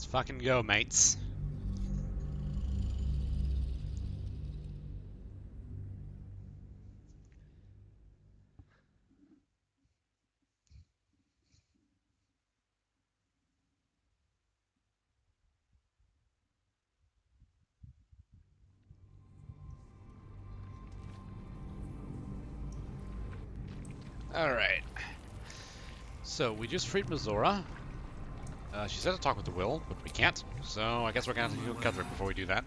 fucking go, mates. Alright. So, we just freed Mizora. She said to talk with the Will, but we can't. So, I guess we're gonna have to heal Ketheric before we do that.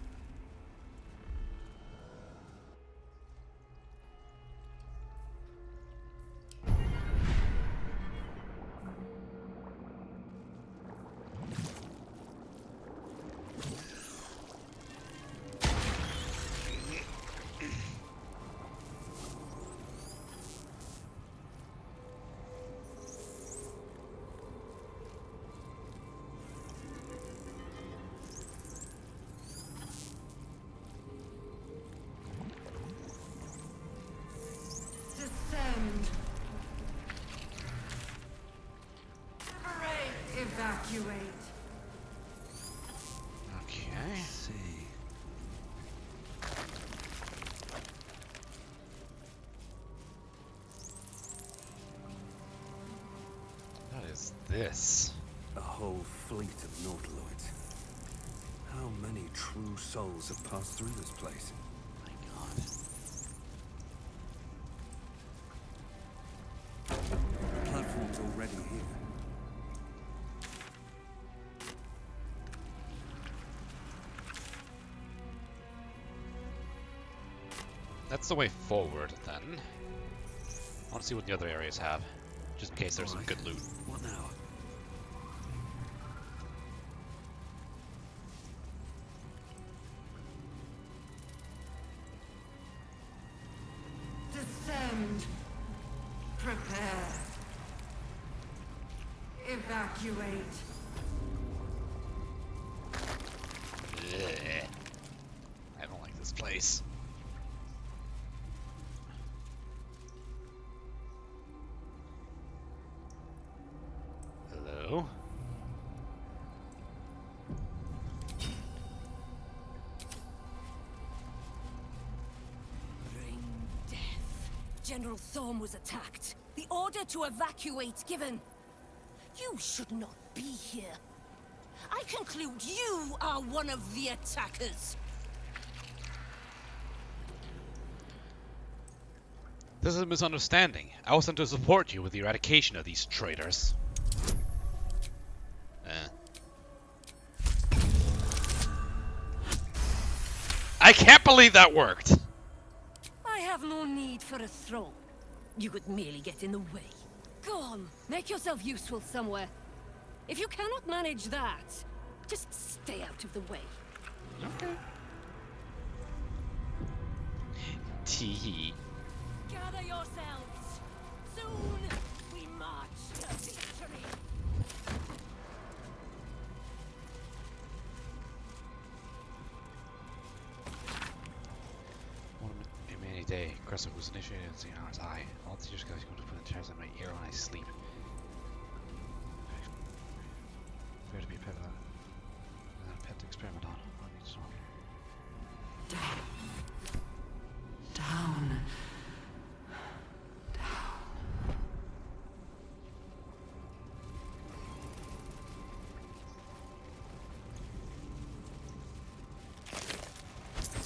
Descend. Evacuate. Okay. Let's see. What is this? A whole fleet of Nautiloids. How many true souls have passed through this place? My god. The platform's already here. That's the way forward, then. I want to see what the other areas have, just in case there's some good loot. What now? Descend. Prepare. Evacuate. Ugh. I don't like this place. Hello? Bring death. General Thorm was attacked. The order to evacuate given. You should not be here. I conclude you are one of the attackers. This is a misunderstanding. I was sent to support you with the eradication of these traitors. I can't believe that worked! I have no need for a throne. You would merely get in the way. Go on, make yourself useful somewhere. If you cannot manage that, just stay out of the way. Okay. Tee. Gather yourselves. Soon we march to victory. A many day. Crescent was initiated at St. Hour's Eye. All teachers guys go to put the tears in my ear when I sleep. Fair to be a pet a pet to experiment on. I need to know. Down.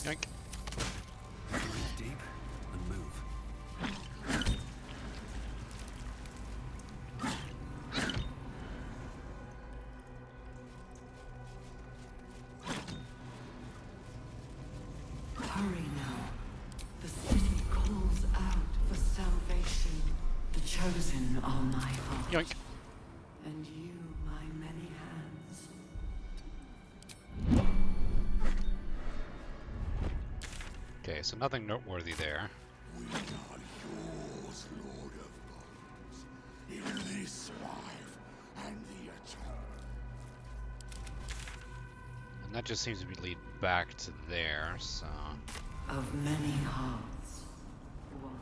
Yoink. Breathe deep and move. Hurry now. The city calls out for salvation. The chosen are my heart. Yoink. And you, my many hands. Okay, so nothing noteworthy there. We are yours, Lord of Bones. In this life and the eternal. And that just seems to be lead back to there, so... Of many hearts. One.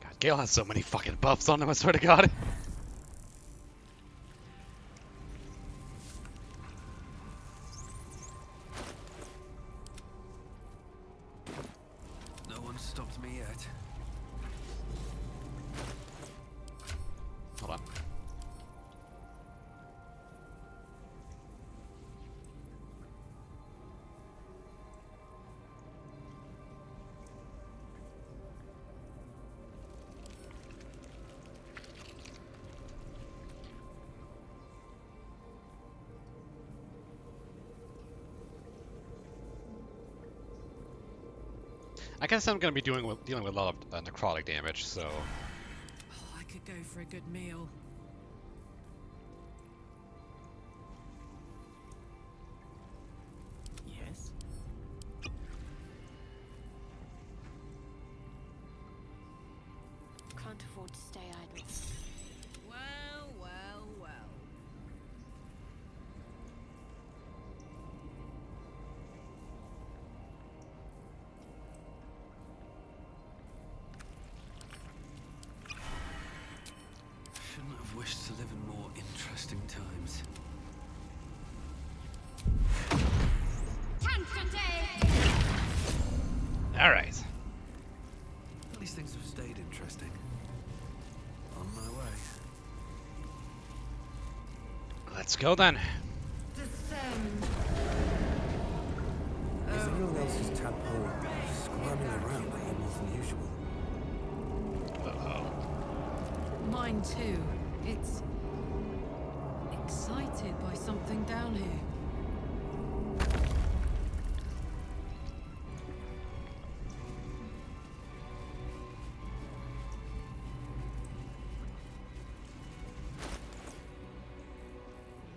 God, Gale has so many fucking buffs on him, I swear to God. I guess I'm gonna be dealing with a lot of necrotic damage, so Oh, I could go for a good meal. Yes? Can't afford to stay idle. Well, well, well. Shouldn't have wished to live in more interesting times. all right. At least things have stayed interesting. On my way. Let's go then. Descend. Is anyone else's tadpole squirming around a lot more than usual? Uh-oh. Mine too. It's excited by something down here.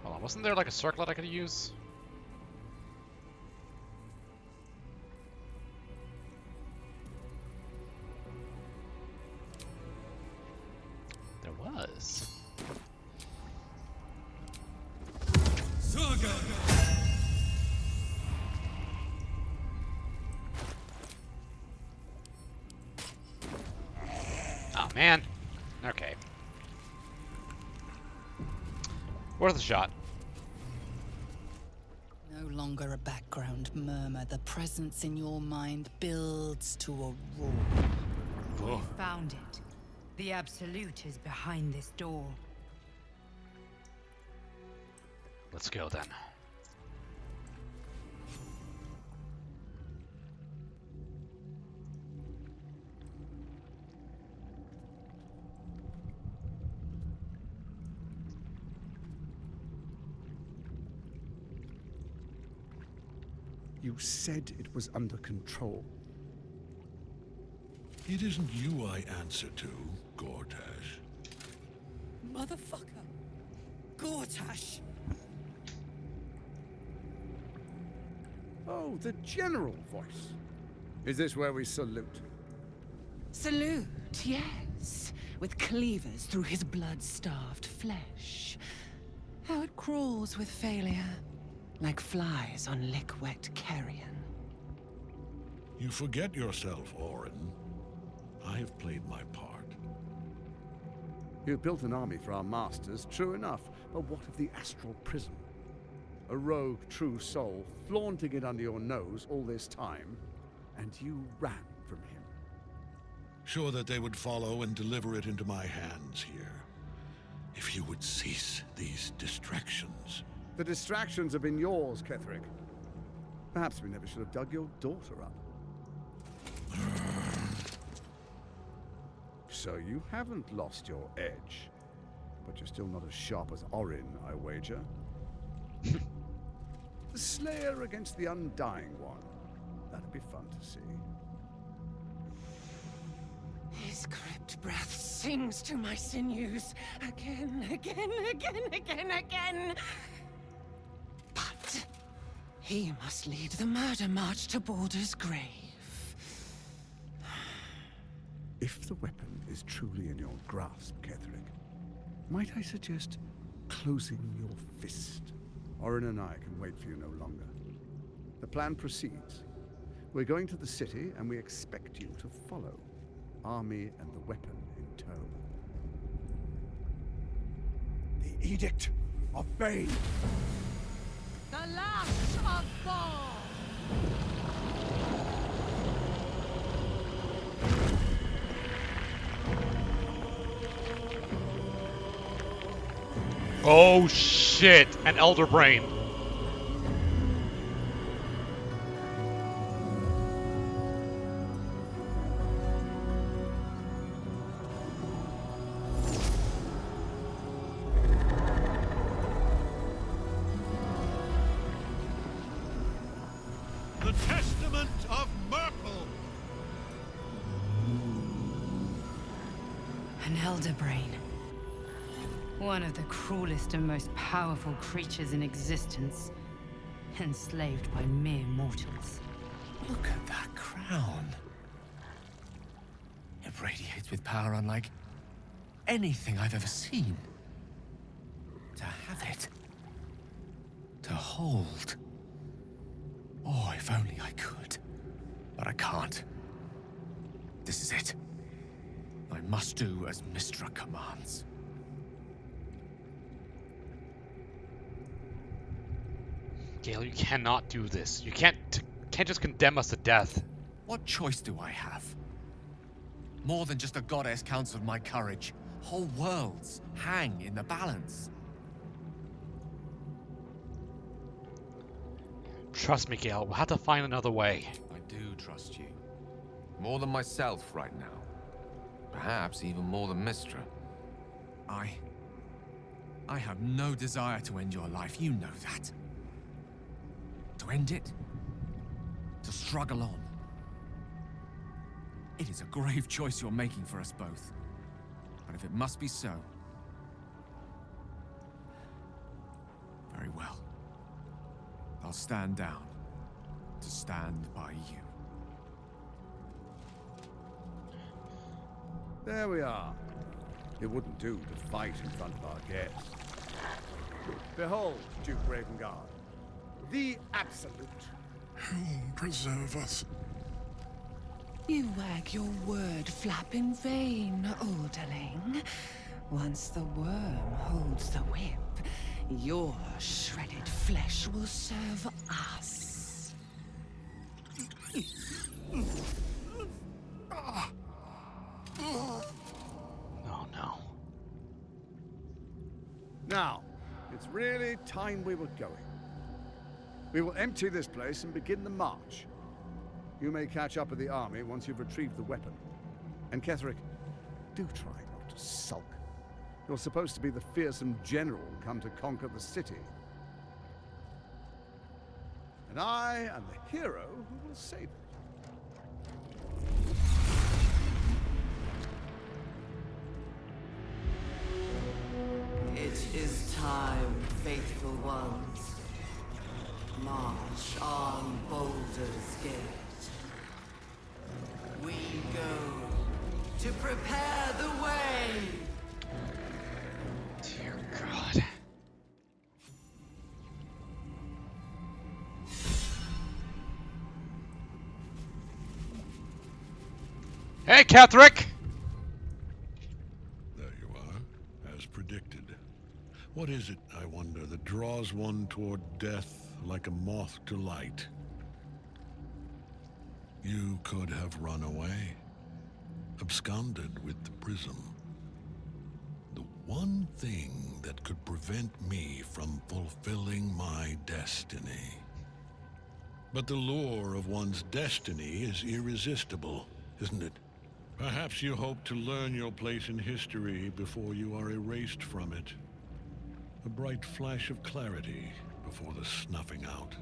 Hold on, wasn't there like a circlet I could use? There was. Oh man. Okay. Worth a shot. No longer a background murmur. The presence in your mind builds to a roar. Whoa. Found it. The Absolute is behind this door. Let's go then. You said it was under control. It isn't you I answer to, Gortash. Motherfucker! Gortash! Oh, the general voice. Is this where we salute? Salute, yes. With cleavers through his blood-starved flesh. How it crawls with failure. Like flies on lick-wet carrion. You forget yourself, Orin. I have played my part. You built an army for our masters, true enough. But what of the astral prison? A rogue true soul flaunting it under your nose all this time, and you ran from him. Sure that they would follow and deliver it into my hands here. If you would cease these distractions. The distractions have been yours, Ketheric. Perhaps we never should have dug your daughter up. So you haven't lost your edge, but you're still not as sharp as Orin, I wager. The Slayer against the Undying One. That'd be fun to see. His crypt breath sings to my sinews. Again, again, again, again, again. But he must lead the murder march to Baldur's grave. If the weapon is truly in your grasp, Ketheric, might I suggest closing your fist? Orin and I can wait for you no longer. The plan proceeds. We're going to the city, and we expect you to follow. Army and the weapon in tow. The Edict of Bane! The last of Thor! Oh shit! An Elder Brain. The Testament of Merkel! Elder Brain. One of the cruelest and most powerful creatures in existence. Enslaved by mere mortals. Look at that crown. It radiates with power unlike anything I've ever seen. To have it. To hold. Oh, if only I could. But I can't. This is it. I must do as Mystra commands. Gale, you cannot do this. You can't just condemn us to death. What choice do I have? More than just a goddess counts on my courage. Whole worlds hang in the balance. Trust me, Gale. We'll have to find another way. I do trust you. More than myself right now. Perhaps even more than Mystra. I have no desire to end your life, you know that. To end it? To struggle on? It is a grave choice you're making for us both. But if it must be so... very well. I'll stand down to stand by you. There we are. It wouldn't do to fight in front of our guests. Behold, Duke Ravengard, the Absolute. Whom preserve us? You wag your word flap in vain, Alderling. Once the worm holds the whip, your shredded flesh will serve us. Oh no. Now, it's really time we were going. We will empty this place and begin the march. You may catch up with the army once you've retrieved the weapon. And Ketheric, do try not to sulk. You're supposed to be the fearsome general come to conquer the city. And I am the hero who will save it. It is time, faithful ones. March on Baldur's Gate. We go to prepare the way. Dear God. Hey, Ketheric! There you are, as predicted. What is it, I wonder, that draws one toward death like a moth to light? You could have run away, absconded with the prism. The one thing that could prevent me from fulfilling my destiny. But the lure of one's destiny is irresistible, isn't it? Perhaps you hope to learn your place in history before you are erased from it. A bright flash of clarity before the snuffing out.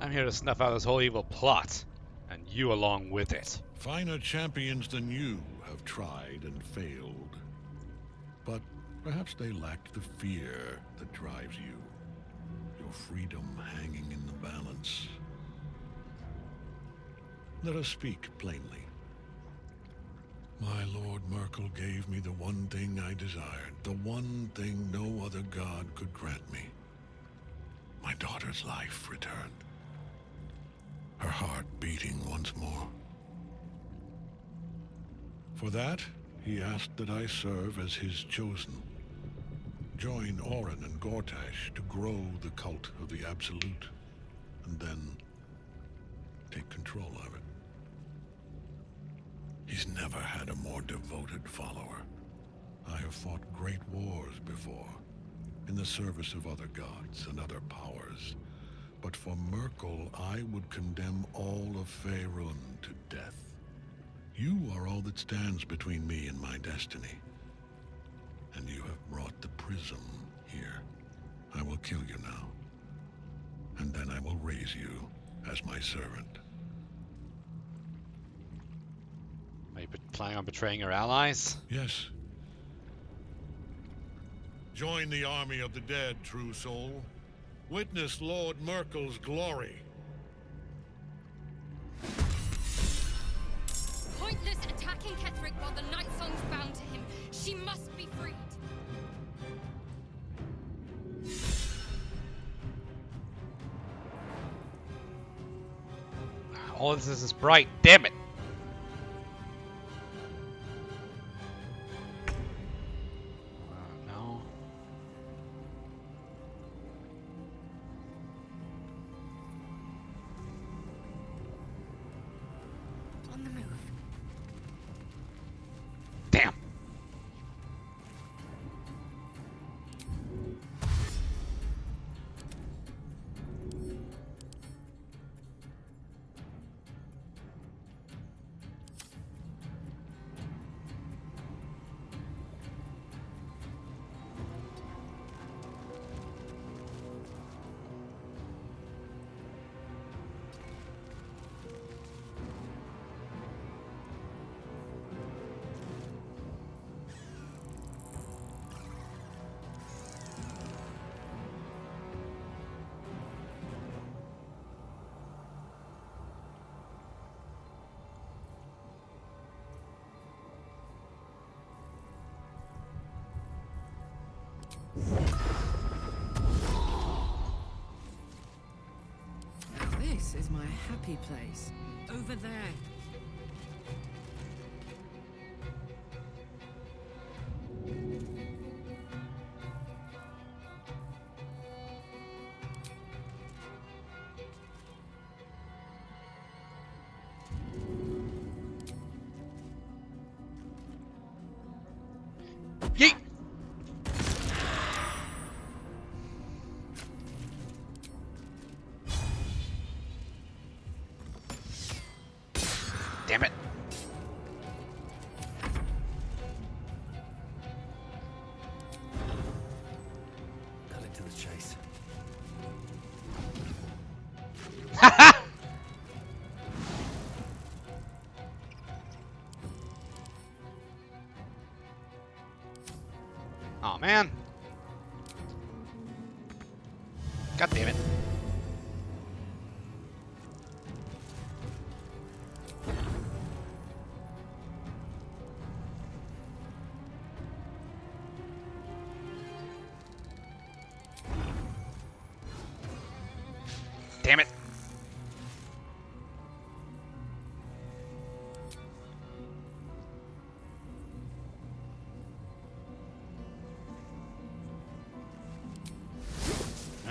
I'm here to snuff out this whole evil plot, and you along with it. Finer champions than you have tried and failed. But perhaps they lacked the fear that drives you. Your freedom hanging in the balance. Let us speak plainly. My Lord Merkel gave me the one thing I desired, the one thing no other god could grant me. My daughter's life returned. Her heart beating once more. For that, he asked that I serve as his chosen. Join Orin and Gortash to grow the cult of the Absolute, and then take control of it. He's never had a more devoted follower. I have fought great wars before, in the service of other gods and other powers. But for Merkel, I would condemn all of Faerun to death. You are all that stands between me and my destiny. And you have brought the prism here. I will kill you now. And then I will raise you as my servant. you planning on betraying your allies? Yes. Join the army of the dead, true soul. Witness Lord Merkel's glory. Pointless attacking Ketheric while the Night Song's bound to him. She must be freed. All this is bright. Damn it! No. On the move. Damn. This is my happy place. Over there. Yeet! Damn it. Cut it to the chase. Oh man. God damn it. Damn it.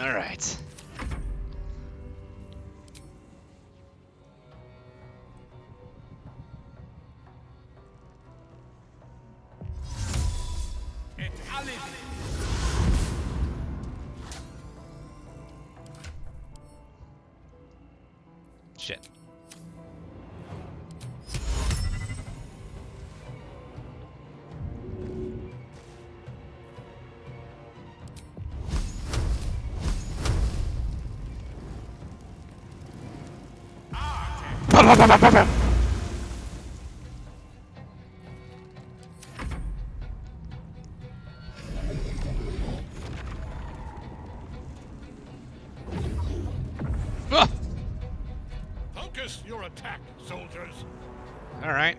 All right. Shit. Ah! Focus your attack, soldiers. All right.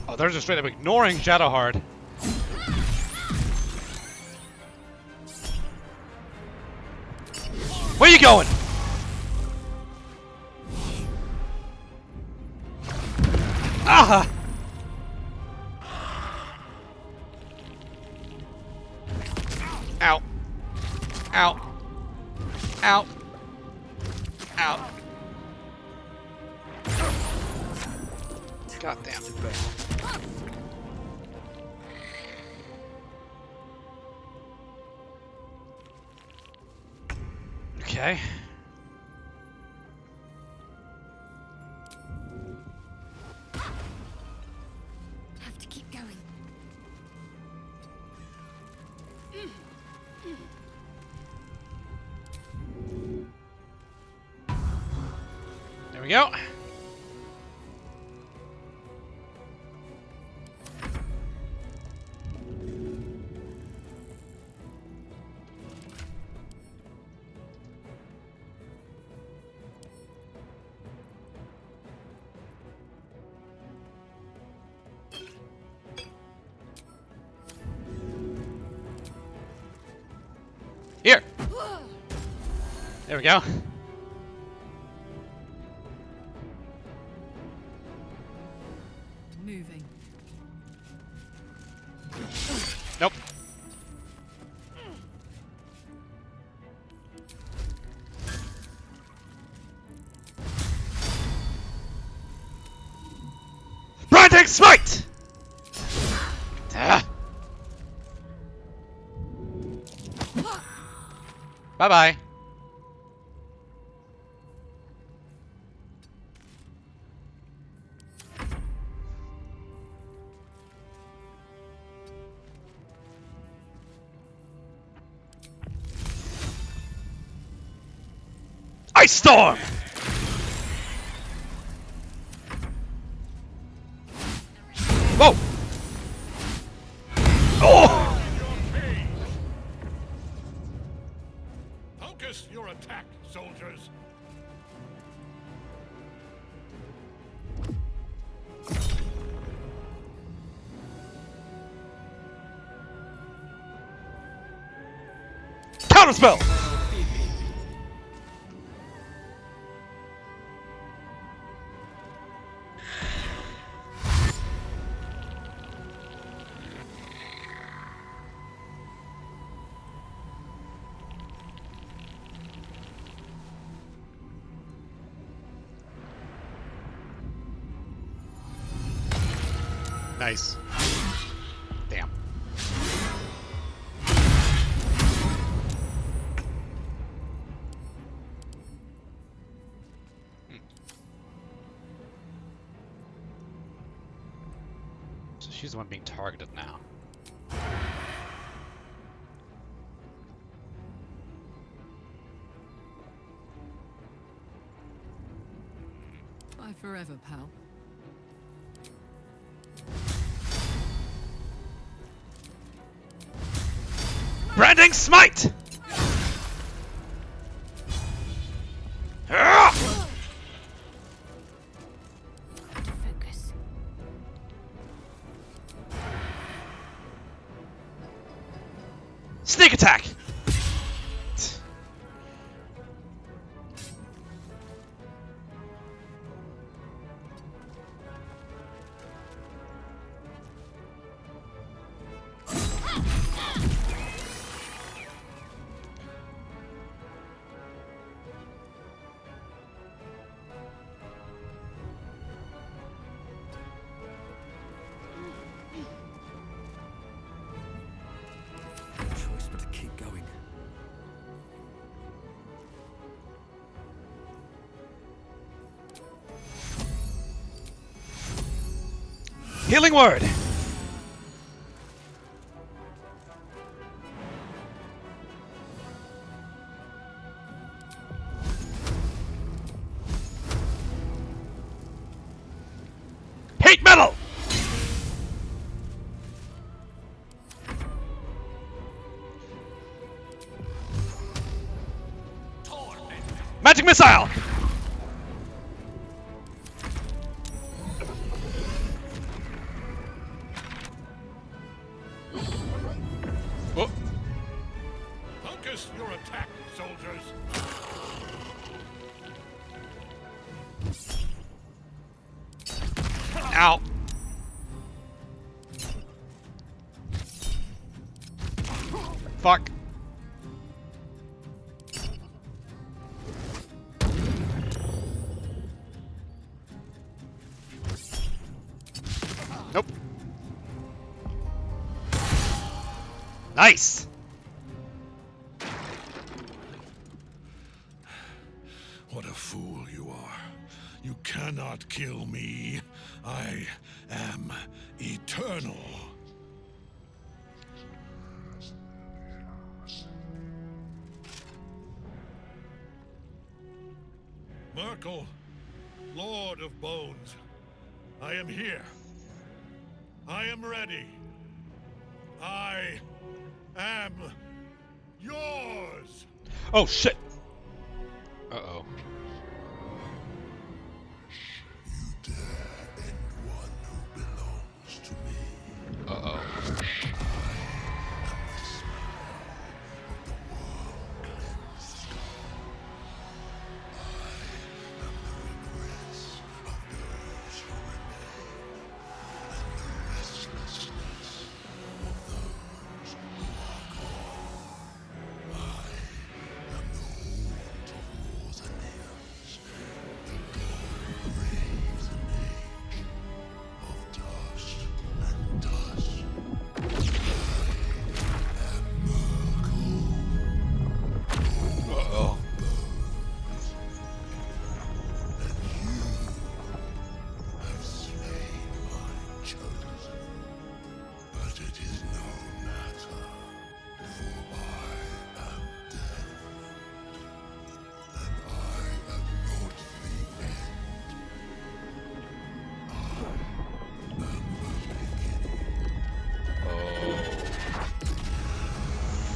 Oh, they're just straight up ignoring Shadowheart. Where you going? Ah! Ow. Ow. Ow. Ow. God damn. Okay. Have to keep going. we go. Here. There we go. Moving. Nope. Branding smite! Ah. Bye-bye. Ice Storm! Whoa! Oh! Focus your attack, soldiers. Counterspell! Nice. Damn. So she's the one being targeted now. Bye forever, pal. Branding smite! Ah! Focus. Sneak attack! No choice but to keep going. Healing word! Hate metal! Magic missile! Oh. Focus your attack, soldiers. Ow. Fuck. Nope. Nice. What a fool you are. You cannot kill me. I am eternal. Merkel, Lord of Bones, I am here. I am ready. I am yours. Oh shit! Uh-oh. You dare end one who belongs to me. Uh-oh.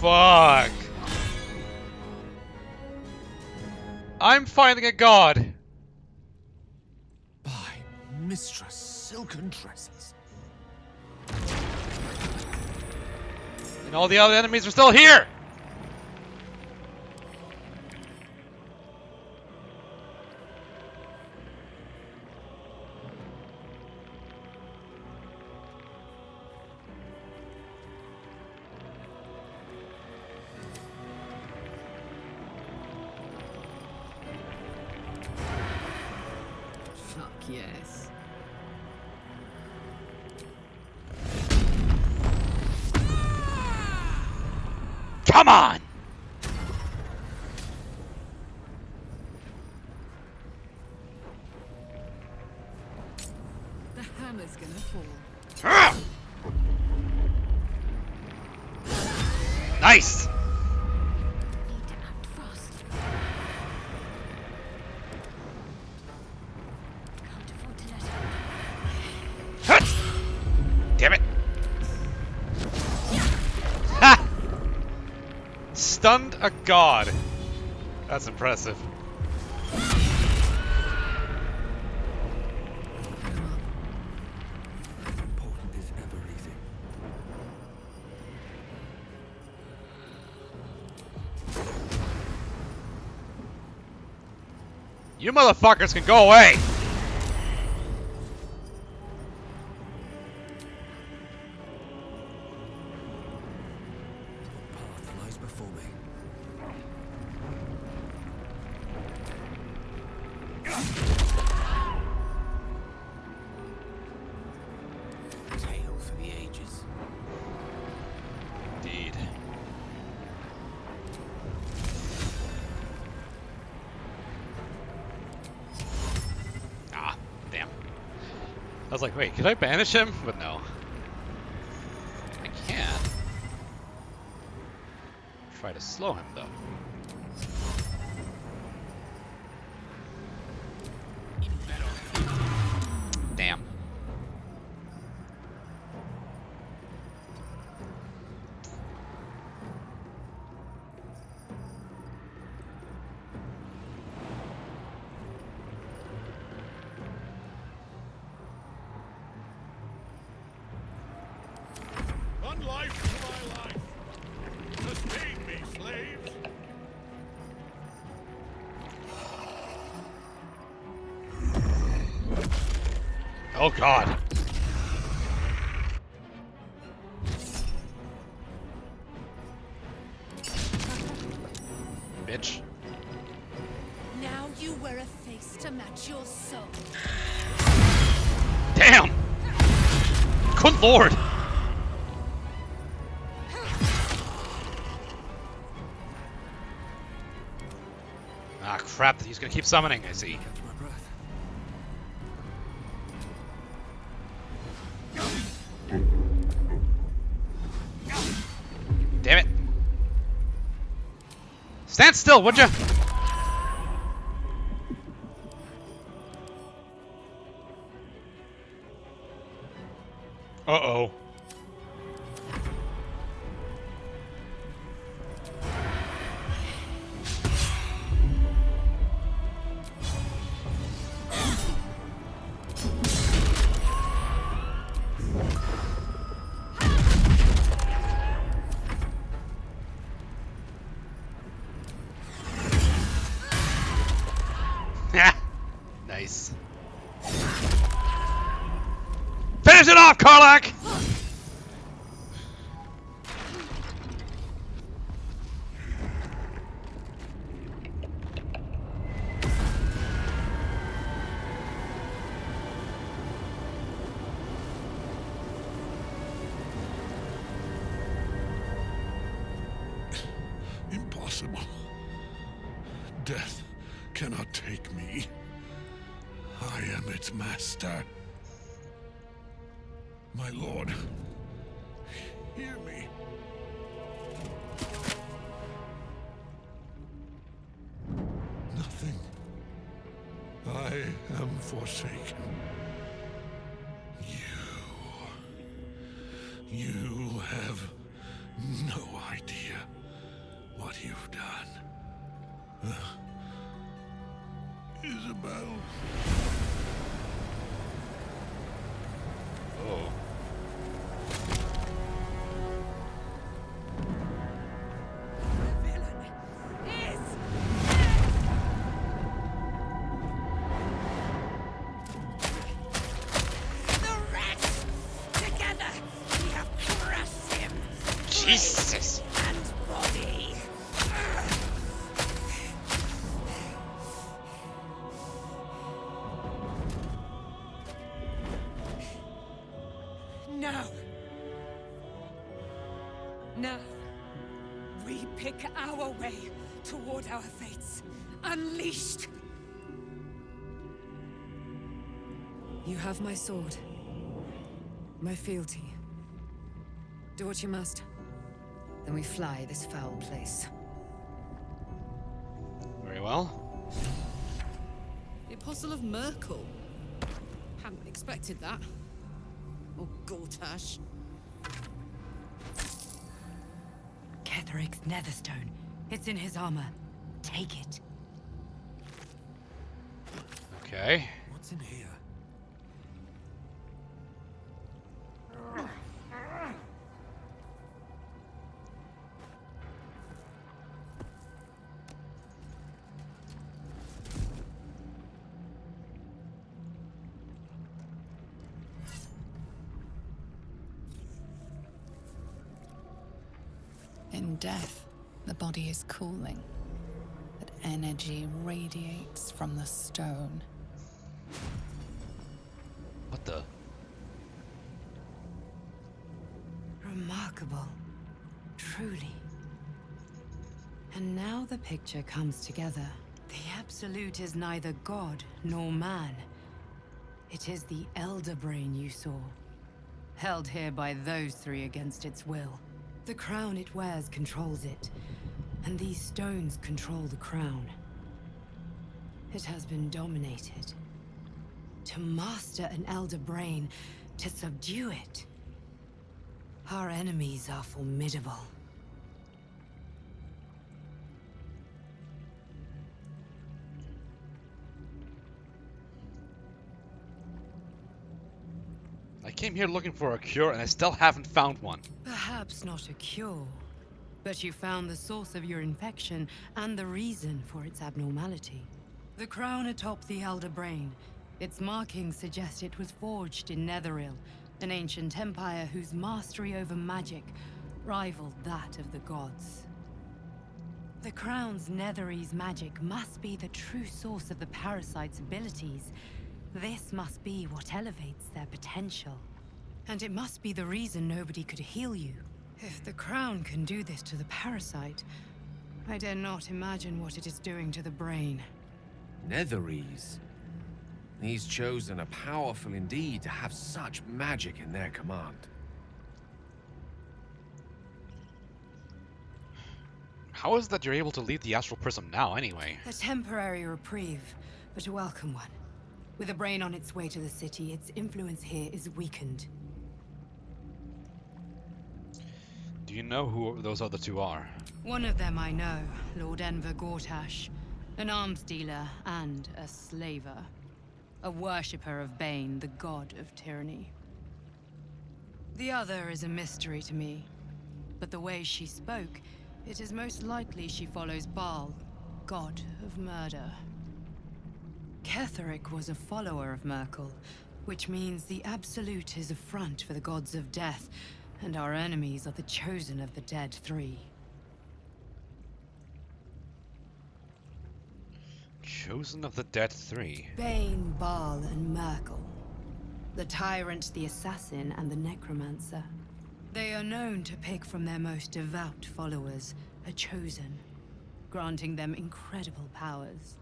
Fuck! I'm finding a god! By Mistress Silken Tresses. And all the other enemies are still here! Fuck yes. Come on! The hammer's gonna fall. Ah! Nice! Need to act fast. Can't afford to let her. Hut! Damn it! Ha! Stunned a god. That's impressive. Important is ever easy. You motherfuckers can go away! Path lies before me. Tale for the ages. Indeed. Ah, damn. I was like, wait, could I banish him? But no. I can. Try to slow him, though. Damn. One life to my life. Sustain me, slaves. Oh god. Bitch. Now you wear a face to match your soul. Damn! Good lord! Ah, crap, he's gonna keep summoning, I see. Catch my breath. Damn it! Stand still, would ya? Uh-oh. Nice. Finish it off, Karlach! Impossible. Death cannot take me. I am its master. My lord, hear me. Nothing. I am forsaken. You have no idea what you've done. Isabel. Oh. Jesus! Now. Now. We pick our way toward our fates. Unleashed! You have my sword. My fealty. Do what you must. Then we fly this foul place. Very well. The Apostle of Merkel. Hadn't expected that. Or Gortash. Ketheric's netherstone. It's in his armor. Take it. Okay. What's in here? In death, the body is cooling, but energy radiates from the stone. What the? Remarkable. Truly. And now the picture comes together. The Absolute is neither god nor man. It is the Elder Brain you saw, held here by those three against its will. The crown it wears controls it, and these stones control the crown. It has been dominated. To master an Elder Brain, to subdue it. Our enemies are formidable. I came here looking for a cure and I still haven't found one. Perhaps not a cure, but you found the source of your infection and the reason for its abnormality. The crown atop the Elder Brain. Its markings suggest it was forged in Netheril, an ancient empire whose mastery over magic rivaled that of the gods. The crown's Netherese magic must be the true source of the parasite's abilities. This must be what elevates their potential. And it must be the reason nobody could heal you. If the crown can do this to the parasite, I dare not imagine what it is doing to the brain. Netherese. These chosen are powerful indeed to have such magic in their command. How is it that you're able to leave the Astral Prism now, anyway? A temporary reprieve, but a welcome one. With the brain on its way to the city, its influence here is weakened. Do you know who those other two are? One of them I know, Lord Enver Gortash, an arms dealer and a slaver. A worshipper of Bane, the god of tyranny. The other is a mystery to me, but the way she spoke, it is most likely she follows Baal, god of murder. Ketheric was a follower of Merkel, which means the Absolute is a front for the gods of death, and our enemies are the chosen of the Dead Three. Chosen of the Dead Three. Bane, Baal, and Merkel. The Tyrant, the Assassin, and the Necromancer. They are known to pick from their most devout followers a chosen, granting them incredible powers.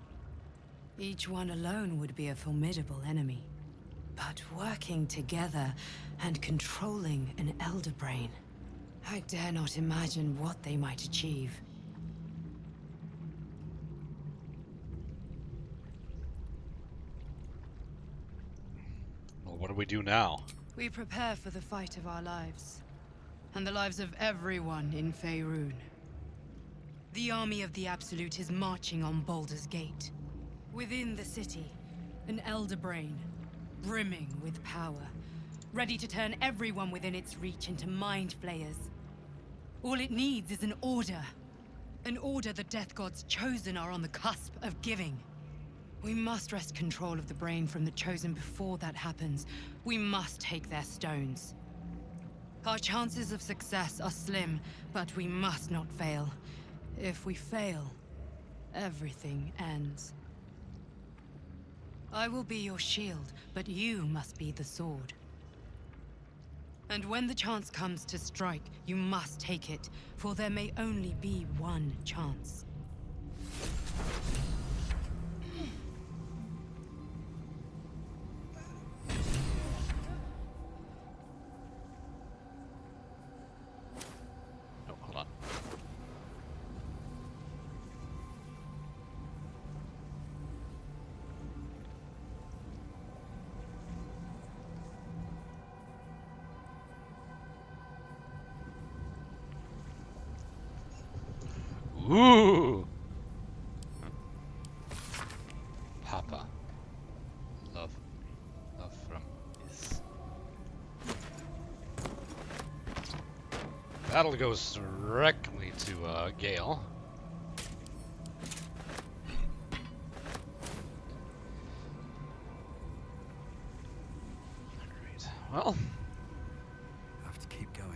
Each one alone would be a formidable enemy. But working together and controlling an Elder Brain, I dare not imagine what they might achieve. Well, what do we do now? We prepare for the fight of our lives, and the lives of everyone in Faerun. The army of the Absolute is marching on Baldur's Gate. Within the city, an Elder Brain, brimming with power, ready to turn everyone within its reach into mind flayers. All it needs is an order. An order the Death Gods chosen are on the cusp of giving. We must wrest control of the brain from the chosen before that happens. We must take their stones. Our chances of success are slim, but we must not fail. If we fail, everything ends. I will be your shield, but you must be the sword. And when the chance comes to strike, you must take it, for there may only be one chance. Oh, hold on. Ooh! Papa. Love from his. That'll go directly to Gale. Alright. Well. Have to keep going.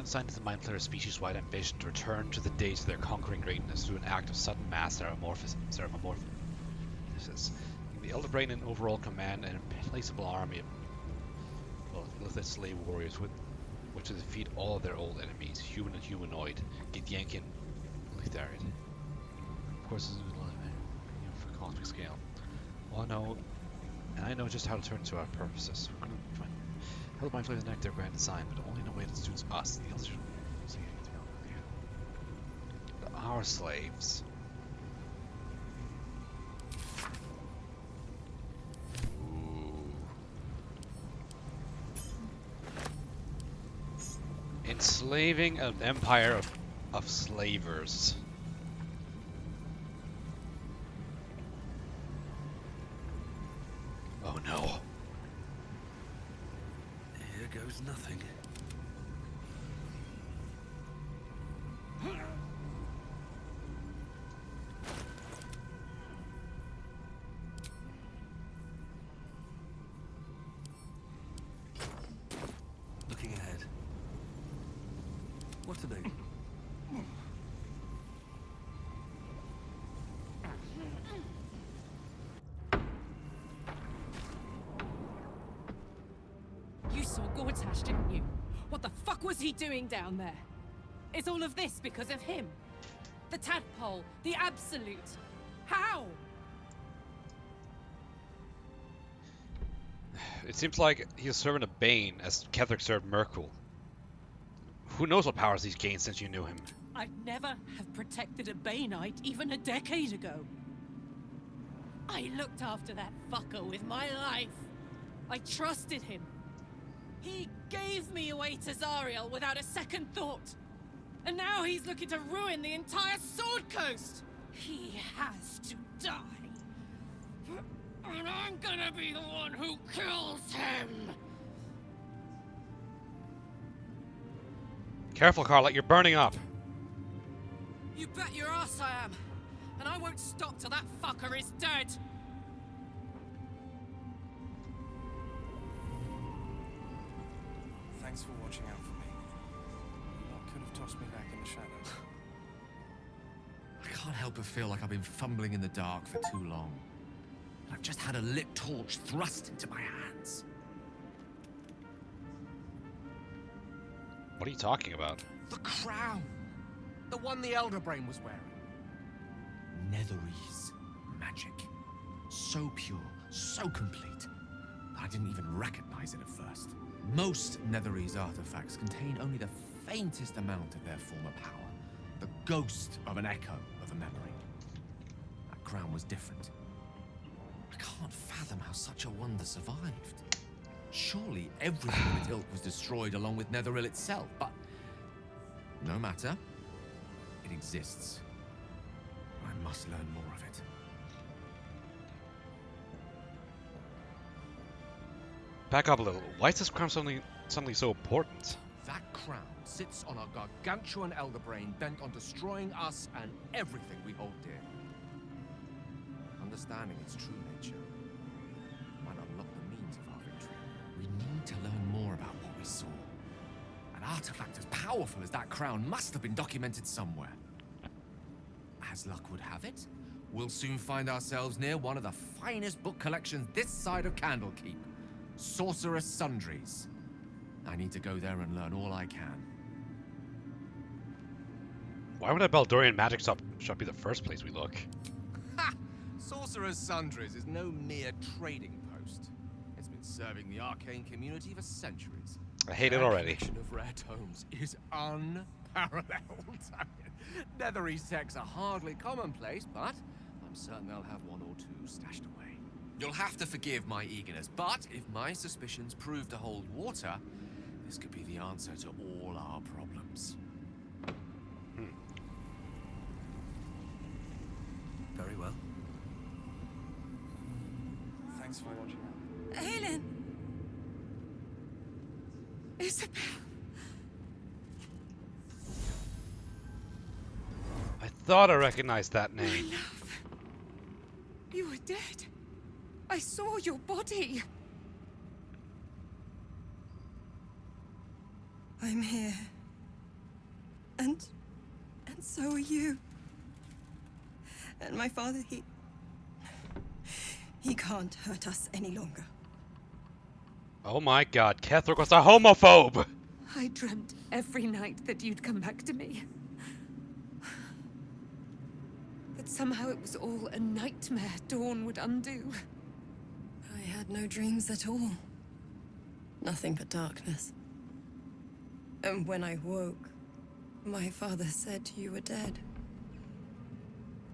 Sign to the Mind Flayer species-wide ambition to return to the days of their conquering greatness through an act of sudden mass ceremorphism. This is the Elder Brain in overall command and a placeable army of limitless slave warriors which to defeat all of their old enemies, human and humanoid, Githyankin, Ketheric. Of course, this is for cosmic scale. Well, no, and I know just how to turn to our purposes. We're going to find how the Mind Flayers enact their grand design, but only in a way that suits us, the Elders. Our slaves. Ooh. Enslaving an empire of slavers. Oh no. Here goes nothing. Looking ahead. What are they? You saw Gortash, didn't you? What the fuck was he doing down there? Is all of this because of him? The tadpole, the absolute. How? It seems like he's serving a Bane as Ketheric served Merkul. Who knows what powers he's gained since you knew him? I'd never have protected a Baneite even a decade ago. I looked after that fucker with my life. I trusted him. He gave me away to Zariel without a second thought. And now he's looking to ruin the entire Sword Coast. He has to die. And I'm gonna be the one who kills him. Careful, Carla, you're burning up. You bet your ass I am. And I won't stop till that fucker is dead. Thanks for watching out for me. What could have tossed me back in the shadows? I can't help but feel like I've been fumbling in the dark for too long. I've just had a lit torch thrust into my hands. What are you talking about? The crown! The one the Elder Brain was wearing. Netherese magic. So pure, so complete, that I didn't even recognize it at first. Most Netherese artifacts contain only the faintest amount of their former power. The ghost of an echo of a memory. That crown was different. I can't fathom how such a wonder survived. Surely everything of its ilk was destroyed along with Netheril itself, but no matter. It exists. I must learn more of it. Back up a little. Why is this crown suddenly so important? That crown sits on a gargantuan elder brain bent on destroying us and everything we hold dear. Understanding its true nature might unlock the means of our victory. We need to learn more about what we saw. An artifact as powerful as that crown must have been documented somewhere. As luck would have it, we'll soon find ourselves near one of the finest book collections this side of Candlekeep. Sorcerer's Sundries. I need to go there and learn all I can. Why would a Baldurian magic shop be the first place we look? Ha! Sorcerer's Sundries is no mere trading post. It's been serving the arcane community for centuries. I hate it already. The collection of rare tomes is unparalleled. Netherese texts are hardly commonplace, but I'm certain they'll have one or two stashed away. You'll have to forgive my eagerness, but if my suspicions prove to hold water, this could be the answer to all our problems. Very well. Thanks for watching. Aelin! Isabel! I thought I recognized that name. My love. You were dead. I saw your body. I'm here. And so are you. And my father, he can't hurt us any longer. Oh my god, Ketheric was a homophobe! I dreamt every night that you'd come back to me. That somehow it was all a nightmare Dawn would undo. I had no dreams at all. Nothing but darkness. And when I woke, my father said you were dead.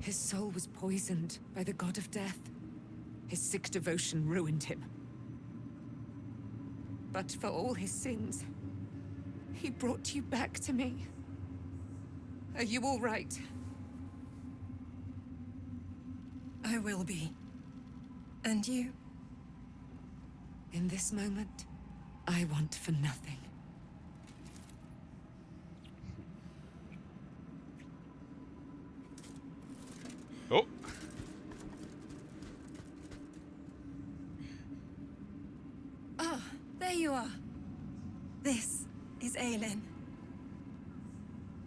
His soul was poisoned by the god of death. His sick devotion ruined him. But for all his sins, he brought you back to me. Are you all right? I will be. And you? In this moment, I want for nothing. Oh. Ah, there you are. This is Aelin.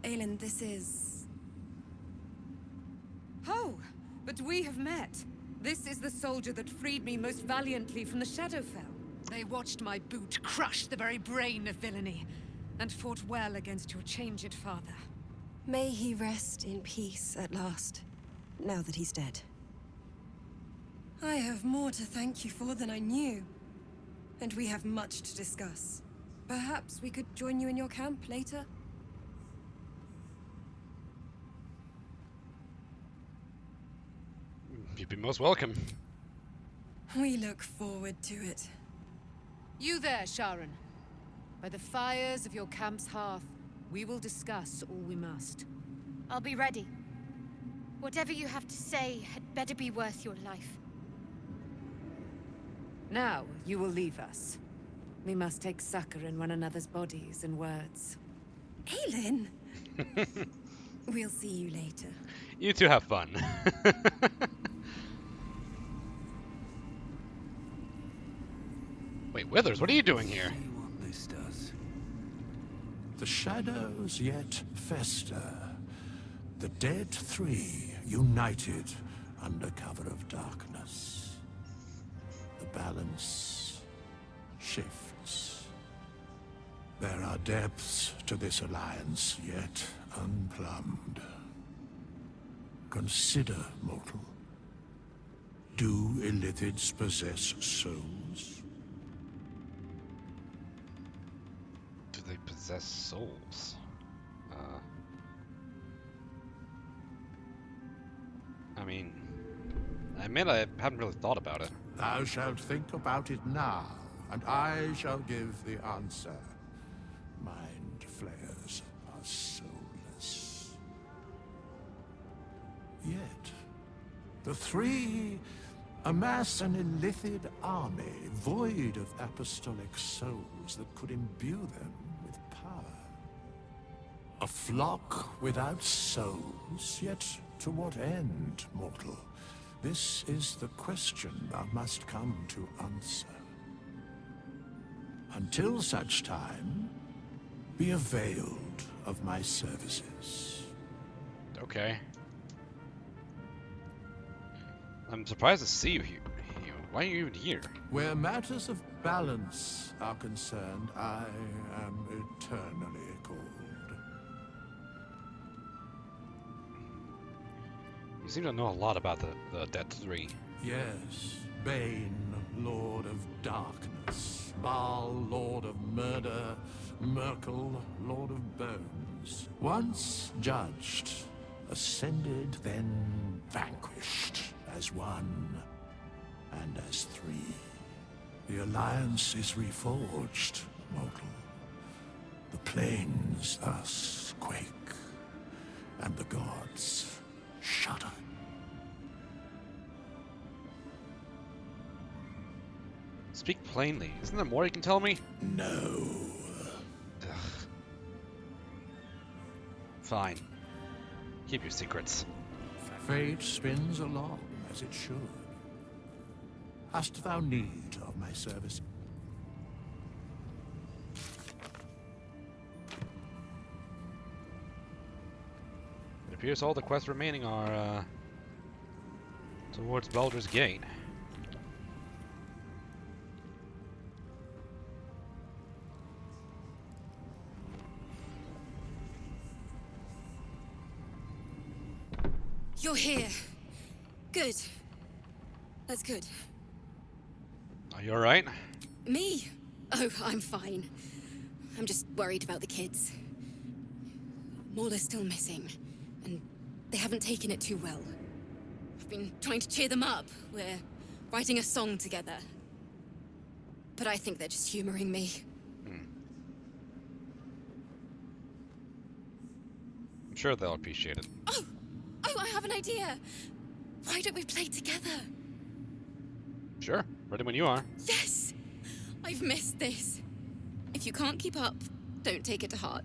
Aelin, this is... Oh, but we have met. This is the soldier that freed me most valiantly from the Shadowfell. They watched my boot crush the very brain of villainy, and fought well against your changed father. May he rest in peace at last, now that he's dead. I have more to thank you for than I knew. And we have much to discuss. Perhaps we could join you in your camp later? You'd be most welcome. We look forward to it. You there, Sharon. By the fires of your camp's hearth, we will discuss all we must. I'll be ready. Whatever you have to say had better be worth your life. Now, you will leave us. We must take succor in one another's bodies and words. Aelin! We'll see you later. You two have fun. Wait, Withers, what are you doing here? See what this does. The shadows yet fester. The dead three united under cover of darkness. The balance shifts. There are depths to this alliance yet unplumbed. Consider, mortal. Do illithids possess souls? Do they possess souls? I mean, I admit I hadn't really thought about it. Thou shalt think about it now, and I shall give the answer. Mind flayers are soulless. Yet, the three amass an illithid army void of apostolic souls that could imbue them with power. A flock without souls, yet to what end, mortal? This is the question thou must come to answer. Until such time, be availed of my services. Okay. I'm surprised to see you here. Why are you even here? Where matters of balance are concerned, I am eternally cold. You seem to know a lot about the Dead Three. Yes, Bane, Lord of Darkness, Baal, Lord of Murder, Merkel, Lord of Bones. Once judged, ascended, then vanquished, as one and as three. The alliance is reforged, mortal. The plains thus quake, and the gods shudder. Speak plainly. Isn't there more you can tell me? No. Ugh. Fine. Keep your secrets. Fate spins along as it should. Hast thou need of my service? It appears all the quests remaining are towards Baldur's Gate. You're here. Good. That's good. Are you alright? Me? Oh, I'm fine. I'm just worried about the kids. Maula's still missing, and they haven't taken it too well. I've been trying to cheer them up. We're writing a song together. But I think they're just humoring me. I'm sure they'll appreciate it. Oh, I have an idea. Why don't we play together? Sure. Ready when you are. Yes! I've missed this. If you can't keep up, don't take it to heart.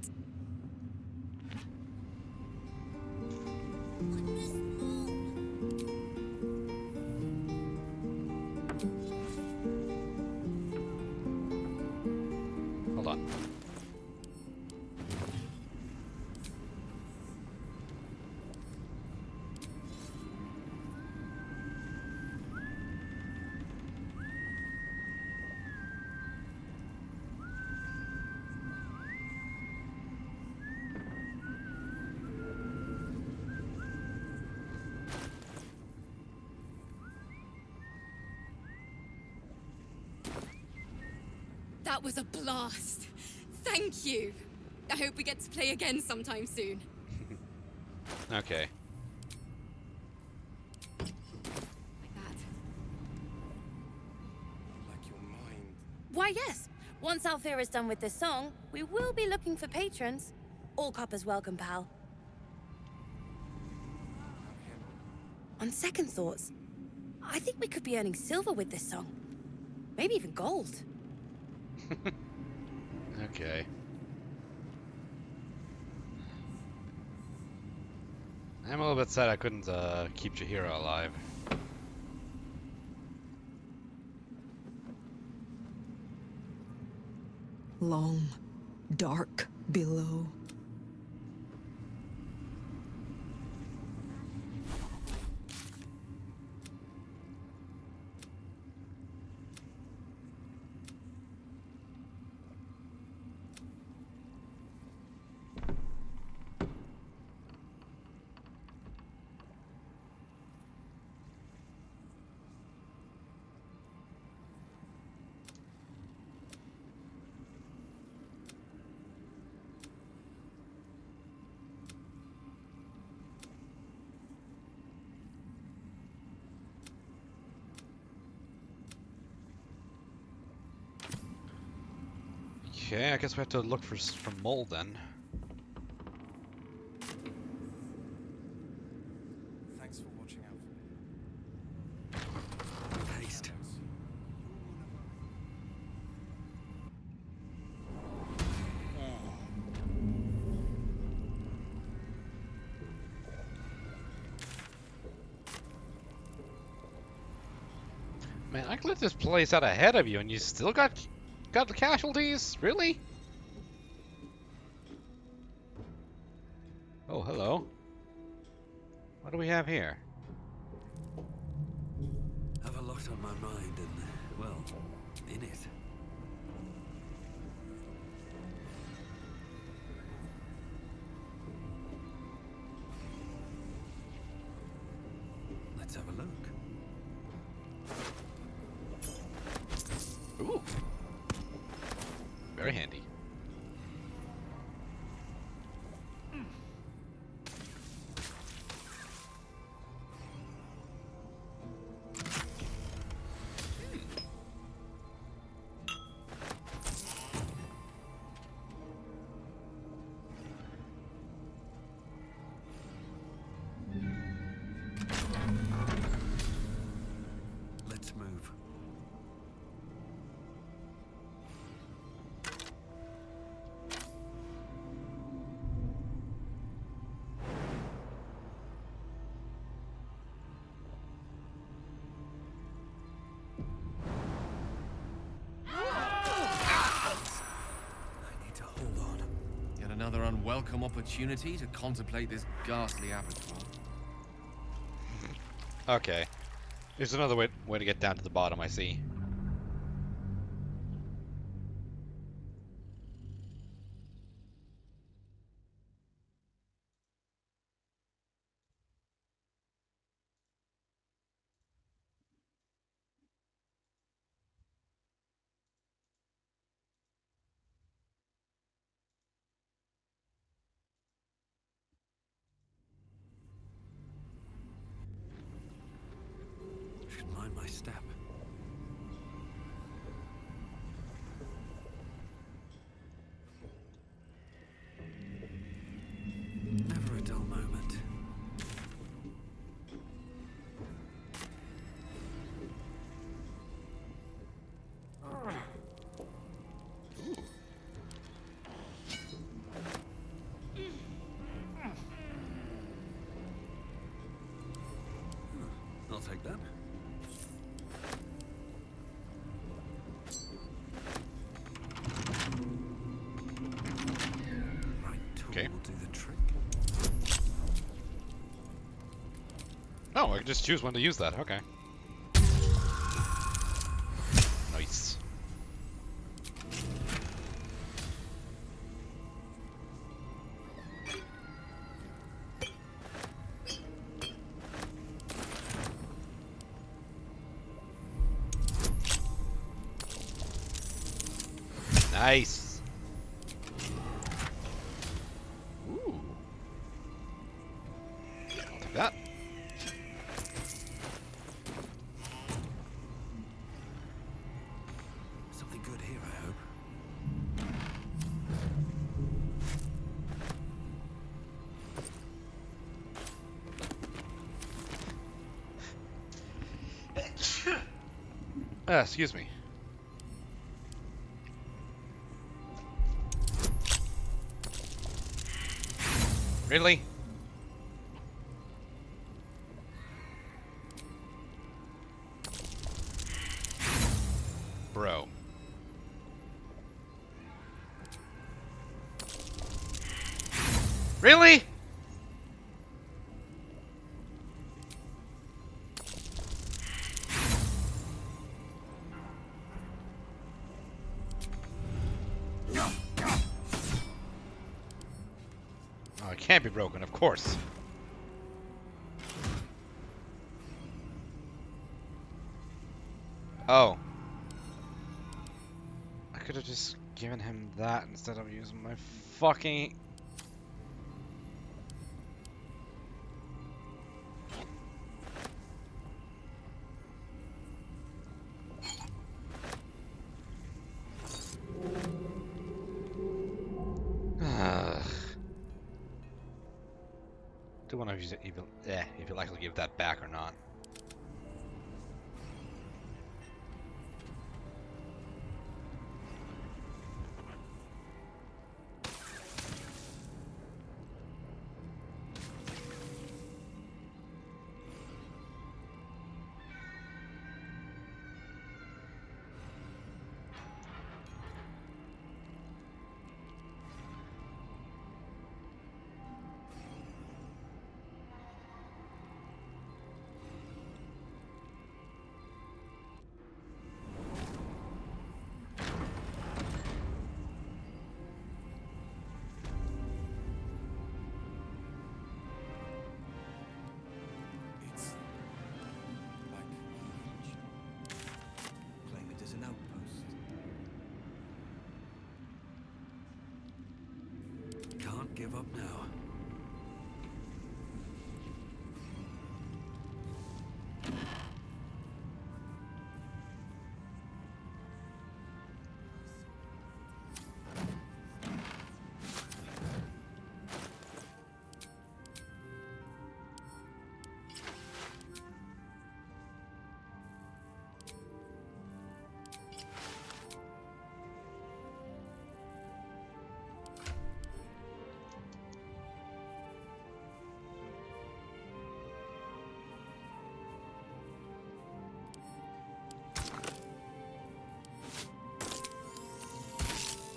Hold on. That was a blast. Thank you. I hope we get to play again sometime soon. Okay. Like that. Like your mind. Why, yes. Once Althea is done with this song, we will be looking for patrons. All coppers welcome, pal. On second thoughts, I think we could be earning silver with this song. Maybe even gold. Okay. I'm a little bit sad I couldn't keep Jaheira alive. Long, dark below. Okay, I guess we have to look for mold then. Thanks for watching out for me. Haste. Man, I cleared this place out ahead of you, and you still got the casualties? Really? Oh, hello. What do we have here? Have a lot on my mind and, well, in it. Let's have a look. Ooh. Very handy. Let's move. Yet another unwelcome opportunity to contemplate this ghastly abattoir. Okay. There's another way to get down to the bottom, I see. Should mind my step. Never a dull moment. I'll take that. Right tool Okay. will do the trick. Oh, I can just choose when to use that. Okay. Nice. Nice. Ooh. I'll take that. Something good here, I hope. Excuse me. Really? Bro. Really? Oh, it can't be broken, of course. Oh. I could have just given him that instead of using my fucking... Do want to use it even... if you'll actually give that back or not. It's like claim it as an outpost. Can't give up now.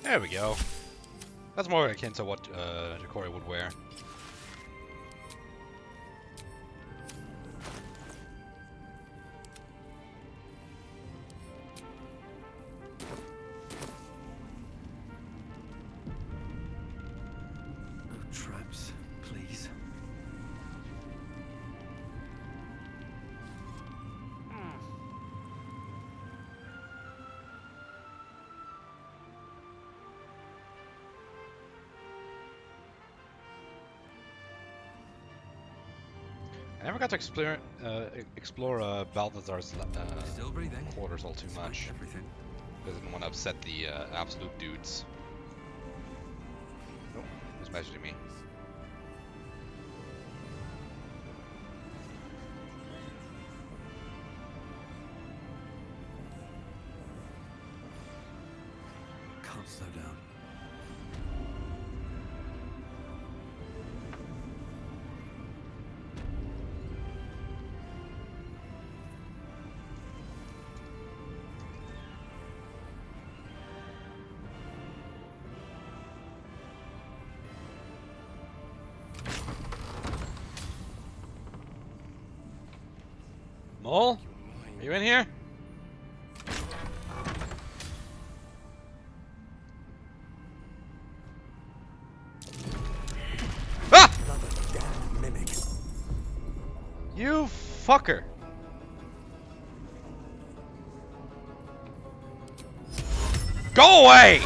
There we go. That's more akin to what Jacori would wear. No traps, please. I never got to explore Baldazar's quarters all too much. Because I didn't want to upset the absolute dudes. Oh, who's messaging me? Can't slow down. Mole? Are you in here? Ah! Damn mimic. You fucker! Go away!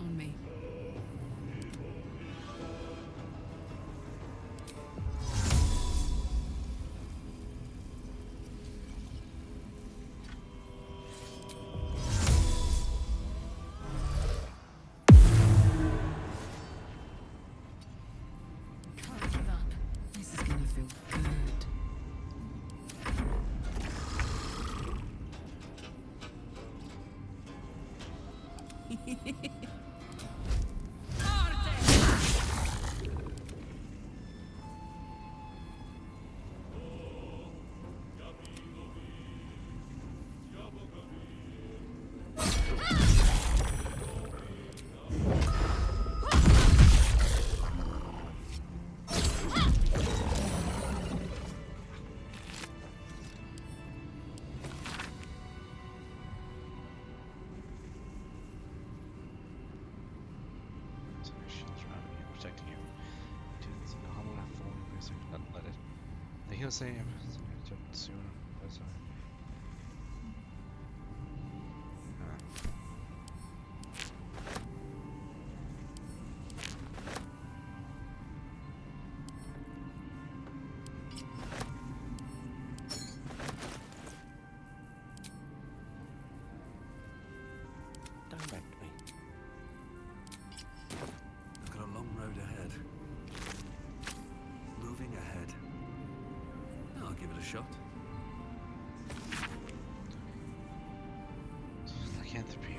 on me. Can't give up. This is gonna feel good. So shields around you, protecting you. Dudes in the huddle have fallen away, so not let it. He'll say jump soon. That's alright. Direct me. I've got a long road ahead. Moving ahead. I'll give it a shot. Lycanthropy.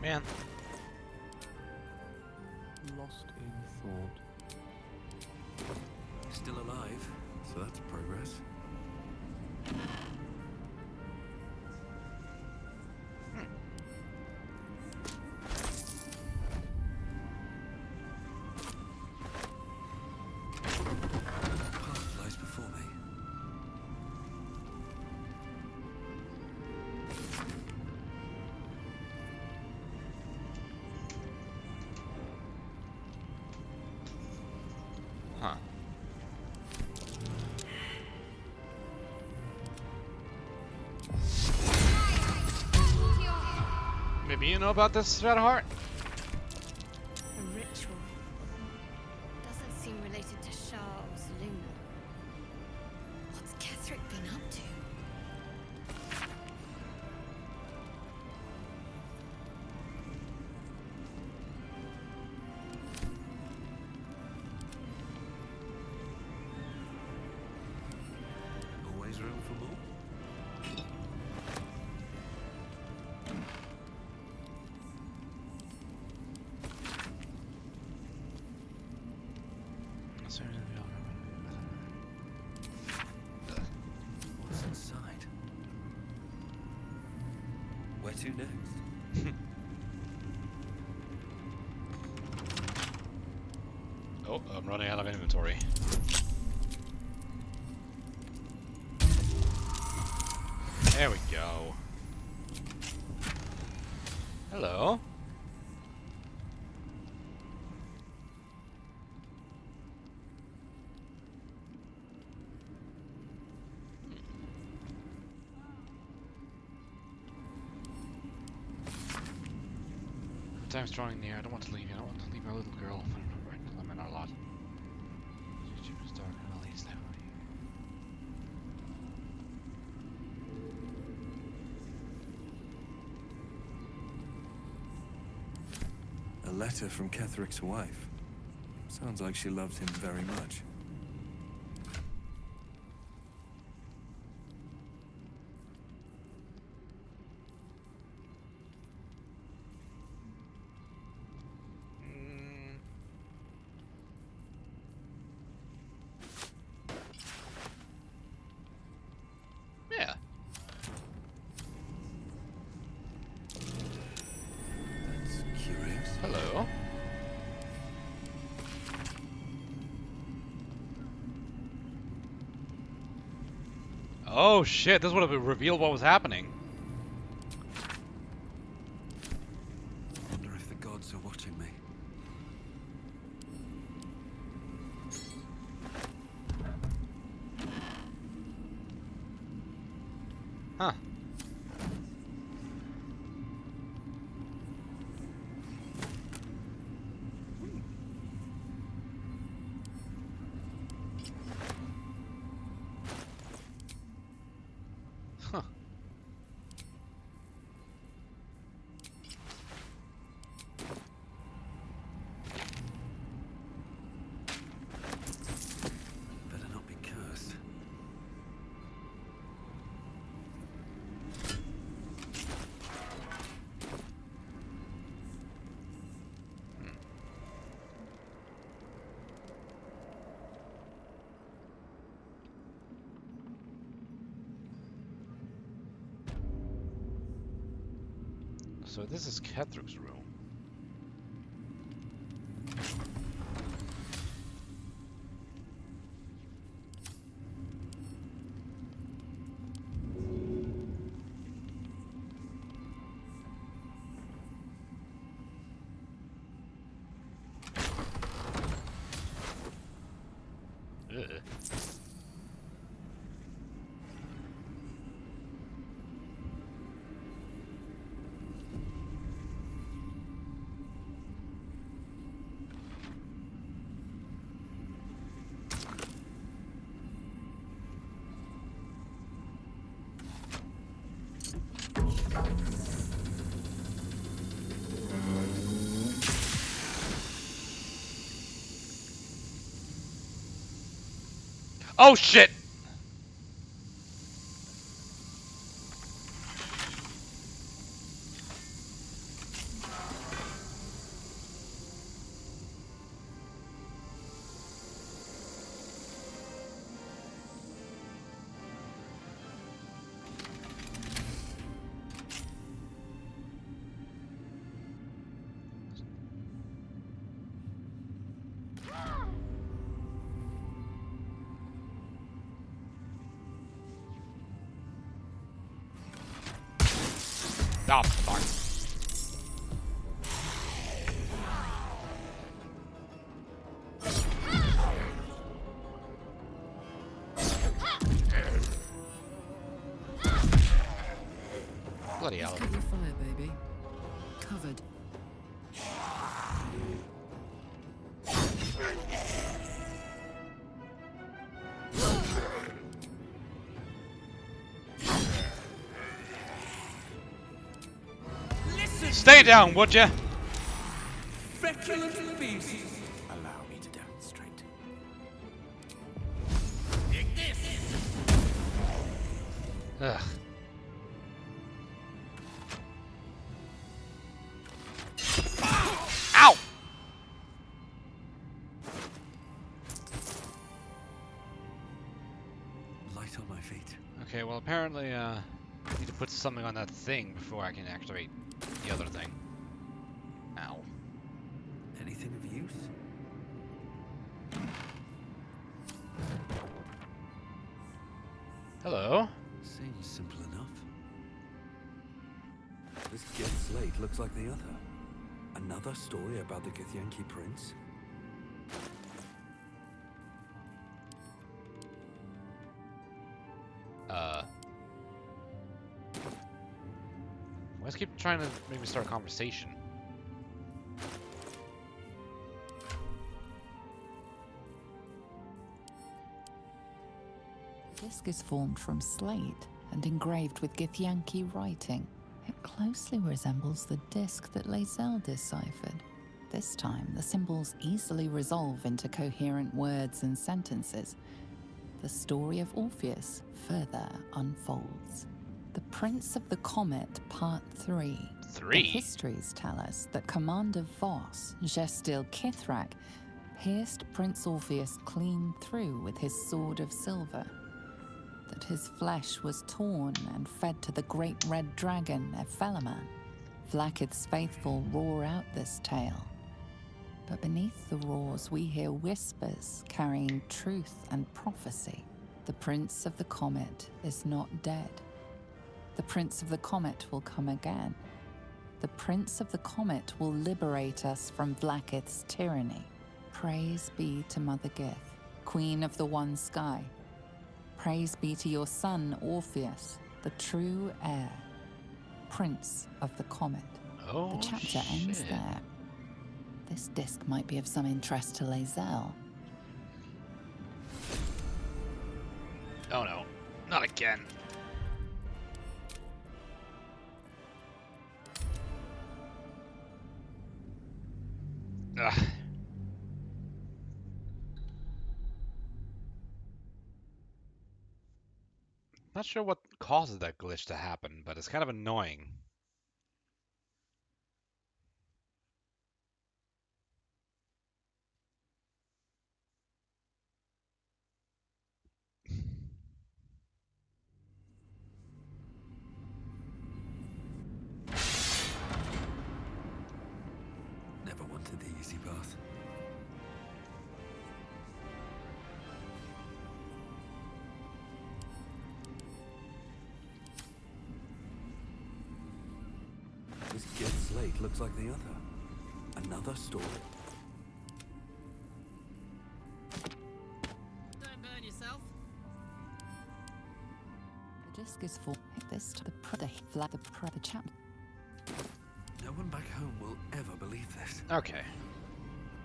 Man. Lost in thought. Still alive, so that's progress. Path lies before me. Huh. Maybe you know about this, Shadowheart? A ritual. Doesn't seem related to Shah or Seluna. What's Ketheric been up to? Always room for more. What's inside? Where to next? Oh, I'm running out of inventory. There we go. Hello. Time's drawing near. I don't want to leave you. I don't want to leave my little girl. Right, I'm in our lot. It's dark and all these now. A letter from Ketheric's wife. Sounds like she loves him very much. Yeah. That's curious. Hello. Oh shit, this would have revealed what was happening. Wonder if the gods are watching me. So this is Ketheric's room. Ugh. Oh shit! Oh, fuck. Bloody hell. Cover your fire, baby. Covered. Stay down, would ya? Feculent beast! Allow me to demonstrate. Ugh. Ow! Light on my feet. Okay, well apparently I need to put something on that thing before I can activate the other thing. Ow. Anything of use? Hello? Seems simple enough. This Geth slate looks like the other. Another story about the Githyanki prince? Let's keep trying to maybe start a conversation. The disc is formed from slate and engraved with Githyanki writing. It closely resembles the disc that Lae'zel deciphered. This time, the symbols easily resolve into coherent words and sentences. The story of Orpheus further unfolds. The Prince of the Comet, Part 3. The histories tell us that Commander Voss, Gestil Kithrak, pierced Prince Orpheus clean through with his sword of silver. That his flesh was torn and fed to the great red dragon, Ephelaman. Vlaakith's faithful roar out this tale. But beneath the roars we hear whispers carrying truth and prophecy. The Prince of the Comet is not dead. The Prince of the Comet will come again. The Prince of the Comet will liberate us from Vlaakith's tyranny. Praise be to Mother Gith, Queen of the One Sky. Praise be to your son, Orpheus, the true heir, Prince of the Comet. Oh, the chapter ends there. This disc might be of some interest to Lae'zel. Oh no, not again. Ugh. Not sure what causes that glitch to happen, but it's kind of annoying. This gilt slate looks like the other. Another story. Don't burn yourself. The disc is full. This to the chap. No one back home will ever believe this. Okay.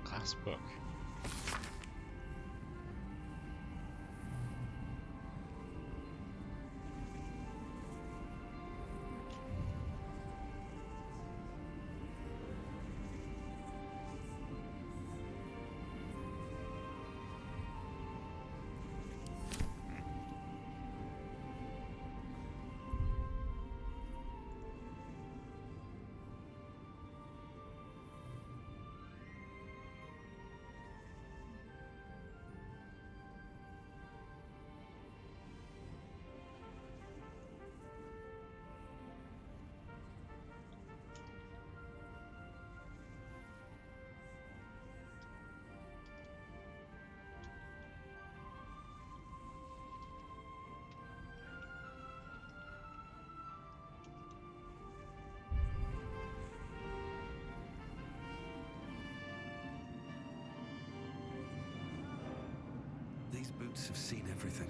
Class book. These boots have seen everything.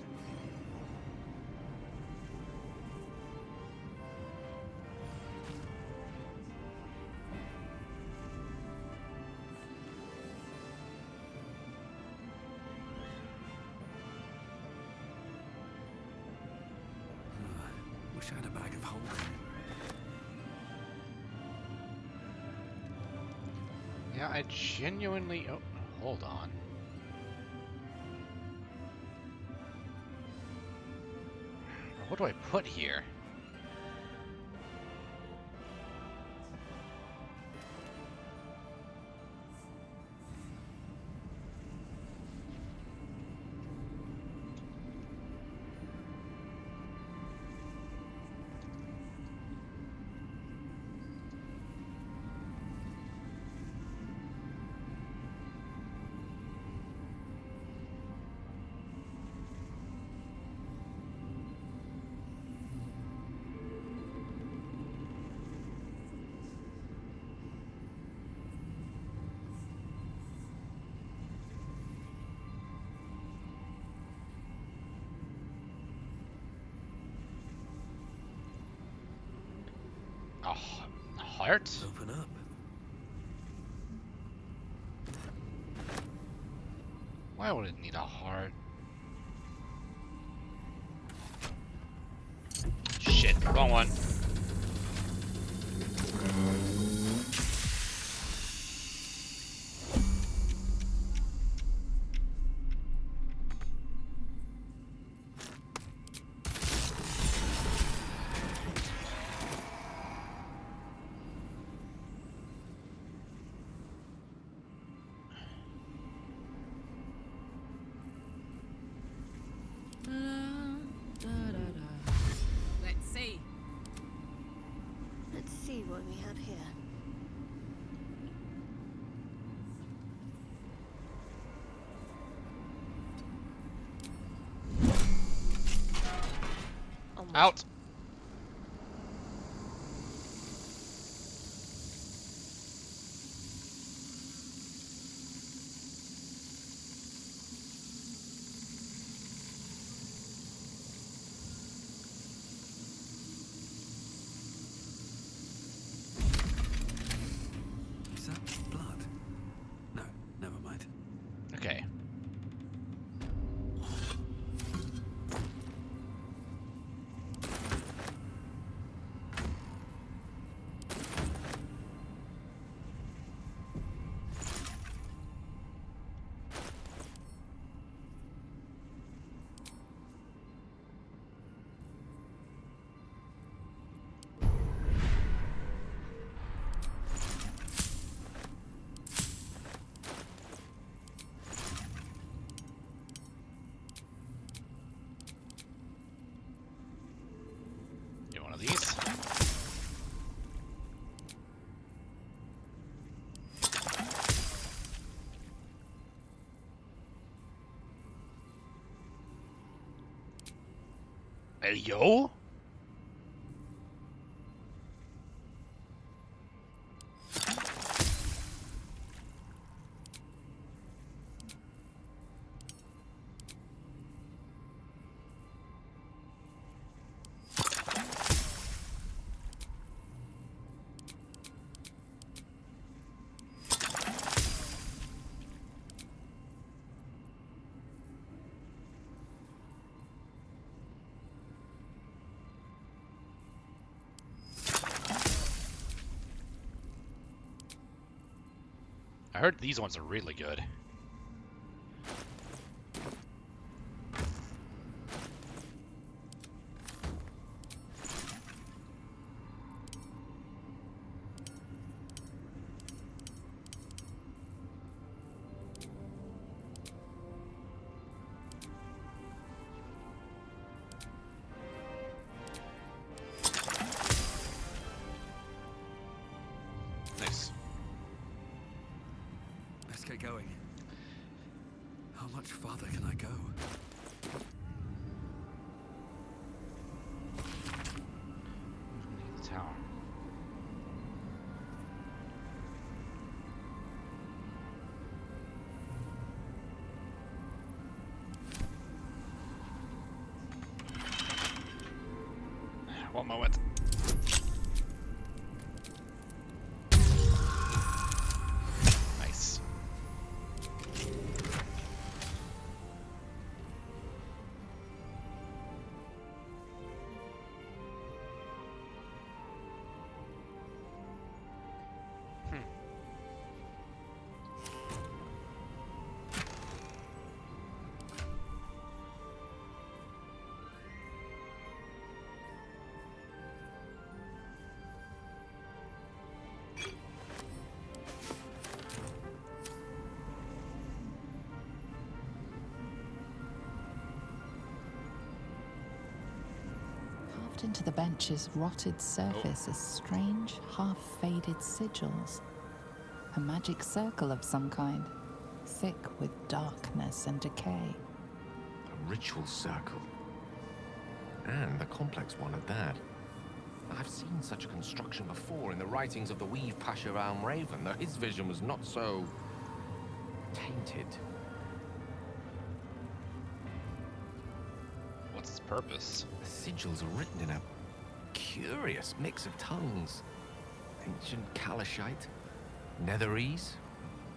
Wish I had a bag of holding. Yeah, I genuinely... Oh, hold on. What do I put here? A heart? Open up. Why would it need a heart? Shit, wrong one. Let's see. Let's see what we have here. Out! Is that blood? No, never mind. Okay. Get one of these. Hey, yo? I heard these ones are really good. Nice. Let's get going. How much farther can I go? The tower. One moment. Nice. Carved into the bench's rotted surface are strange, half-faded sigils. A magic circle of some kind, thick with darkness and decay. A ritual circle. And a complex one at that. I've seen such a construction before in the writings of the Weave Pasha Raven, though his vision was not so tainted. What's its purpose? The sigils are written in a curious mix of tongues. Ancient Kalashite, Netherese,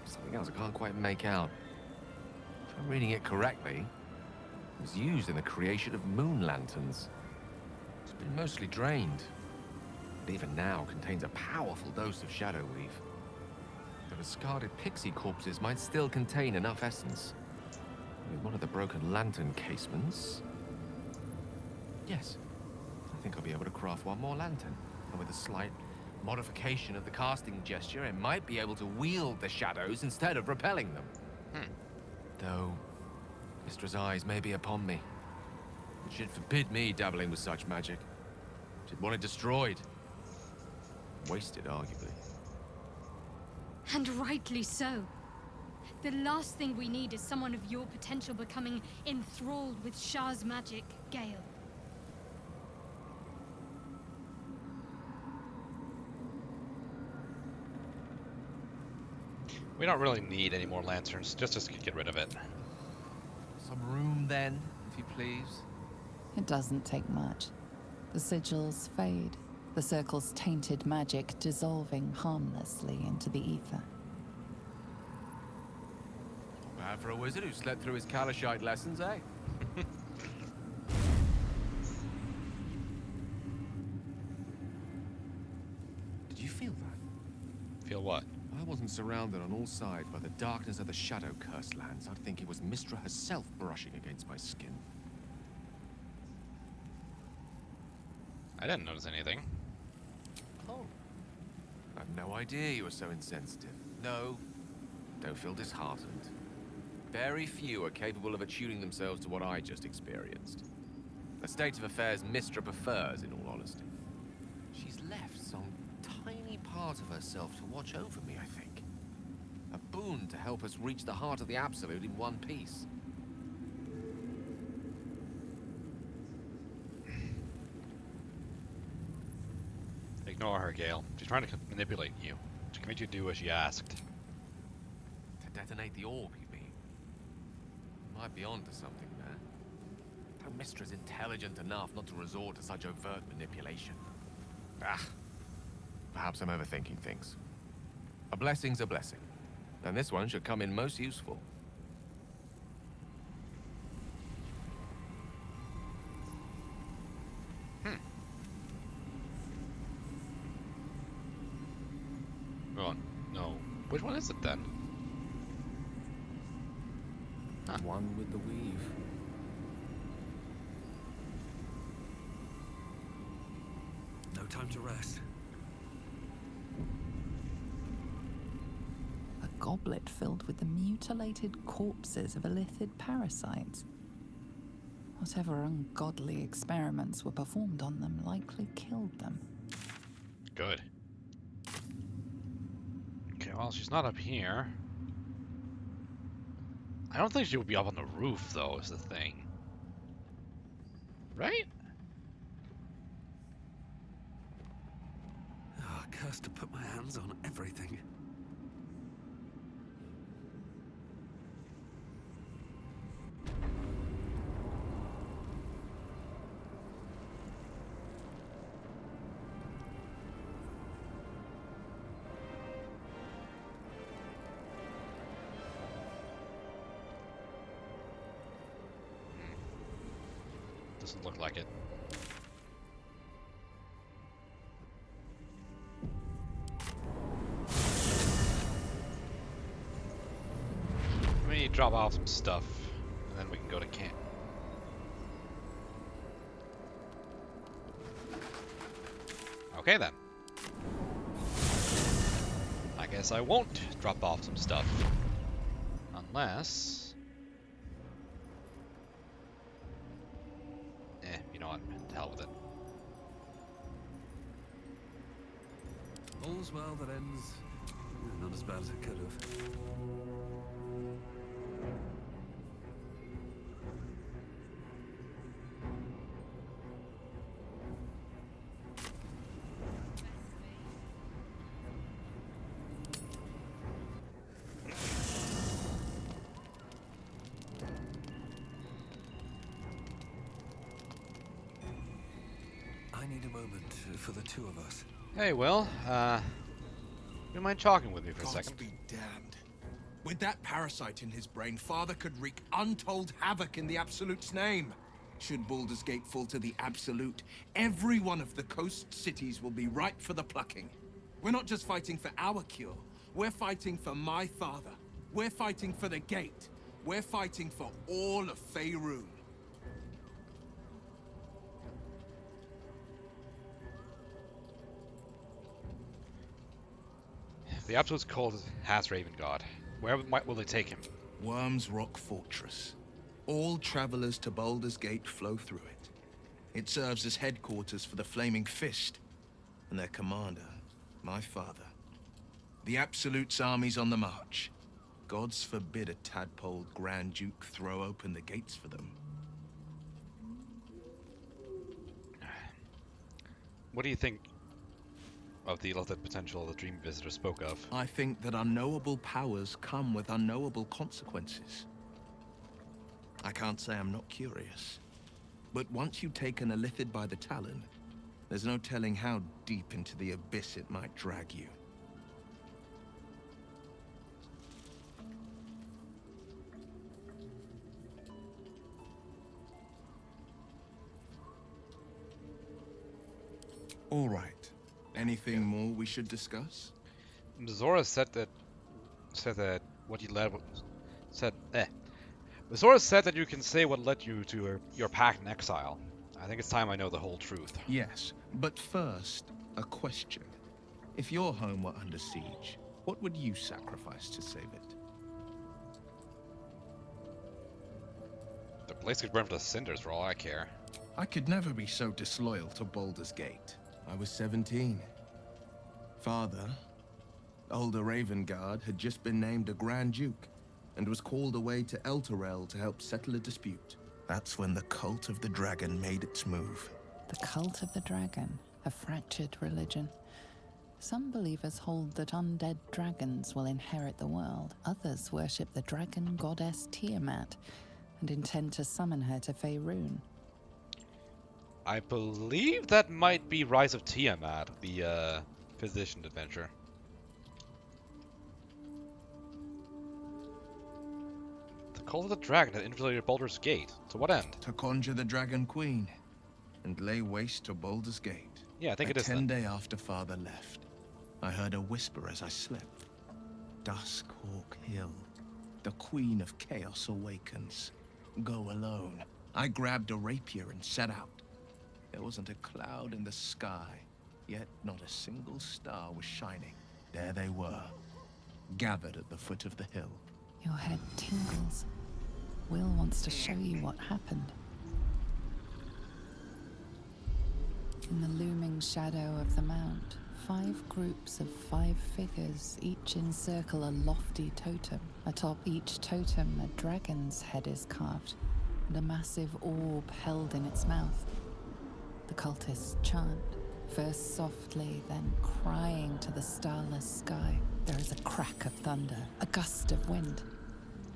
something else I can't quite make out. If I'm reading it correctly, it was used in the creation of moon lanterns. It's been mostly drained, but even now contains a powerful dose of shadow weave. The discarded pixie corpses might still contain enough essence. With one of the broken lantern casements... Yes, I think I'll be able to craft one more lantern. And with a slight modification of the casting gesture, it might be able to wield the shadows instead of repelling them. Though, Mistra's eyes may be upon me. She'd forbid me dabbling with such magic. She'd want it destroyed. Wasted, arguably. And rightly so. The last thing we need is someone of your potential becoming enthralled with Shah's magic, Gale. We don't really need any more lanterns, just to get rid of it. Some room then, if you please. It doesn't take much. The sigils fade, the circle's tainted magic dissolving harmlessly into the ether. Not bad for a wizard who slept through his Kalashite lessons, eh? Did you feel that? Feel what? If I wasn't surrounded on all sides by the darkness of the Shadow-cursed lands, I'd think it was Mistra herself brushing against my skin. I didn't notice anything. Oh. I've no idea you were so insensitive. No, don't feel disheartened. Very few are capable of attuning themselves to what I just experienced. A state of affairs Mistra prefers, in all honesty. She's left some tiny part of herself to watch over me, I think. A boon to help us reach the heart of the Absolute in one piece. Ignore her, Gale. She's trying to manipulate you. She can make you do as she asked. To detonate the orb, you mean? Might be onto something there. Though Mistra's intelligent enough not to resort to such overt manipulation. Ah, perhaps I'm overthinking things. A blessing's a blessing, and this one should come in most useful. Oh, no. Which one is it then? One with the weave. No time to rest. A goblet filled with the mutilated corpses of illithid parasites. Whatever ungodly experiments were performed on them likely killed them. Good. Okay, well, she's not up here. I don't think she would be up on the roof, though, is the thing. Right? Oh, cursed to put my hands on everything. Doesn't look like it. Let me drop off some stuff, and then we can go to camp. Okay then. I guess I won't drop off some stuff. Unless... you know what? To hell with it. All's well that ends not as bad as it could have. I need a moment for the two of us. Hey, Will. You mind talking with me for a Gods second? be damned. With that parasite in his brain, Father could wreak untold havoc in the Absolute's name. Should Baldur's Gate fall to the Absolute, every one of the coast cities will be ripe for the plucking. We're not just fighting for our cure. We're fighting for my father. We're fighting for the Gate. We're fighting for all of Faerun. The Absolute's called Has Raven God. Where will they take him? Worm's Rock Fortress. All travelers to Baldur's Gate flow through it. It serves as headquarters for the Flaming Fist, and their commander, my father. The Absolute's army's on the march. Gods forbid a tadpole Grand Duke throw open the gates for them. What do you think of the illithid potential the Dream Visitor spoke of? I think that unknowable powers come with unknowable consequences. I can't say I'm not curious. But once you take an illithid by the talon, there's no telling how deep into the abyss it might drag you. All right. Anything more we should discuss? Zora said that what you led Zora said that you can say what led you to your pact in exile. I think it's time I know the whole truth. Yes, but first, a question. If your home were under siege, what would you sacrifice to save it? The place could burn to cinders for all I care. I could never be so disloyal to Baldur's Gate. I was 17. Father, older Ravengard, had just been named a Grand Duke and was called away to Elturel to help settle a dispute. That's when the Cult of the Dragon made its move. The Cult of the Dragon, a fractured religion. Some believers hold that undead dragons will inherit the world. Others worship the dragon goddess Tiamat and intend to summon her to Faerun. I believe that might be Rise of Tiamat, the physician adventure. The Cult of the Dragon had infiltrated Baldur's Gate. To what end? To conjure the Dragon Queen and lay waste to Baldur's Gate. Yeah, I think the it is. 10 day after Father left, I heard a whisper as I slept. Duskhawk Hill. The Queen of Chaos awakens. Go alone. I grabbed a rapier and set out. There wasn't a cloud in the sky, yet not a single star was shining. There they were, gathered at the foot of the hill. Your head tingles. Will wants to show you what happened. In the looming shadow of the mount, 5 groups of 5 figures each encircle a lofty totem. Atop each totem, a dragon's head is carved, and a massive orb held in its mouth. The cultists chant, first softly, then crying to the starless sky. There is a crack of thunder, a gust of wind,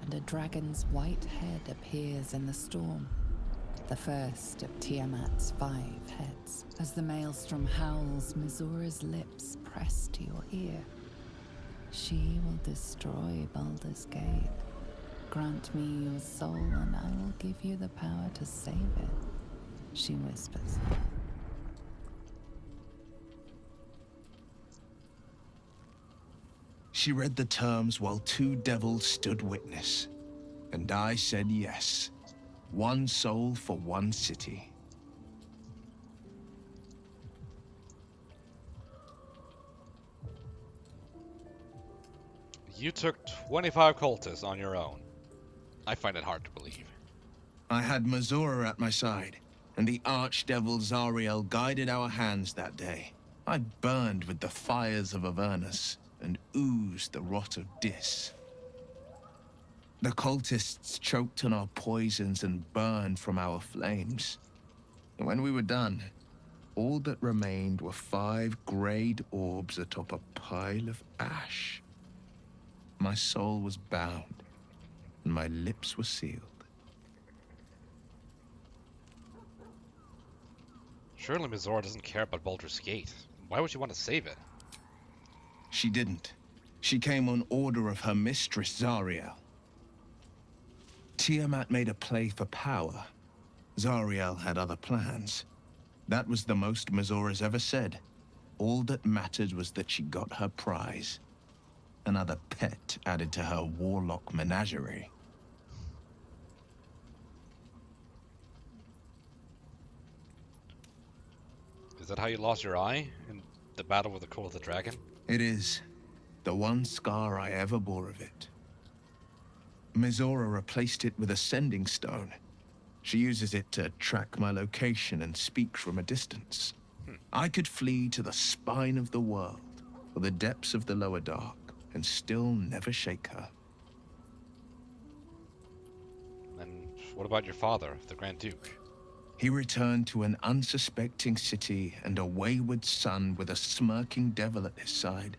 and a dragon's white head appears in the storm. The first of Tiamat's 5 heads. As the maelstrom howls, Mizora's lips press to your ear. She will destroy Baldur's Gate. Grant me your soul and I will give you the power to save it, she whispers. She read the terms while 2 devils stood witness, and I said yes. 1 soul for 1 city. You took 25 cultists on your own. I find it hard to believe. I had Mizora at my side, and the archdevil Zariel guided our hands that day. I burned with the fires of Avernus, and oozed the rot of Dis. The cultists choked on our poisons and burned from our flames. And when we were done, all that remained were 5 grayed orbs atop a pile of ash. My soul was bound, and my lips were sealed. Surely Mizora doesn't care about Baldur's Gate. Why would she want to save it? She didn't. She came on order of her mistress, Zariel. Tiamat made a play for power. Zariel had other plans. That was the most Mizora's ever said. All that mattered was that she got her prize. Another pet added to her warlock menagerie. Is that how you lost your eye in the battle with the Core of the Dragon? It is. The one scar I ever bore of it. Mizora replaced it with a sending stone. She uses it to track my location and speak from a distance. I could flee to the spine of the world, or the depths of the lower dark, and still never shake her. And what about your father, the Grand Duke? He returned to an unsuspecting city and a wayward son with a smirking devil at his side.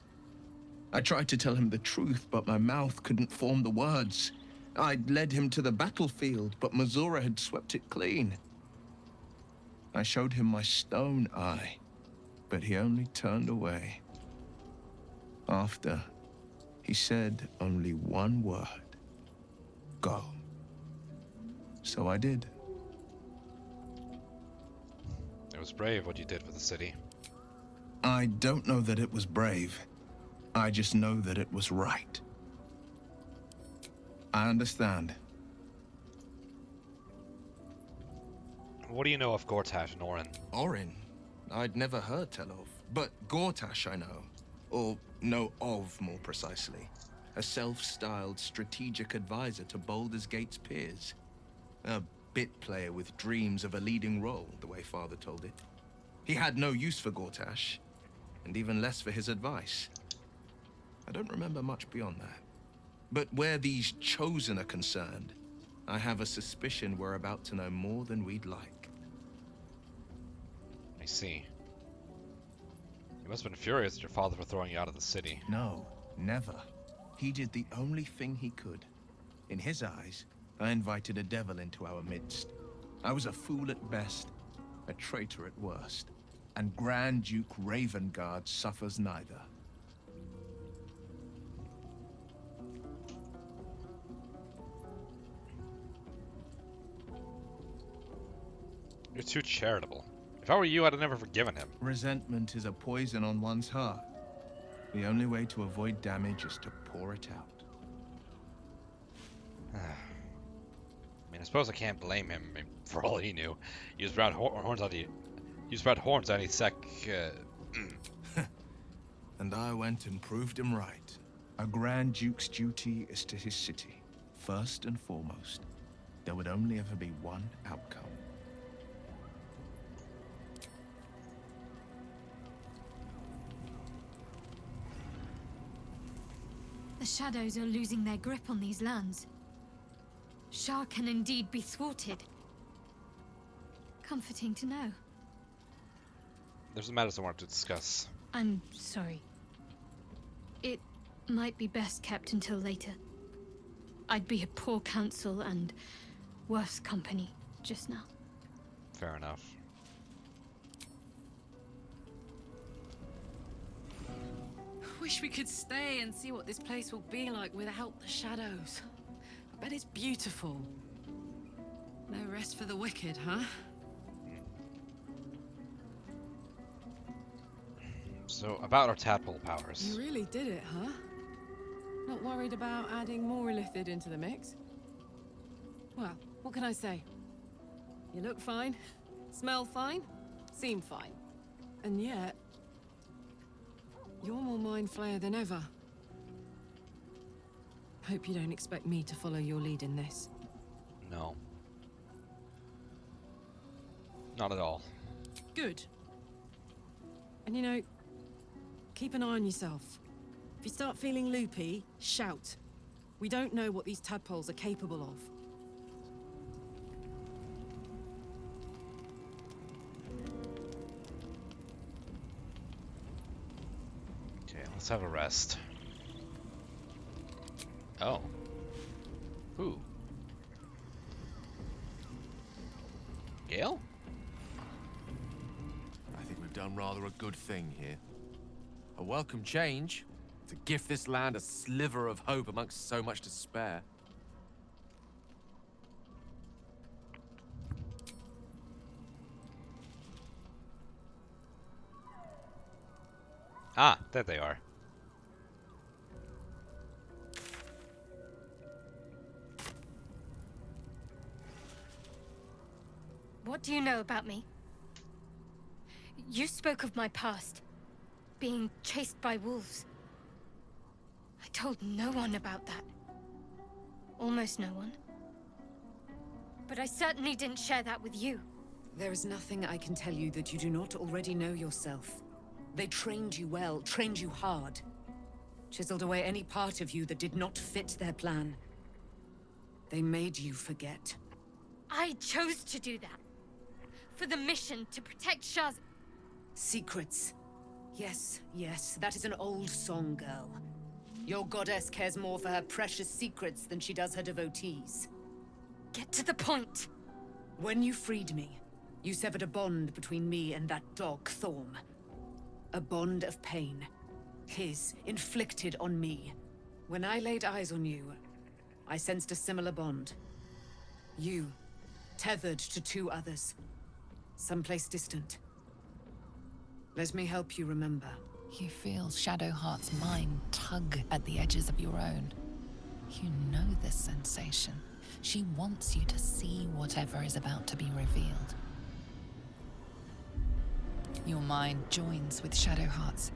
I tried to tell him the truth, but my mouth couldn't form the words. I'd led him to the battlefield, but Mizora had swept it clean. I showed him my stone eye, but he only turned away. After, he said only one word. Go. So I did. It was brave what you did for the city. I don't know that it was brave. I just know that it was right. I understand. What do you know of Gortash and Orin? Orin? I'd never heard tell of. But Gortash I know. Or know of, more precisely. A self-styled strategic advisor to Baldur's Gate's peers. A bit player with dreams of a leading role, the way Father told it. He had no use for Gortash, and even less for his advice. I don't remember much beyond that. But where these Chosen are concerned, I have a suspicion we're about to know more than we'd like. I see. You must have been furious at your father for throwing you out of the city. No, never. He did the only thing he could. In his eyes, I invited a devil into our midst. I was a fool at best, a traitor at worst. And Grand Duke Ravengard suffers neither. You're too charitable. If I were you, I'd have never forgiven him. Resentment is a poison on one's heart. The only way to avoid damage is to pour it out. I mean, I suppose I can't blame him. I mean, for all he knew, he was brought horns on the. He was brought horns any sec. And I went and proved him right. A Grand Duke's duty is to his city, first and foremost. There would only ever be one outcome. The shadows are losing their grip on these lands. Shah can indeed be thwarted. Comforting to know. There's a matter I want to discuss. I'm sorry. It might be best kept until later. I'd be a poor counsel and worse company just now. Fair enough. Wish we could stay and see what this place will be like without the shadows. I bet it's beautiful. No rest for the wicked, huh? So, about our tadpole powers. You really did it, huh? Not worried about adding more illithid into the mix? Well, what can I say? You look fine, smell fine, seem fine. And yet, you're more mind flayer than ever. Hope you don't expect me to follow your lead in this. No. Not at all. Good. And you know, keep an eye on yourself. If you start feeling loopy, shout. We don't know what these tadpoles are capable of. Okay, let's have a rest. Oh. Who? Gale? I think we've done rather a good thing here. A welcome change to gift this land a sliver of hope amongst so much despair. Ah, there they are. What do you know about me? You spoke of my past. Being chased by wolves. I told no one about that. Almost no one. But I certainly didn't share that with you. There is nothing I can tell you that you do not already know yourself. They trained you well, trained you hard. Chiseled away any part of you that did not fit their plan. They made you forget. I chose to do that. For the mission to protect Shah's... Secrets. Yes, yes, that is an old song, girl. Your goddess cares more for her precious secrets than she does her devotees. Get to the point. When you freed me, you severed a bond between me and that dog, Thorm. A bond of pain. His, inflicted on me. When I laid eyes on you, I sensed a similar bond. You, tethered to two others. Someplace distant. Let me help you remember. You feel Shadowheart's mind tug at the edges of your own. You know this sensation. She wants you to see whatever is about to be revealed. Your mind joins with Shadowheart's.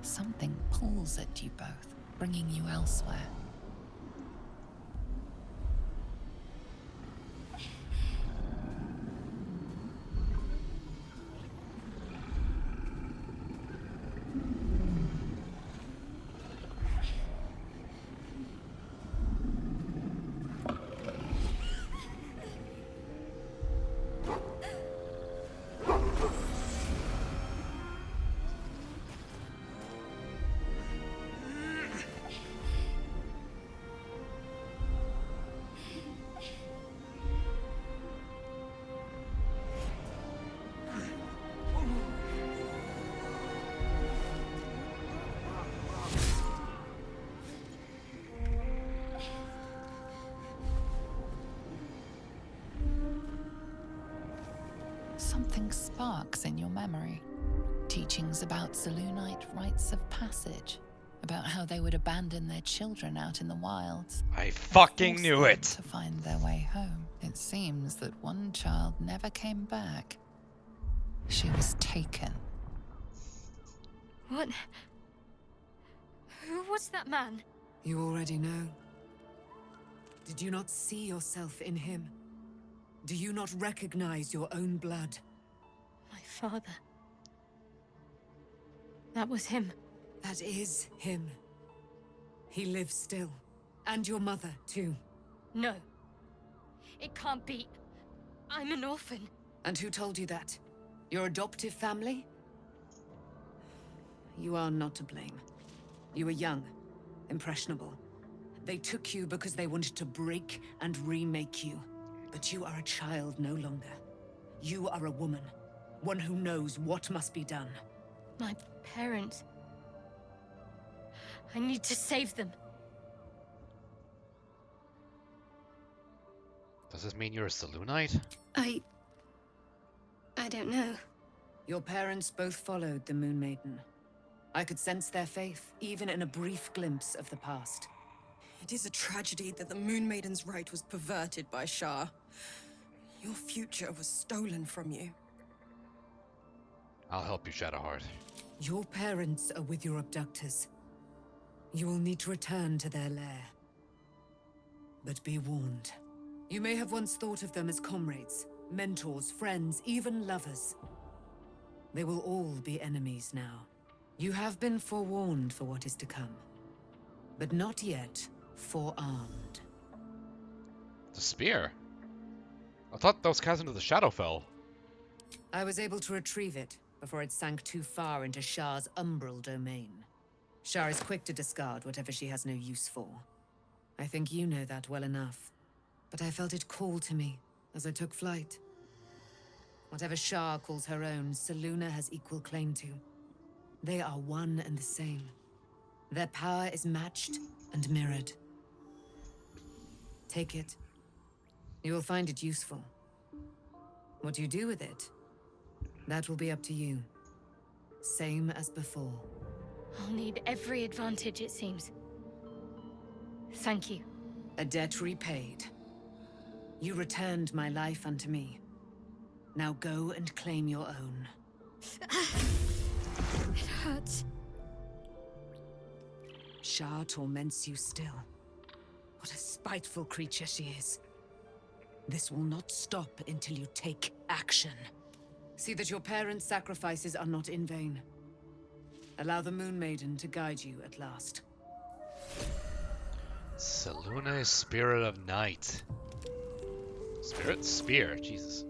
Something pulls at you both, bringing you elsewhere. Something sparks in your memory. Teachings about Selûnite rites of passage. about how they would abandon their children out in the wilds. I fucking Force knew them it! to find their way home. It seems that one child never came back. She was taken. What? Who was that man? You already know. Did you not see yourself in him? Do you not recognize your own blood? My father. That was him. That is him. He lives still. And your mother, too. No. It can't be. I'm an orphan. And who told you that? Your adoptive family? You are not to blame. You were young, impressionable. They took you because they wanted to break and remake you. But you are a child no longer. You are a woman. One who knows what must be done. My parents. I need to save them. Does this mean you're a Selûnite? I don't know. Your parents both followed the Moon Maiden. I could sense their faith, even in a brief glimpse of the past. It is a tragedy that the Moon Maiden's right was perverted by Shah. Your future was stolen from you. I'll help you, Shadowheart. Your parents are with your abductors. You will need to return to their lair. But be warned. You may have once thought of them as comrades, mentors, friends, even lovers. They will all be enemies now. You have been forewarned for what is to come, but not yet forearmed. The spear? I thought that was cast into the Shadowfell. I was able to retrieve it before it sank too far into Shah's umbral domain. Shah is quick to discard whatever she has no use for. I think you know that well enough. But I felt it call to me as I took flight. Whatever Shah calls her own, Selûne has equal claim to. They are one and the same. Their power is matched and mirrored. Take it. You will find it useful. What you do with it, that will be up to you. Same as before. I'll need every advantage, it seems. Thank you. A debt repaid. You returned my life unto me. Now go and claim your own. It hurts. Shah torments you still. What a spiteful creature she is. This will not stop until you take action. See that your parents' sacrifices are not in vain. Allow the Moon Maiden to guide you at last. Selûne, Spirit of Night. Spirit? Spear. Jesus.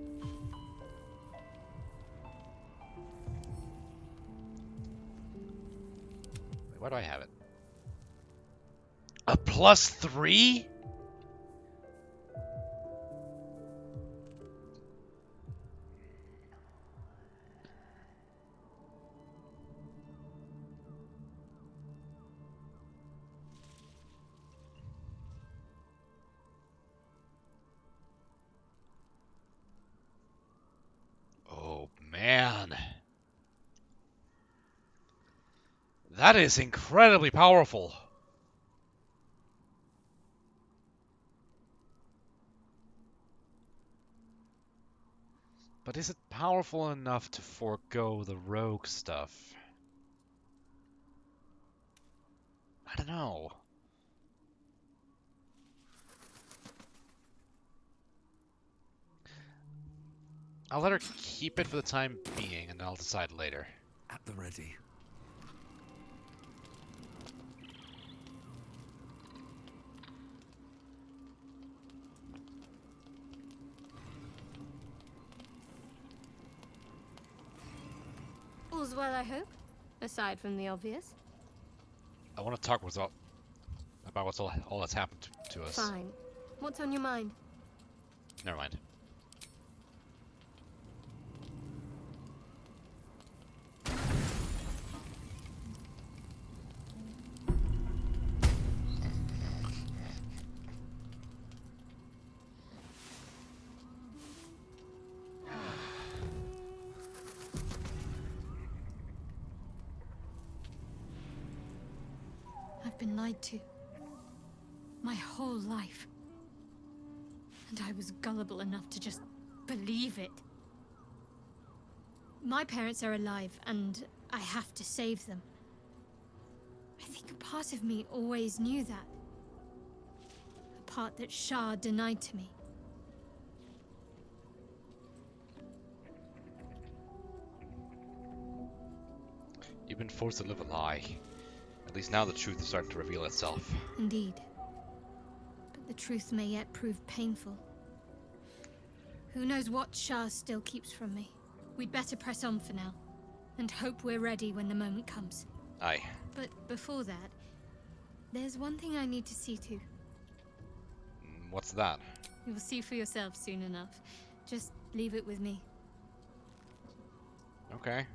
Wait, why do I have it? A +3? Oh, man. That is incredibly powerful. But is it powerful enough to forego the rogue stuff? I don't know. I'll let her keep it for the time being, and I'll decide later. At the ready. All's well, I hope. Aside from the obvious. I want to talk about what's all that's happened to us. Fine. What's on your mind? Never mind. I've been lied to. My whole life. And I was gullible enough to just believe it. My parents are alive, and I have to save them. I think a part of me always knew that. A part that Shah denied to me. You've been forced to live a lie. At least now the truth is starting to reveal itself. Indeed. But the truth may yet prove painful. Who knows what Shah still keeps from me. We'd better press on for now, and hope we're ready when the moment comes. Aye. But before that, there's one thing I need to see to. What's that? You'll see for yourself soon enough. Just leave it with me. Okay.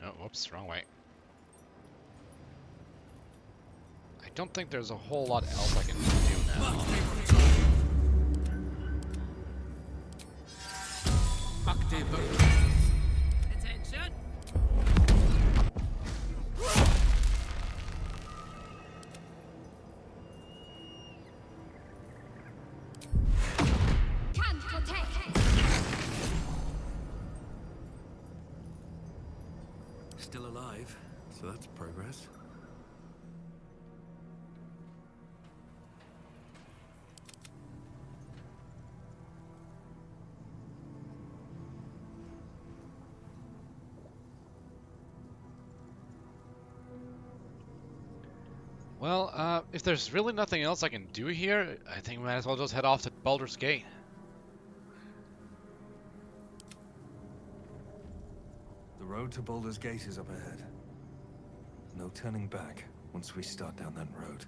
Oh, whoops, wrong way. I don't think there's a whole lot else I can do now. Attention! Can't protect! Still alive, so that's progress. Well, if there's really nothing else I can do here, I think we might as well just head off to Baldur's Gate. The road to Baldur's Gate is up ahead. No turning back once we start down that road.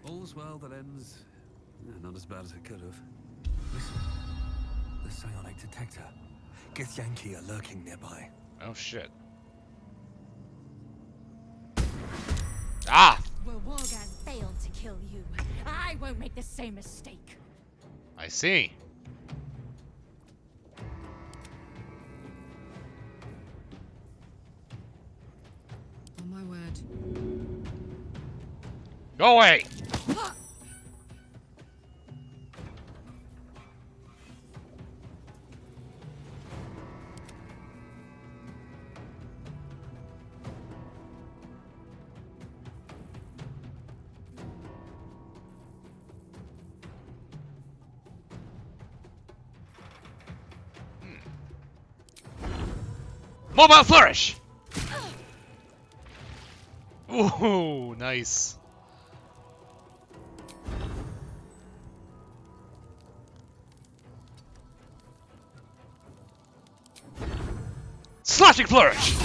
All's well that ends not as bad as it could have. Listen, the psionic detector. Githyanki are lurking nearby. Oh shit. Ah! Well, Wolgan failed to kill you. I won't make the same mistake. I see. On my word. Go away! Mobile flourish! Ooh, nice. Slashing flourish!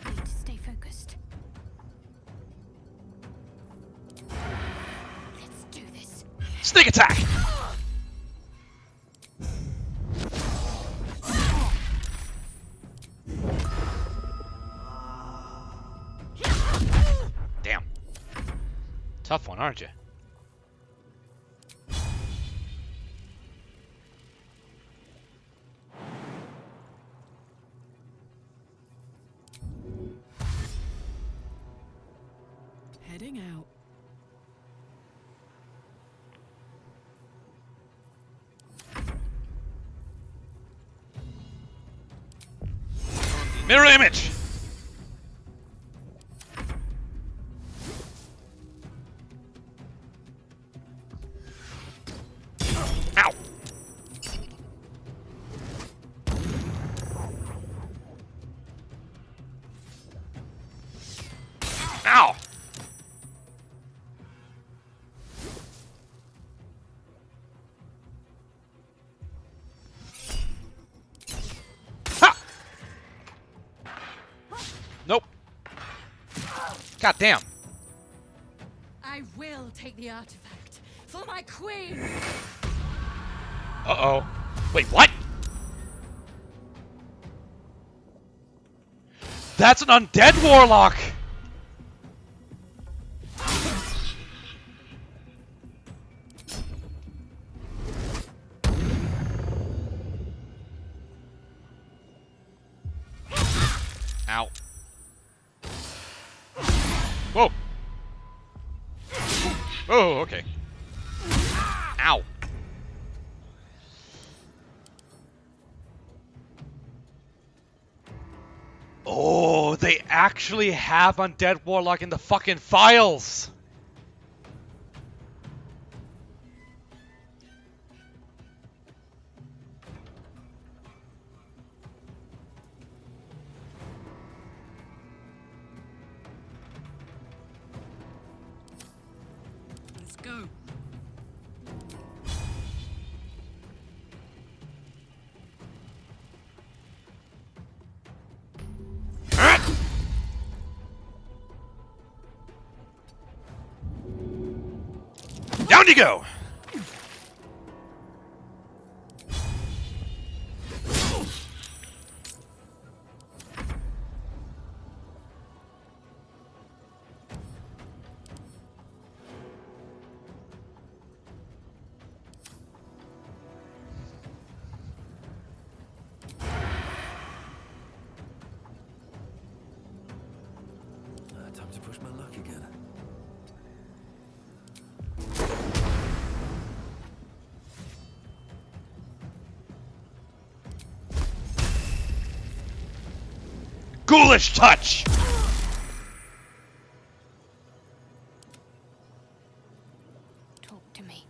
Need to stay focused. Let's do this. Sneak attack! Damn. Tough one, aren't you? Heading out. Mirror image! Ow! Ow! God damn. I will take the artifact for my queen. Uh-oh. Wait, what? That's an undead warlock! Ow. Whoa. Oh, okay. Ow. Oh, they actually have Undead Warlock in the fucking files! Let's go. Down you go! Time to push my luck again. Ghoulish touch! Talk to me.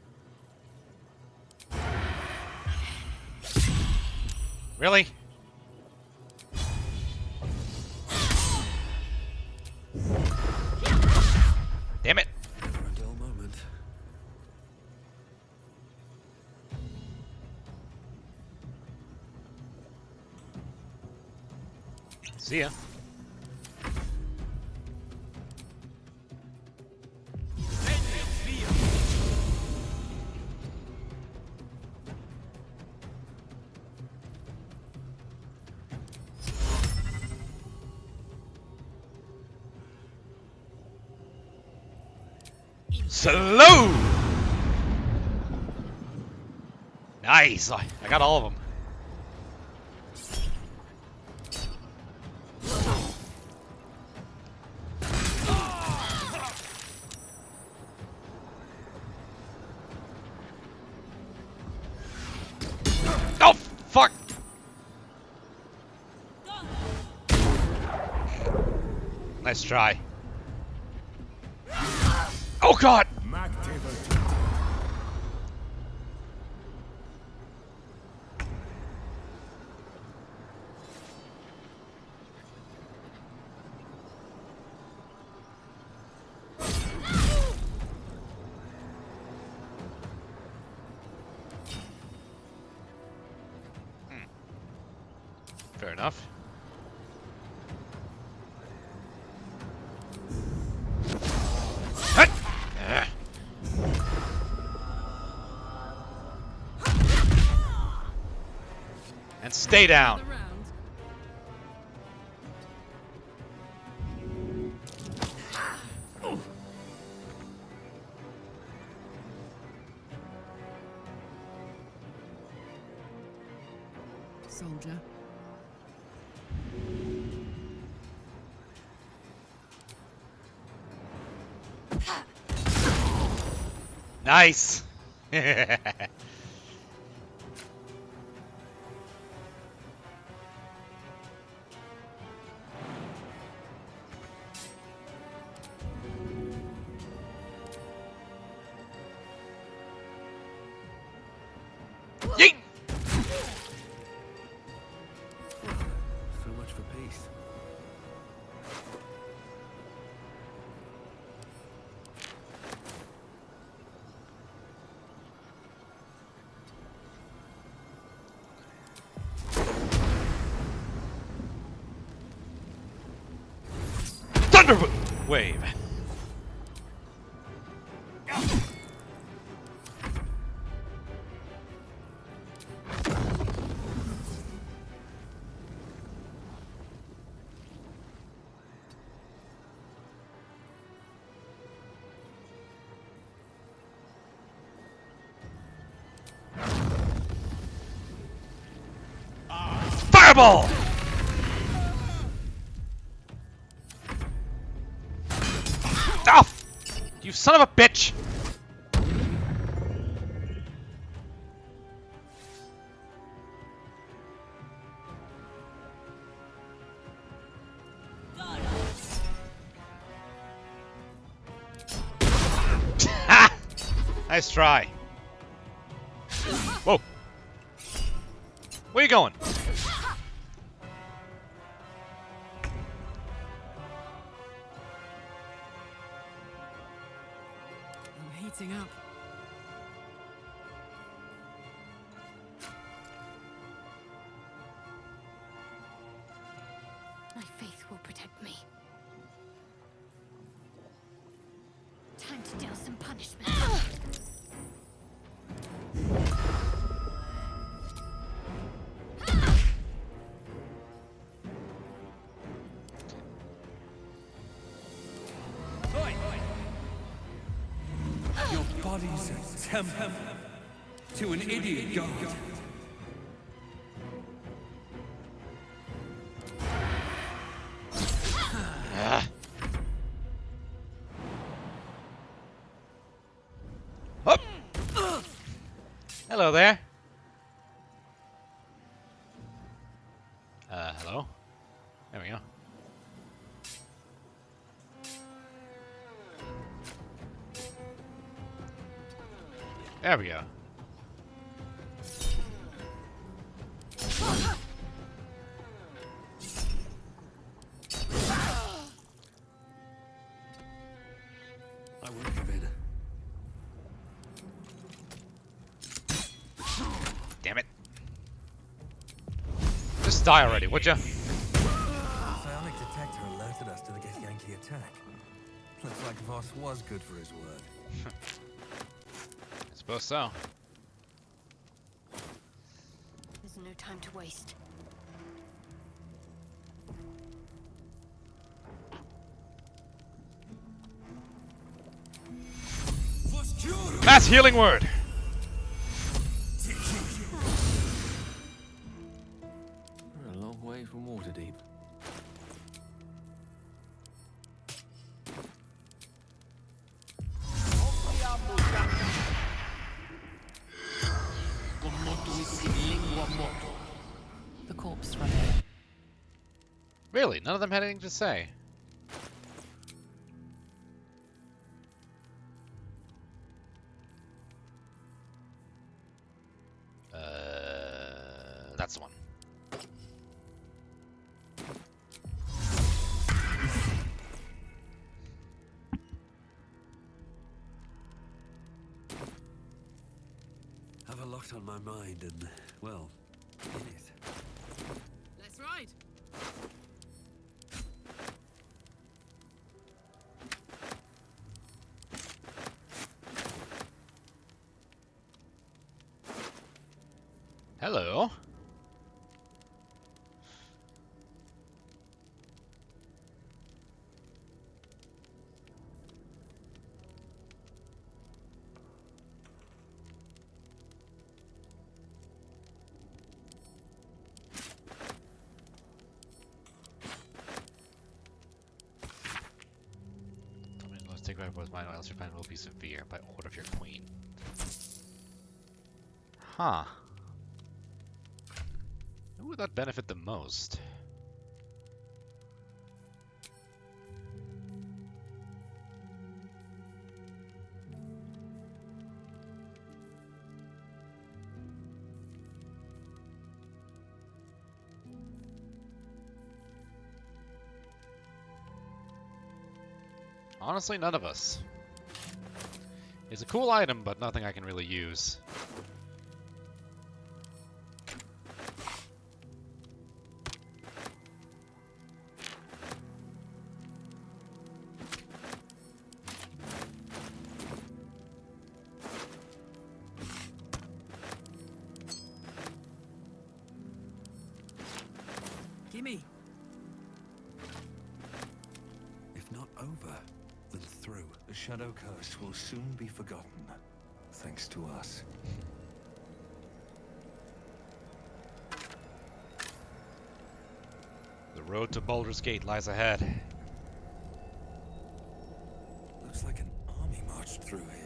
Really? Damn it. For a dull moment. See ya. Slow! Nice! I got all of them. Oh, fuck! Nice try. Oh god! Fair enough. Hut! And stay down. Soldier. Nice. Yeet! So much for peace. Thunderbolt! Wave. Fireball! Ah! You son of a bitch! Nice try. Whoa. Where you going? I'm heating up. My faith will protect me. Time to deal some punishment. Your body's a temple to an idiot god. Up. Hello there. Hello? There we go. There we go. I won't give in. Damn it. Just die already, would ya? The psionic detector alerted us to the Githyanki attack. Looks like Voss was good for his word. I suppose so. There's no time to waste. Mass healing word! We're a long way from Waterdeep. The corpse running. Really? None of them had anything to say. That's the one. Have a lot on my mind and, well, in it. Let's ride. Hello. Let's take right was mine, or else your fine will be severe by order of your queen. Huh. Who would that benefit the most? Honestly, none of us. It's a cool item, but nothing I can really use. Gimme! If not over, then through. The Shadow Curse will soon be forgotten, thanks to us. The road to Baldur's Gate lies ahead. Looks like an army marched through here.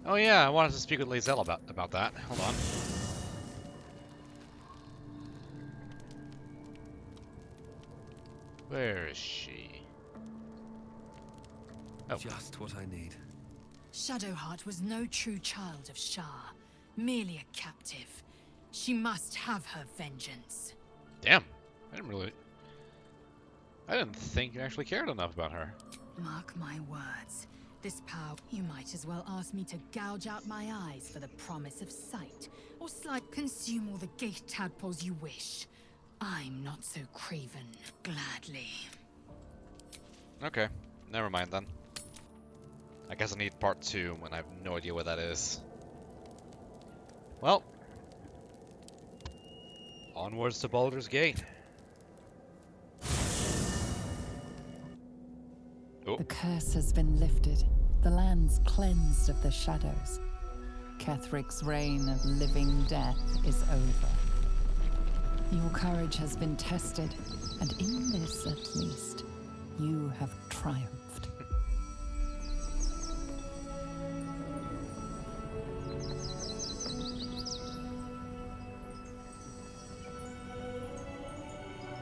Oh yeah, I wanted to speak with Lae'zel about that. Hold on. Where is she? Oh. Just what I need. Shadowheart was no true child of Shah, merely a captive. She must have her vengeance. Damn. I didn't think you actually cared enough about her. Mark my words. This power, you might as well ask me to gouge out my eyes for the promise of sight, or consume all the gate tadpoles you wish. I'm not so craven. Gladly. Okay, never mind then. I guess I need part 2 when I have no idea what that is. Well, onwards to Baldur's Gate. Oh. The curse has been lifted. The land's cleansed of the shadows. Ketheric's reign of living death is over. Your courage has been tested, and in this at least, you have triumphed.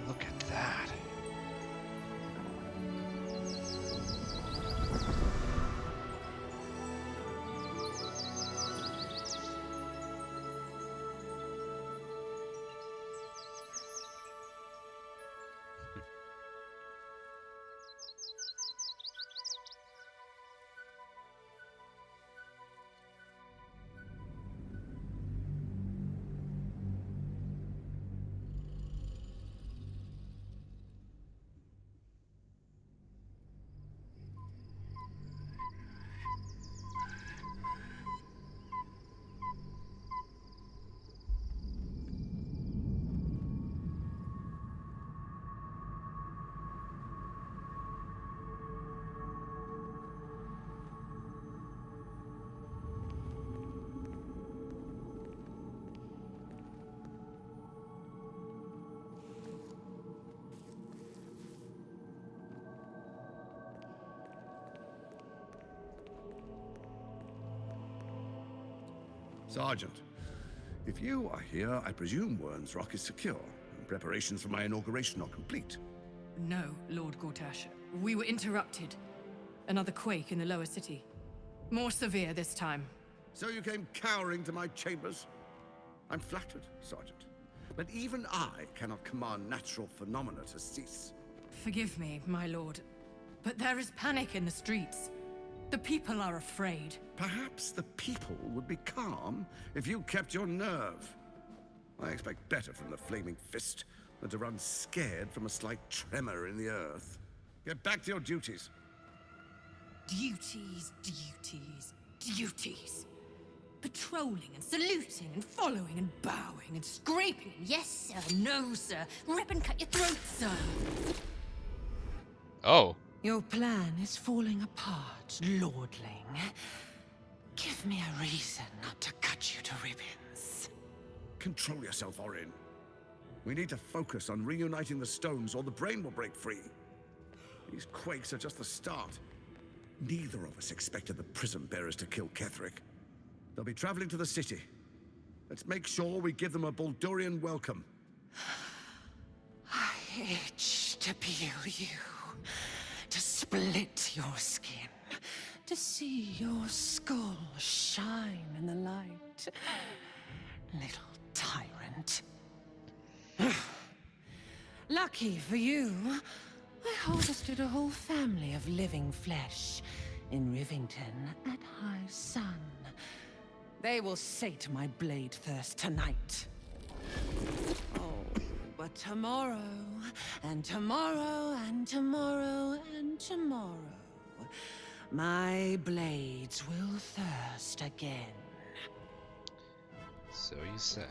Look at that. Sergeant, if you are here, I presume Wern's Rock is secure, and preparations for my inauguration are complete. No, Lord Gortash. We were interrupted. Another quake in the lower city. More severe this time. So you came cowering to my chambers? I'm flattered, Sergeant. But even I cannot command natural phenomena to cease. Forgive me, my lord, but there is panic in the streets. The people are afraid. Perhaps the people would be calm if you kept your nerve. I expect better from the Flaming Fist than to run scared from a slight tremor in the earth. Get back to your duties. Duties, duties, duties. Patrolling and saluting and following and bowing and scraping. Yes, sir. No, sir. Rip and cut your throat, sir. Oh. Your plan is falling apart, lordling. Give me a reason not to cut you to ribbons. Control yourself, Orin. We need to focus on reuniting the stones or the brain will break free. These quakes are just the start. Neither of us expected the Prism Bearers to kill Ketheric. They'll be traveling to the city. Let's make sure we give them a Baldurian welcome. I itch to peel you, to split your skin, to see your skull shine in the light. Little tyrant. Lucky for you, I harvested a whole family of living flesh in Rivington at high sun. They will sate my blade thirst tonight. Oh, but tomorrow, and tomorrow, and tomorrow, and tomorrow, my blades will thirst again. So you say.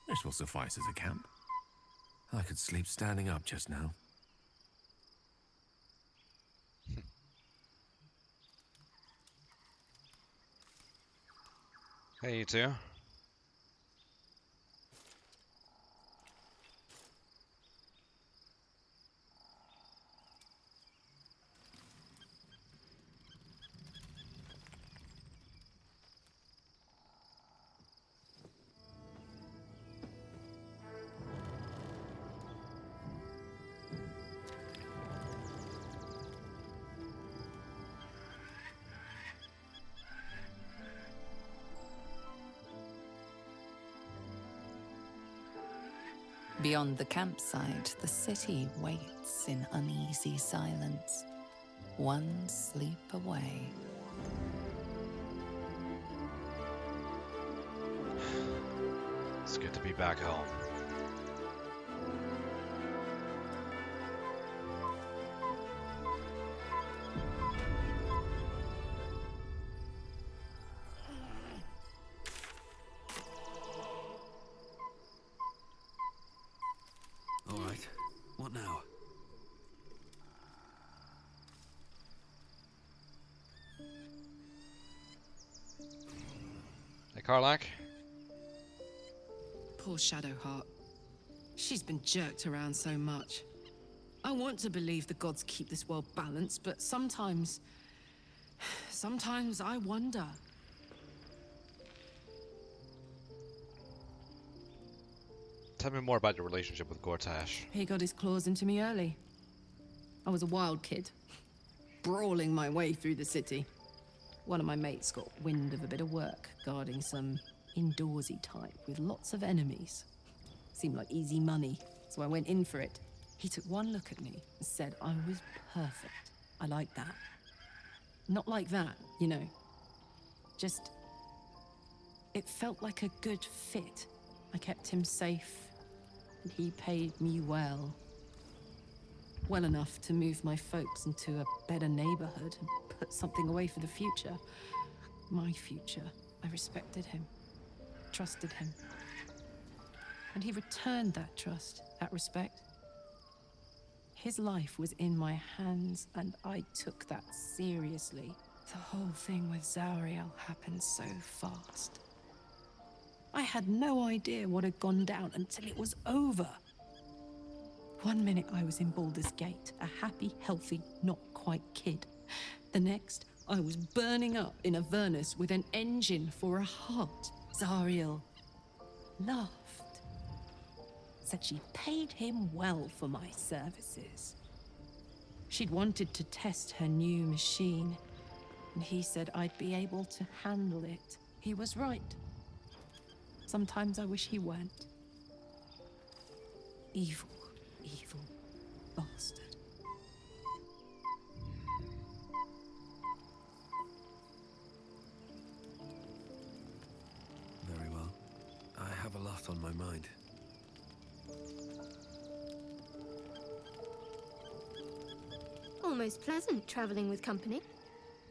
This will suffice as a camp. I could sleep standing up just now. Hey, you two. Beyond the campsite, the city waits in uneasy silence, one sleep away. It's good to be back home. All right. What now? Hey, Karlach. Poor Shadowheart. She's been jerked around so much. I want to believe the gods keep this world balanced, but sometimes I wonder. Tell me more about your relationship with Gortash. He got his claws into me early. I was a wild kid, brawling my way through the city. One of my mates got wind of a bit of work guarding some indoorsy type with lots of enemies. Seemed like easy money, so I went in for it. He took one look at me and said I was perfect. I like that. Not like that, you know. Just... it felt like a good fit. I kept him safe, and he paid me well. Well enough to move my folks into a better neighborhood and put something away for the future. My future. I respected him, trusted him. And he returned that trust, that respect. His life was in my hands, and I took that seriously. The whole thing with Zariel happened so fast. I had no idea what had gone down until it was over. One minute I was in Baldur's Gate, a happy, healthy, not quite kid. The next, I was burning up in Avernus with an engine for a heart. Zariel laughed. Said she paid him well for my services. She'd wanted to test her new machine, and he said I'd be able to handle it. He was right. Sometimes I wish he weren't. Evil, evil bastard. Very well. I have a lot on my mind. Almost pleasant traveling with company,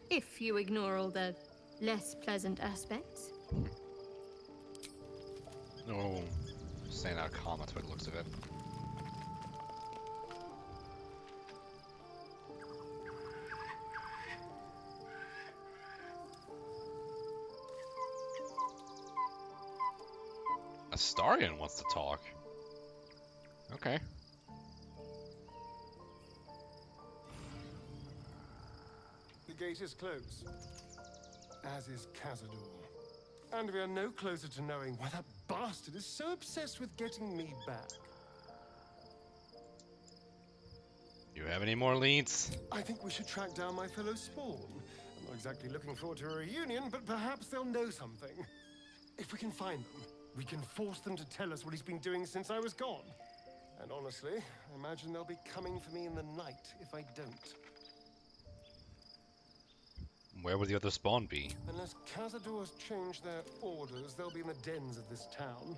if you ignore all the less pleasant aspects. No, saying out of comments by the looks of it. Astarion wants to talk. Okay. The gate is closed, as is Cazador. And we are no closer to knowing why that bastard is so obsessed with getting me back. You have any more leads? I think we should track down my fellow Spawn. I'm not exactly looking forward to a reunion, but perhaps they'll know something. If we can find them, we can force them to tell us what he's been doing since I was gone. And honestly, I imagine they'll be coming for me in the night if I don't. Where would the other spawn be? Unless Cazador has changed their orders, they'll be in the dens of this town,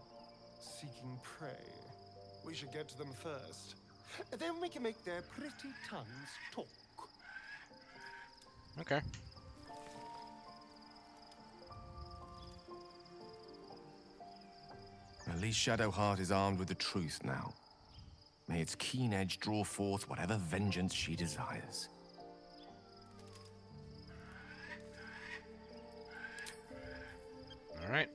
seeking prey. We should get to them first. Then we can make their pretty tongues talk. Okay. At least Shadowheart is armed with the truth now. May its keen edge draw forth whatever vengeance she desires. All right.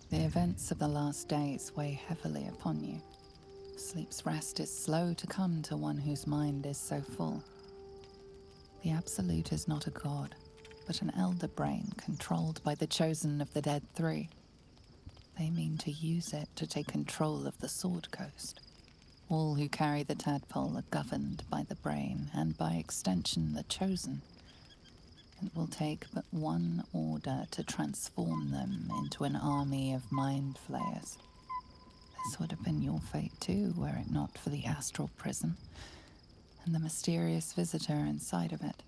The events of the last days weigh heavily upon you. Sleep's rest is slow to come to one whose mind is so full. The Absolute is not a god, but an elder brain controlled by the chosen of the Dead Three. They mean to use it to take control of the Sword Coast. All who carry the tadpole are governed by the brain, and by extension the chosen. It will take but one order to transform them into an army of mind flayers. This would have been your fate too, were it not for the astral prison and the mysterious visitor inside of it.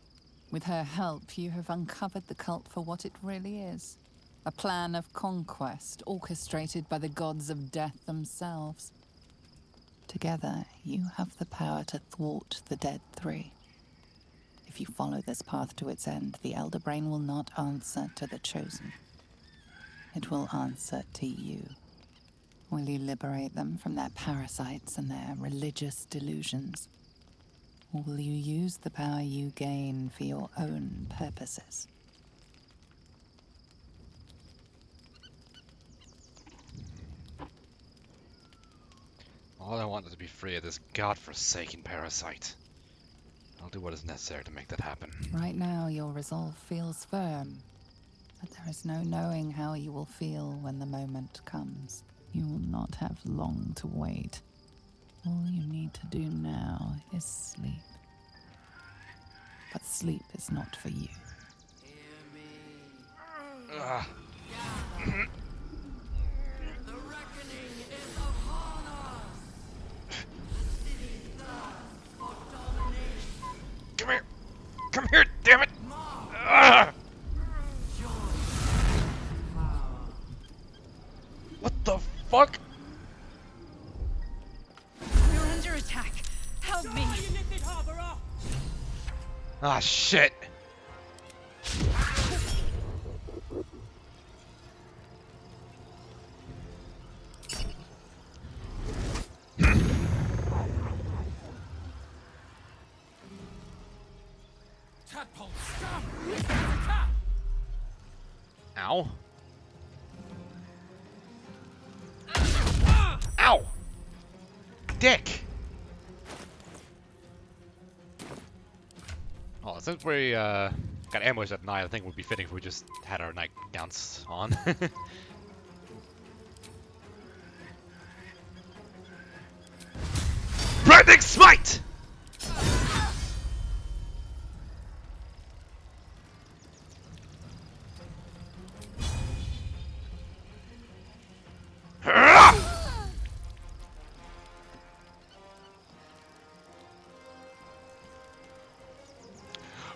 With her help, you have uncovered the cult for what it really is. A plan of conquest orchestrated by the gods of death themselves. Together, you have the power to thwart the Dead Three. If you follow this path to its end, the Elder Brain will not answer to the Chosen. It will answer to you. Will you liberate them from their parasites and their religious delusions? Or will you use the power you gain for your own purposes? All I want is to be free of this godforsaken parasite. I'll do what is necessary to make that happen. Right now, your resolve feels firm, but there is no knowing how you will feel when the moment comes. You will not have long to wait. All you need to do now is sleep. But sleep is not for you. Ugh. The reckoning is upon us. The city thirsts for domination. Come here! Come here, damn it! Ugh. What the fuck? You're under attack. Help me. Ah, shit. Tadpole, stop! Ow. Ow! Dick! Oh, since we got ambushed at night, I think it would be fitting if we just had our nightgowns on. Branding Smite!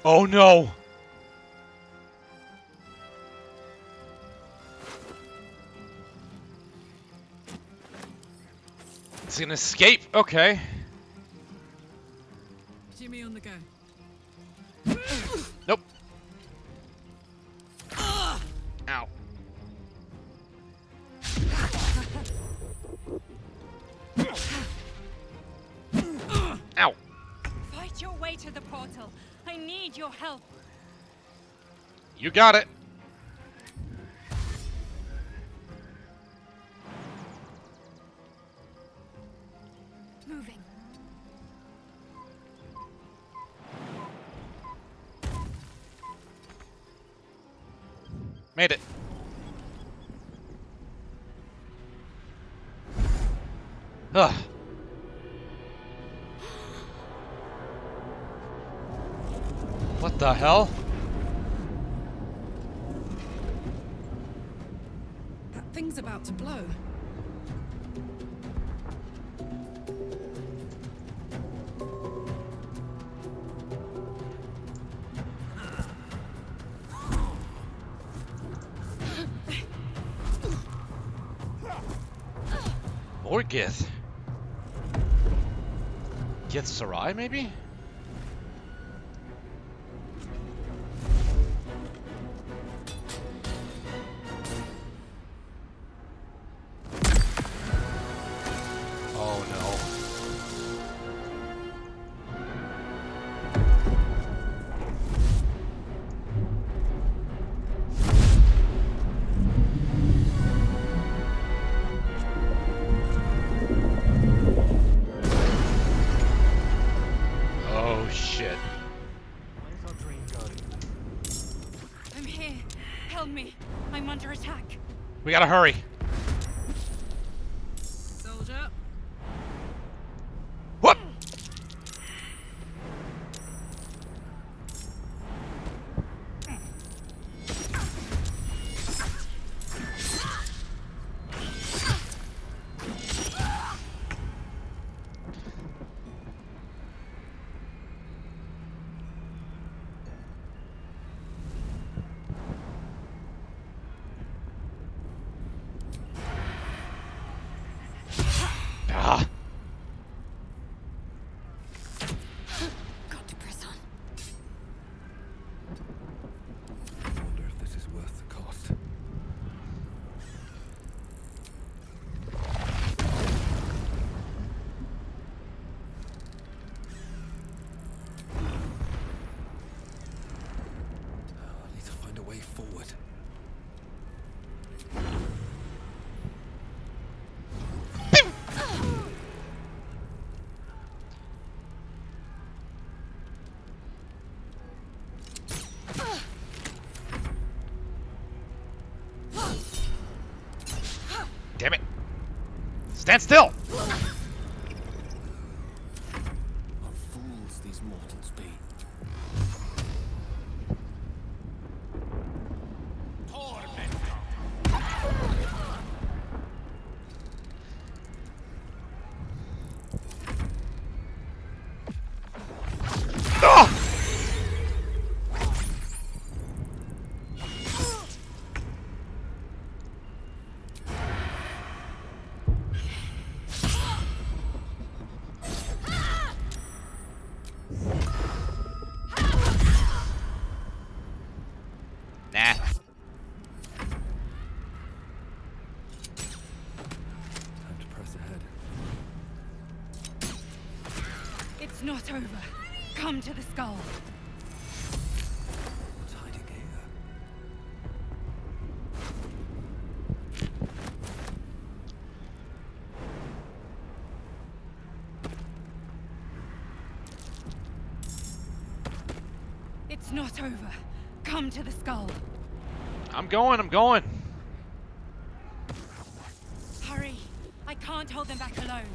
Oh no! It's gonna escape? Okay. Jimmy on the go. Nope. Ow. Ow. Fight your way to the portal. I need your help. You got it. Moving. Made it. Ugh. What the hell? That thing's about to blow. Or Gith. Gith Sarai, maybe? Oh no. Oh shit. Where's our dream going? I'm here. Help me. I'm under attack. We gotta hurry. Soldier. What? Ah. Got to press on. I wonder if this is worth the cost. I need to find a way forward. Damn it. Stand still. What fools these mortals be. Ah! Nah. Time to press ahead. It's not over. Come to the skull. What's hiding here? It's not over. Come to the skull. I'm going. Hurry. I can't hold them back alone.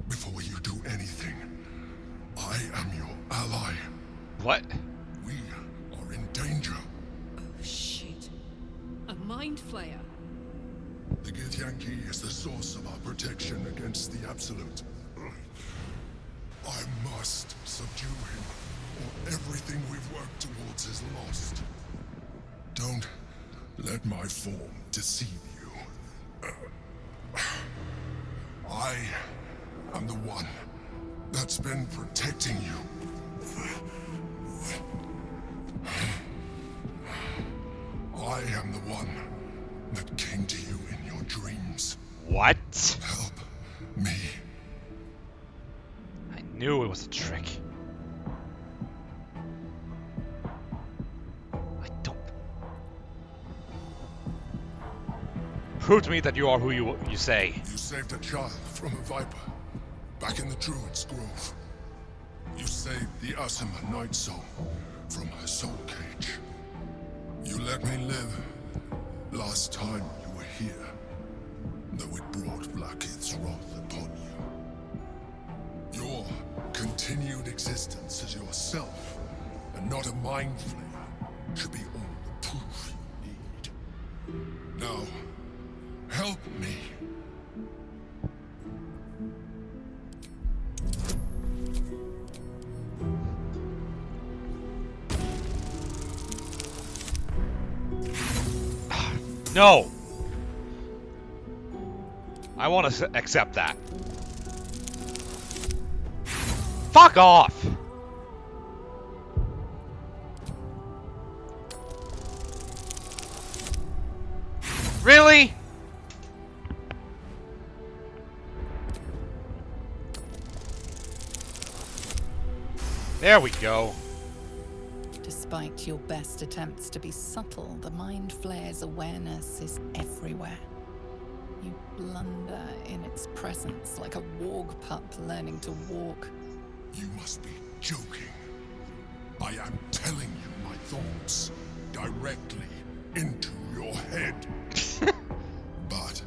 Before you do anything, I am your ally. What? We are in danger. Oh shit. A mind flayer. The Githyanki is the source of our protection against the Absolute. I must subdue him. or everything we've worked towards is lost. Don't let my form deceive you. I am the one that's been protecting you. I am the one that came to you in your dreams. What? Help me. I knew it was a trick. I don't... Prove to me that you are who you say. You saved a child from a viper, back in the Druid's Grove. You saved the Asima Night Soul from her soul cage. You let me live last time you were here, though it brought Blackheath's wrath upon you. Your continued existence as yourself, and not a mind flayer, should be all the proof you need. Now, help me. No! I want to accept that. Fuck off! Really? There we go. Despite your best attempts to be subtle, the Mind Flayer's awareness is everywhere. You blunder in its presence like a warg pup learning to walk. You must be joking. I am telling you my thoughts directly into your head. But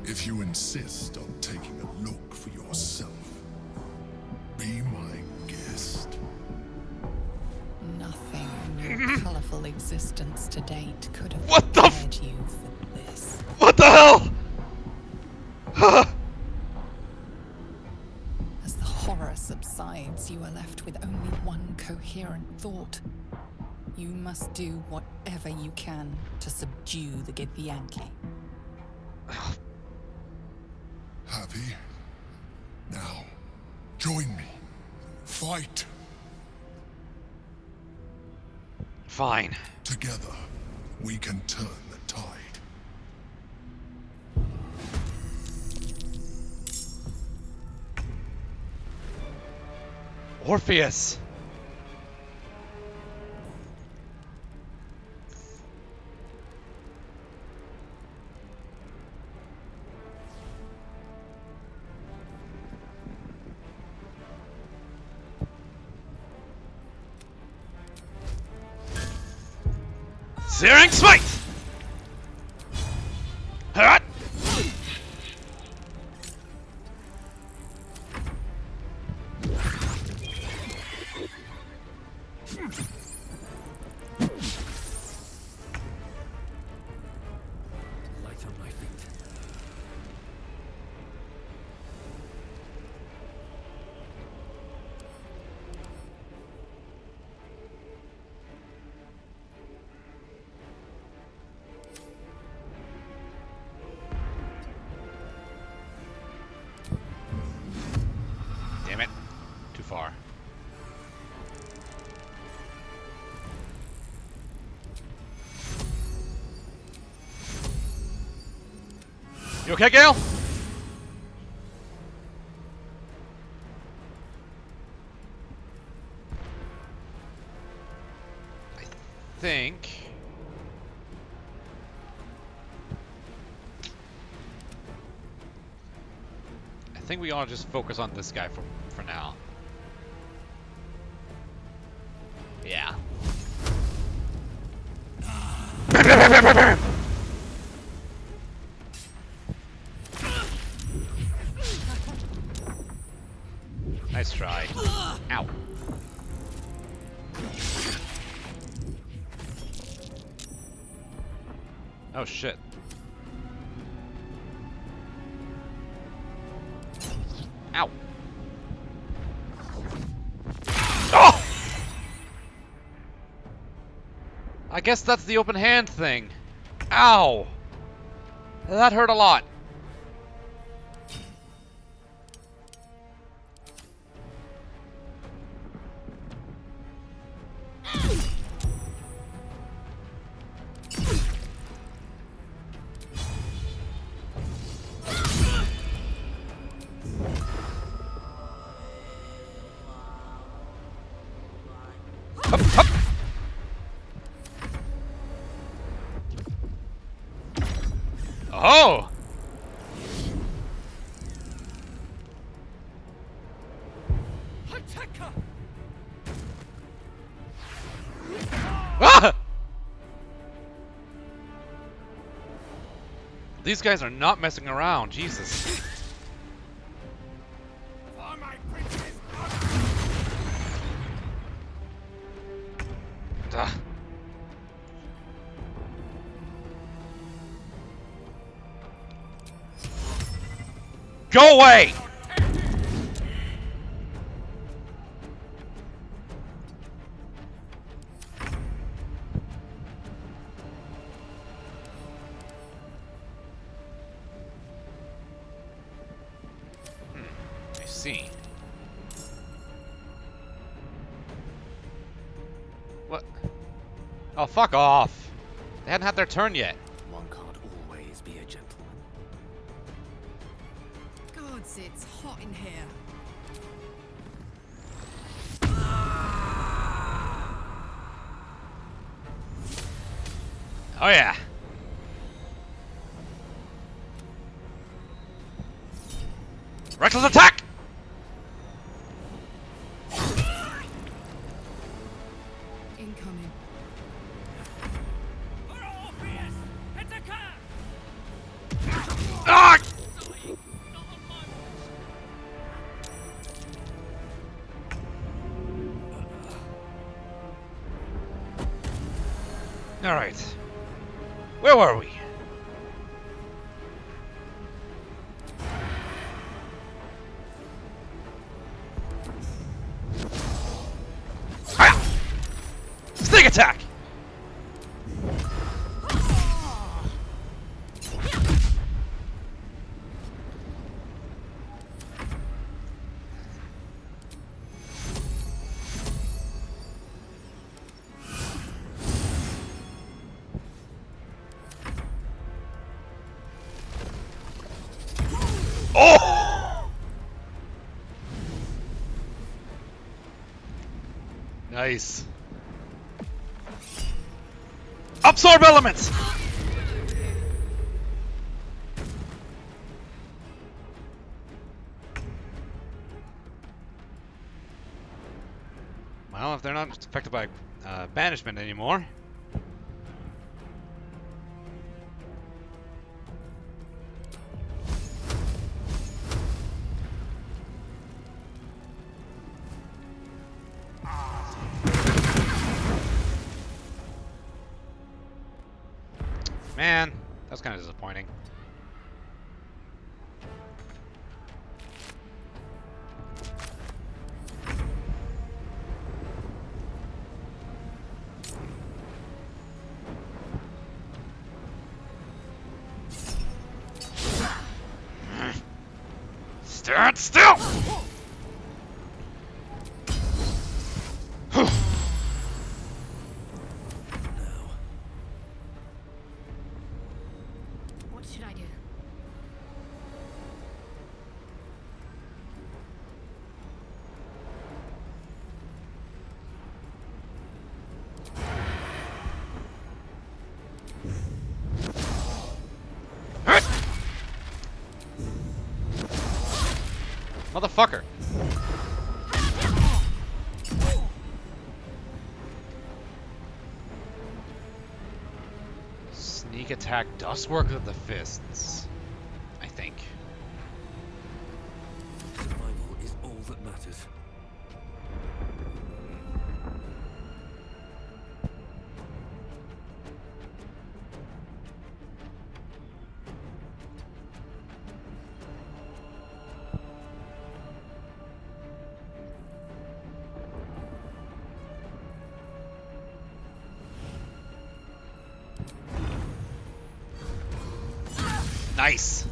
if you insist on taking a look for yourself, be my guest. Nothing in your colorful existence to date could have prepared you for this. What the hell? As the horror subsides, you are left with only one coherent thought. You must do whatever you can to subdue the Githyanki. Happy? Now, join me. Fight. Fine. Together, we can turn the tide. Orpheus! Searing Smite! Hurrat! Light on my feet. Damn it. Too far. You okay, Gale? I think... I think we ought to just focus on this guy for now. Yeah. Nice try. Ow. Oh shit. Ow. Oh! I guess that's the open hand thing. Ow! That hurt a lot. Hup, hup. Oh! Ah! These guys are not messing around, Jesus. Duh. Go away! I see. What? Oh, fuck off. They hadn't had their turn yet. One can't always be a gentleman. Gods, it's hot in here. Oh yeah. Reckless attack! Incoming. Ah! All right. Where were we? Hiya! Sneak attack! Oh! Nice. Absorb elements! Well, if they're not affected by banishment anymore. Man, that's kind of disappointing. Stand still! What should I do? Motherfucker! Sneak attack does work with the fists, I think. Survival is all that matters. Nice.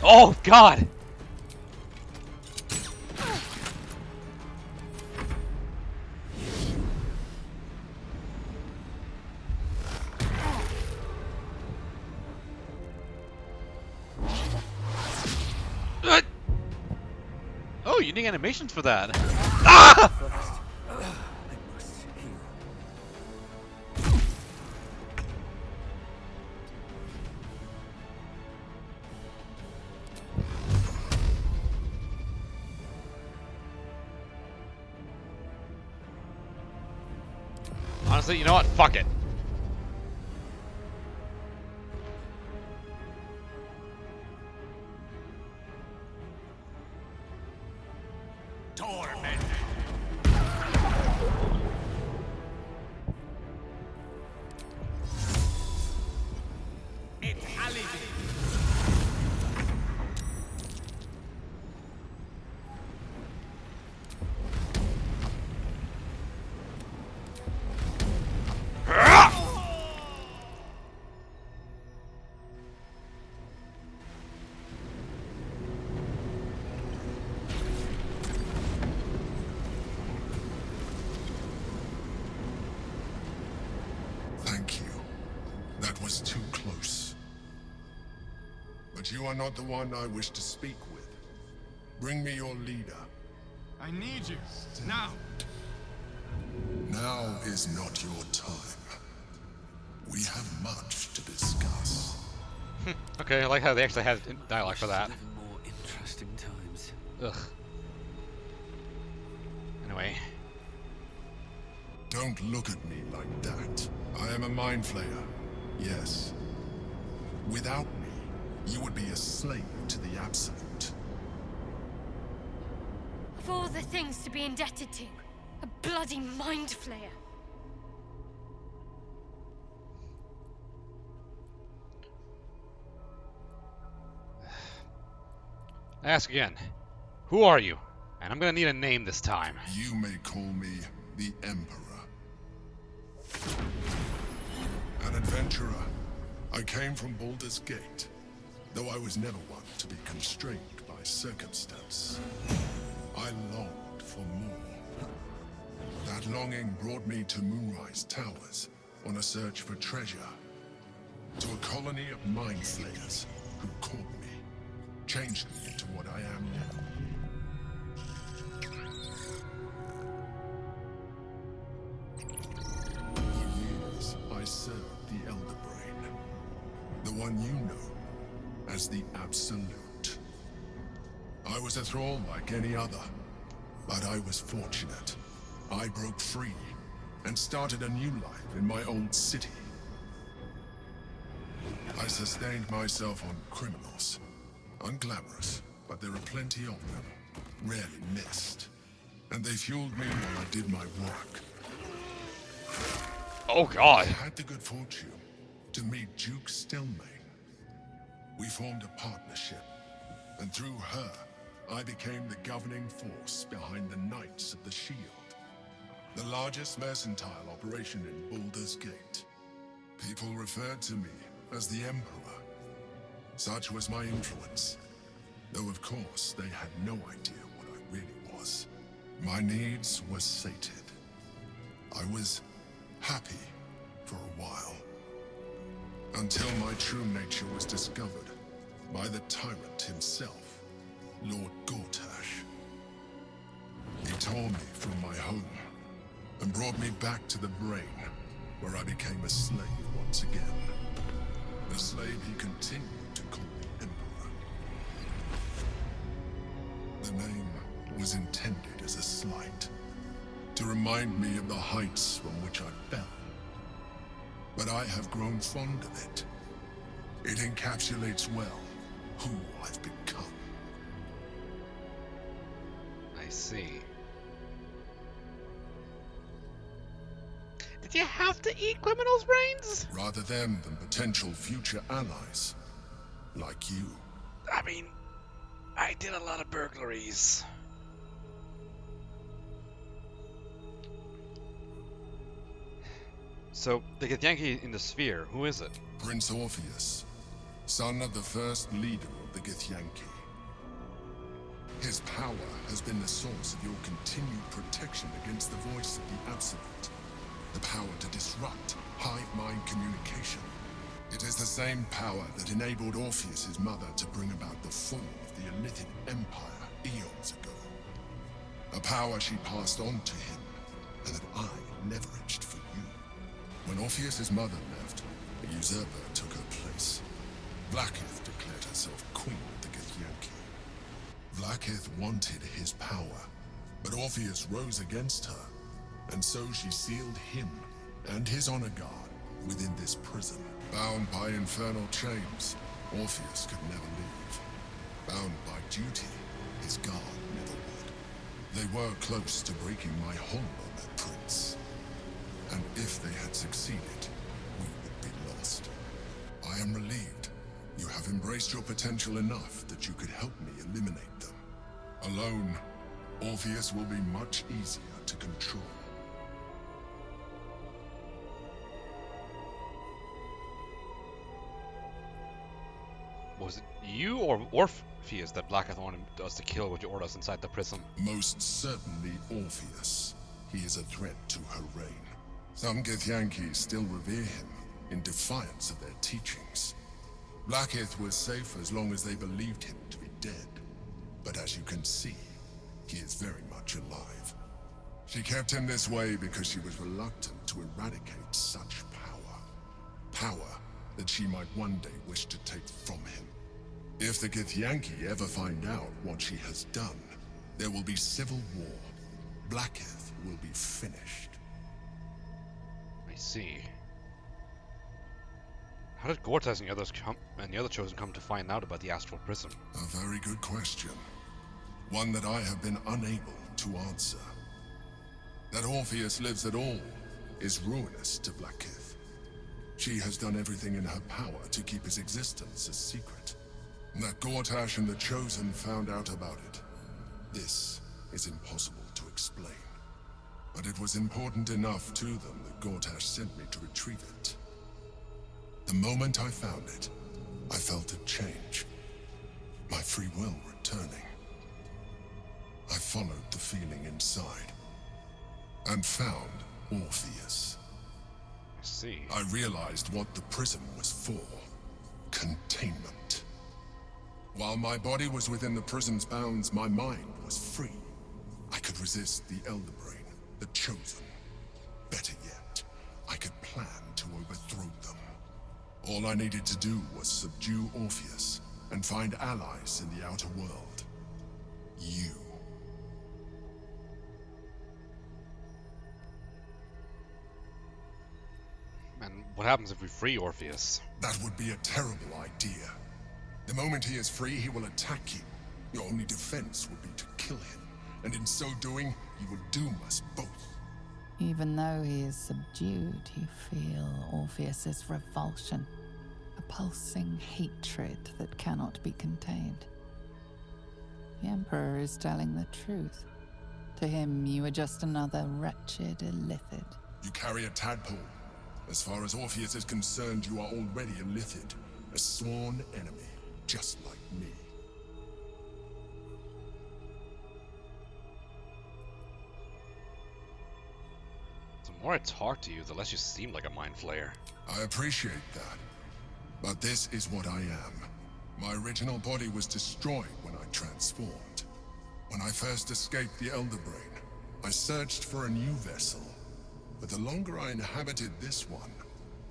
Oh God. Oh, you need animations for that. Ah! Honestly, you know what? Fuck it. Torment. Thank you. That was too close. But you are not the one I wish to speak with. Bring me your leader. I need you. Now. Now is not your time. We have much to discuss. Okay, I like how they actually had dialogue for that. More interesting times. Ugh. Anyway. Don't look at me like that. I am a mind flayer. Yes. Without me, you would be a slave to the Absolute. Of all the things to be indebted to, a bloody mind flayer. I ask again. Who are you? And I'm gonna need a name this time. You may call me the Emperor. An adventurer. I came from Baldur's Gate, though I was never one to be constrained by circumstance. I longed for more. That longing brought me to Moonrise Towers on a search for treasure. To a colony of mind flayers who caught me, changed me into what I am now. For years, I served the Elder Brain, the one you know as the Absolute. I was a thrall like any other, but I was fortunate. I broke free and started a new life in my old city. I sustained myself on criminals. Unglamorous, but there are plenty of them, rarely missed. And they fueled me while I did my work. Oh God. I had the good fortune to meet Duke Stelmane. We formed a partnership, and through her, I became the governing force behind the Knights of the Shield, the largest mercantile operation in Baldur's Gate. People referred to me as the Emperor. Such was my influence, though of course they had no idea what I really was. My needs were sated. I was happy for a while, until my true nature was discovered by the tyrant himself, Lord Gortash. He tore me from my home and brought me back to the Brain, where I became a slave once again. The slave he continued to call the Emperor. The name was intended as a slight, to remind me of the heights from which I fell. But I have grown fond of it. It encapsulates well who I've become. I see. Did you have to eat criminals' brains? Rather them than potential future allies, like you. I mean, I did a lot of burglaries. So, the Githyanki in the sphere, who is it? Prince Orpheus, son of the first leader of the Githyanki. His power has been the source of your continued protection against the voice of the Absolute. The power to disrupt hive mind communication. It is the same power that enabled Orpheus's mother to bring about the fall of the Illithid Empire eons ago. A power she passed on to him, and that I leveraged for you. When Orpheus's mother left, a usurper took her place. Vlaakith declared herself queen of the Githyanki. Vlaakith wanted his power, but Orpheus rose against her, and so she sealed him and his honor guard within this prison. Bound by infernal chains, Orpheus could never leave. Bound by duty, his guard never would. They were close to breaking my hold on that prince. And if they had succeeded, we would be lost. I am relieved. You have embraced your potential enough that you could help me eliminate them. Alone, Orpheus will be much easier to control. Was it you or Orpheus that Vlaakith wanted us to kill with your orders inside the prison? Most certainly Orpheus. He is a threat to her reign. Some Githyanki still revere him, in defiance of their teachings. Vlaakith was safe as long as they believed him to be dead. But as you can see, he is very much alive. She kept him this way because she was reluctant to eradicate such power. Power that she might one day wish to take from him. If the Githyanki ever find out what she has done, there will be civil war. Vlaakith will be finished. I see. How did Gortaz and the other Chosen come to find out about the astral prism? A very good question. One that I have been unable to answer. That Orpheus lives at all is ruinous to Vlaakith. She has done everything in her power to keep his existence a secret. That Gortash and the Chosen found out about it. This is impossible to explain. But it was important enough to them that Gortash sent me to retrieve it. The moment I found it, I felt a change. My free will returning. I followed the feeling inside. And found Orpheus. I see. I realized what the prism was for. Containment. While my body was within the prison's bounds, my mind was free. I could resist the Elder Brain, the Chosen. Better yet, I could plan to overthrow them. All I needed to do was subdue Orpheus and find allies in the outer world. You. And what happens if we free Orpheus? That would be a terrible idea. The moment he is free, he will attack you. Your only defense would be to kill him, and in so doing, you would doom us both. Even though he is subdued, you feel Orpheus's revulsion, a pulsing hatred that cannot be contained. The Emperor is telling the truth. To him, you are just another wretched Illithid. You carry a tadpole. As far as Orpheus is concerned, you are already a Illithid, a sworn enemy, just like me. The more I talk to you, the less you seem like a mind flayer. I appreciate that. But this is what I am. My original body was destroyed when I transformed. When I first escaped the Elder Brain, I searched for a new vessel. But the longer I inhabited this one,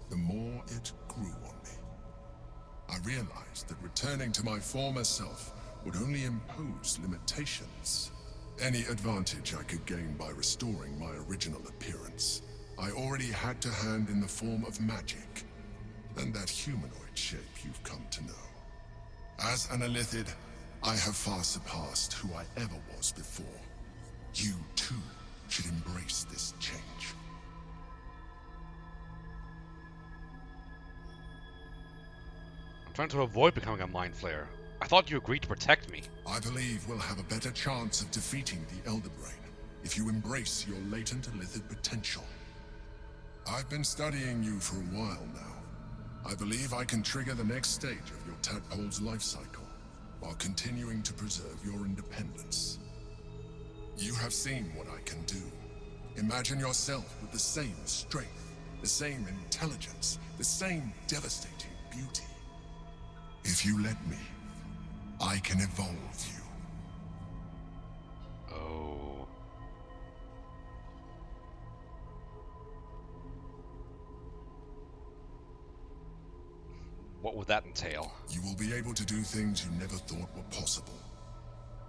the more it grew on me. I realized that returning to my former self would only impose limitations. Any advantage I could gain by restoring my original appearance, I already had to hand in the form of magic, and that humanoid shape you've come to know. As an Illithid, I have far surpassed who I ever was before. You, too, should embrace this change. I'm trying to avoid becoming a mind flayer. I thought you agreed to protect me. I believe we'll have a better chance of defeating the Elder Brain if you embrace your latent Illithid potential. I've been studying you for a while now. I believe I can trigger the next stage of your tadpole's life cycle, while continuing to preserve your independence. You have seen what I can do. Imagine yourself with the same strength, the same intelligence, the same devastating beauty. If you let me, I can evolve you. Oh. What would that entail? You will be able to do things you never thought were possible.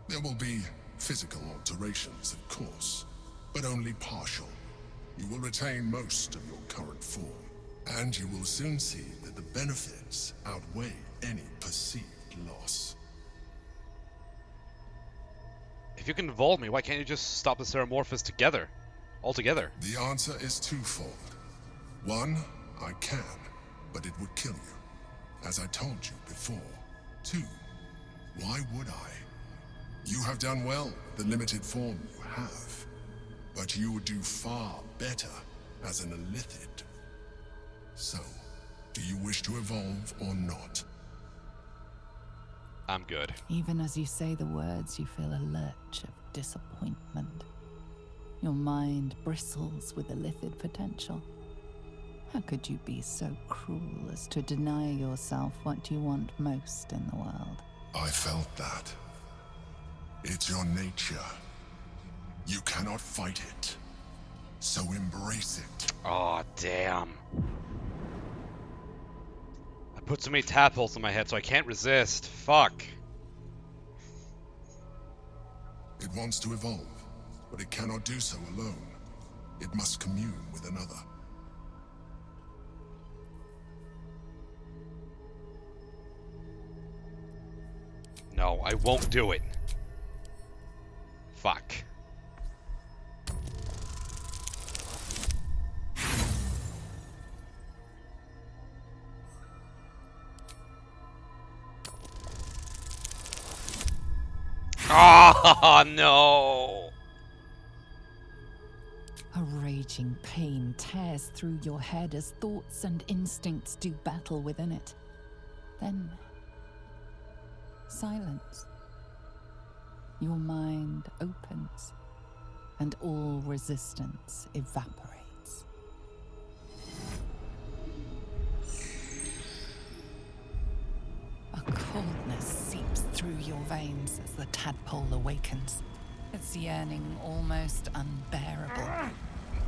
There will be physical alterations, of course, but only partial. You will retain most of your current form, and you will soon see that the benefits outweigh any perceived loss. If you can evolve me, why can't you just stop the Ceramorphous altogether? The answer is twofold. One, I can, but it would kill you, as I told you before. Two, why would I? You have done well with the limited form you have, but you would do far better as an Illithid. So, do you wish to evolve or not? I'm good. Even as you say the words, you feel a lurch of disappointment. Your mind bristles with Illithid potential. How could you be so cruel as to deny yourself what you want most in the world? I felt that. It's your nature. You cannot fight it. So embrace it. Oh, damn. I put so many tadpoles in my head so I can't resist. Fuck. It wants to evolve, but it cannot do so alone. It must commune with another. No, I won't do it. Fuck. Oh, no! A raging pain tears through your head as thoughts and instincts do battle within it. Then, silence. Your mind opens, and all resistance evaporates. A coldness seeps through your veins as the tadpole awakens, its yearning almost unbearable.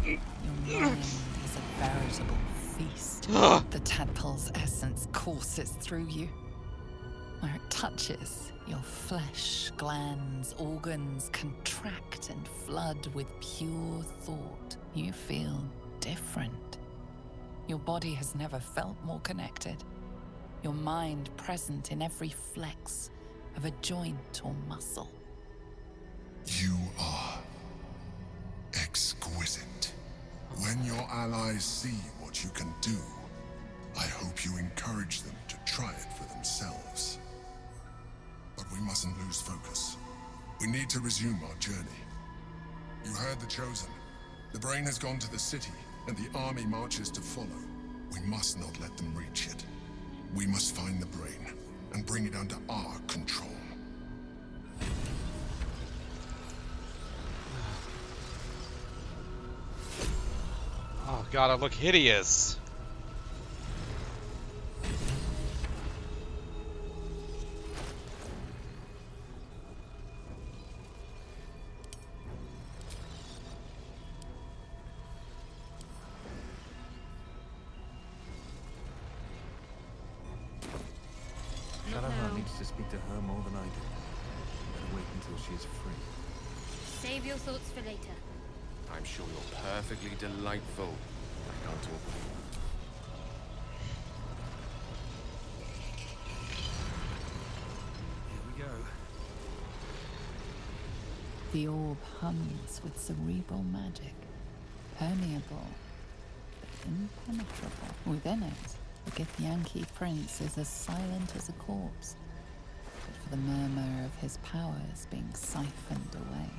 Your mind is a veritable feast. The tadpole's essence courses through you. Where it touches, your flesh, glands, organs contract and flood with pure thought. You feel different. Your body has never felt more connected. Your mind present in every flex of a joint or muscle. You are exquisite. When your allies see what you can do, I hope you encourage them to try it for themselves. But we mustn't lose focus. We need to resume our journey. You heard the Chosen. The brain has gone to the city, and the army marches to follow. We must not let them reach it. We must find the brain, and bring it under our control. Oh god, I look hideous. Shadowheart needs to speak to her more than I do. Better wait until she is free. Save your thoughts for later. I'm sure you're perfectly delightful. I can't talk. Here we go. The orb hums with cerebral magic, permeable, but impenetrable. Within it, the Githyanki prince is as silent as a corpse, but for the murmur of his powers being siphoned away.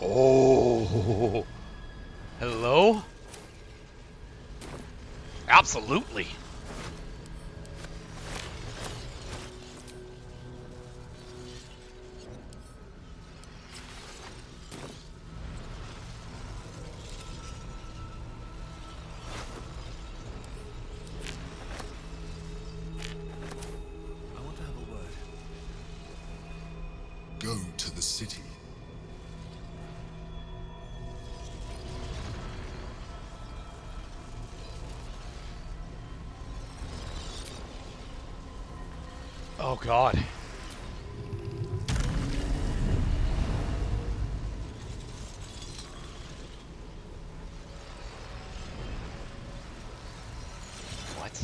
Oh. Hello? Absolutely. I want to have a word. Go to the city. Oh god. What?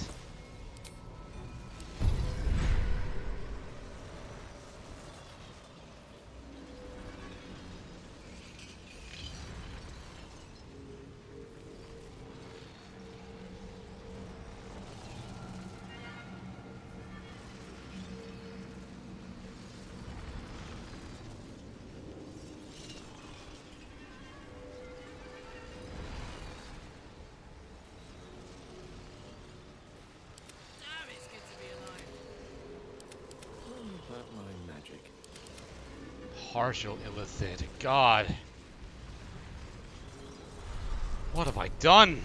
About my magic. Partial illicit. God. What have I done?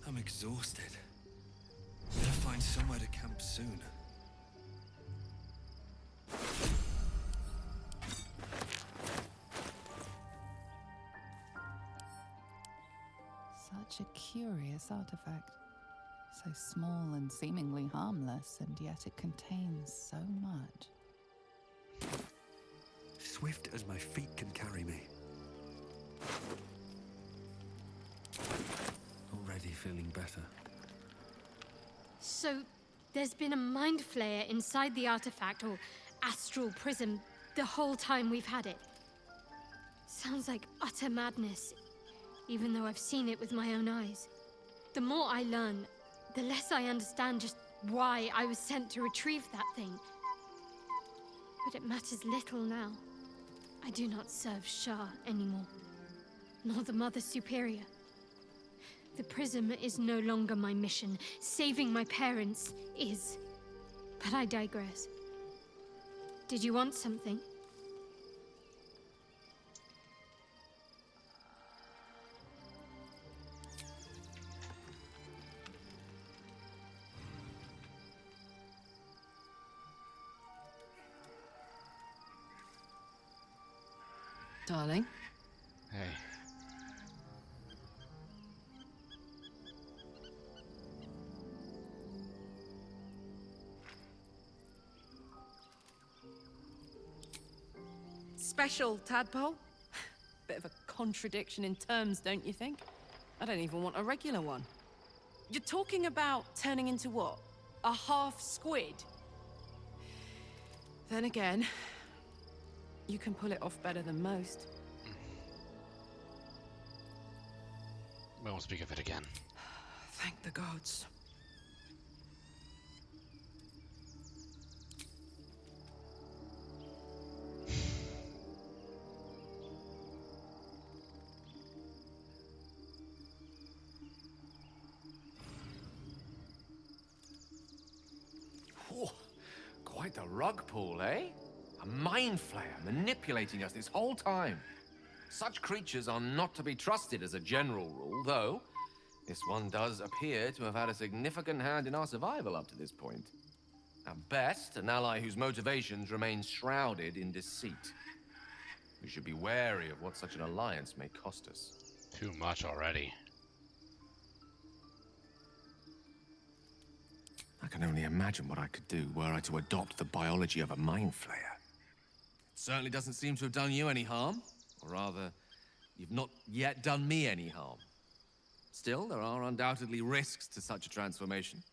I'm exhausted. Gotta find somewhere to camp soon. Such a curious artifact. So small and seemingly harmless, and yet it contains so much. Swift as my feet can carry me. Already feeling better. So, there's been a mind flayer inside the artifact, or astral prism, the whole time we've had it. Sounds like utter madness, even though I've seen it with my own eyes. The more I learn, the less I understand just why I was sent to retrieve that thing. But it matters little now. I do not serve Shah anymore, nor the Mother Superior. The prism is no longer my mission. Saving my parents is. But I digress. Did you want something? Darling. Hey. Special tadpole? Bit of a contradiction in terms, don't you think? I don't even want a regular one. You're talking about turning into what? A half squid? Then again, you can pull it off better than most. We won't speak of it again. Thank the gods. Oh, quite the rug pull, eh? A mind flayer manipulating us this whole time. Such creatures are not to be trusted as a general rule, though this one does appear to have had a significant hand in our survival up to this point. At best, an ally whose motivations remain shrouded in deceit. We should be wary of what such an alliance may cost us. Too much already. I can only imagine what I could do were I to adopt the biology of a mind flayer. It certainly doesn't seem to have done you any harm. Or rather, you've not yet done me any harm. Still, there are undoubtedly risks to such a transformation.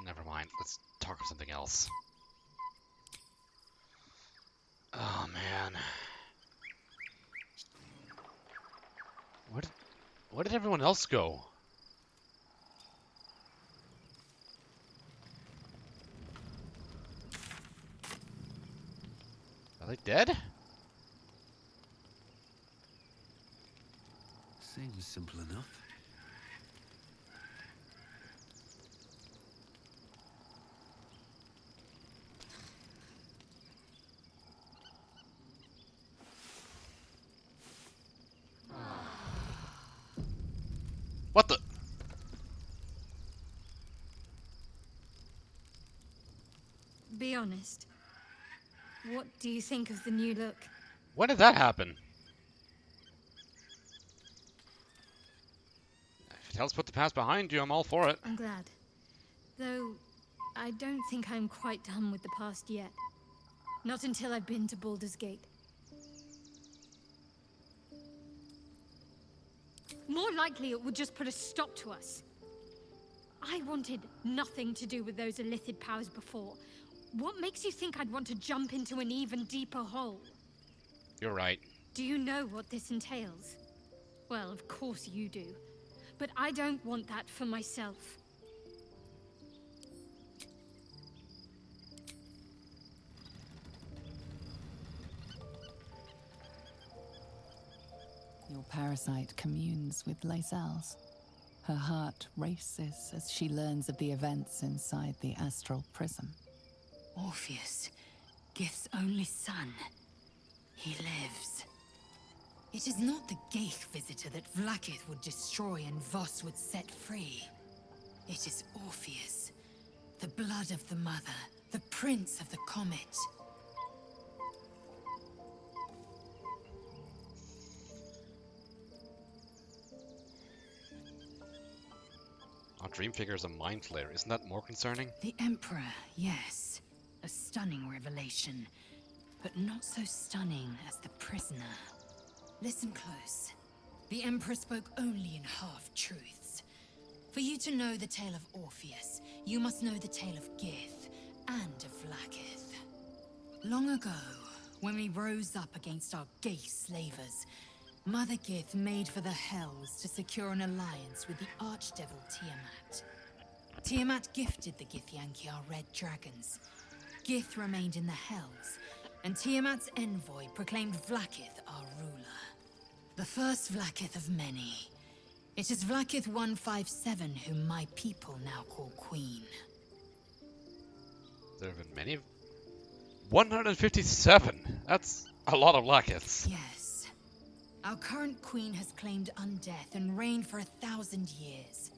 Never mind. Let's talk of something else. Oh, man. Where did everyone else go? Are they dead? Seems simple enough. What the? Be honest. What do you think of the new look? When did that happen? If it helps put the past behind you, I'm all for it. I'm glad. Though, I don't think I'm quite done with the past yet. Not until I've been to Baldur's Gate. More likely it would just put a stop to us. I wanted nothing to do with those illithid powers before. What makes you think I'd want to jump into an even deeper hole? You're right. Do you know what this entails? Well, of course you do. But I don't want that for myself. Your parasite communes with Lae'zel's. Her heart races as she learns of the events inside the astral prism. Orpheus, Gith's only son. He lives. It is not the Gaith visitor that Vlaakith would destroy and Voss would set free. It is Orpheus, the blood of the mother, the prince of the comet. Our dream figure is a mind flayer. Isn't that more concerning? The Emperor, yes. A stunning revelation. But not so stunning as the prisoner. Listen close. The Emperor spoke only in half-truths. For you to know the tale of Orpheus, you must know the tale of Gith and of Vlaakith. Long ago, when we rose up against our Gaith slavers, Mother Gith made for the Hells to secure an alliance with the Archdevil Tiamat. Tiamat gifted the Githyanki our red dragons. Gith remained in the Hells, and Tiamat's envoy proclaimed Vlaakith our ruler. The first Vlaakith of many. It is Vlaakith 157 whom my people now call Queen. There have been many. 157! That's a lot of Vlaakiths. Yes. Our current queen has claimed undeath and reigned for 1,000 years.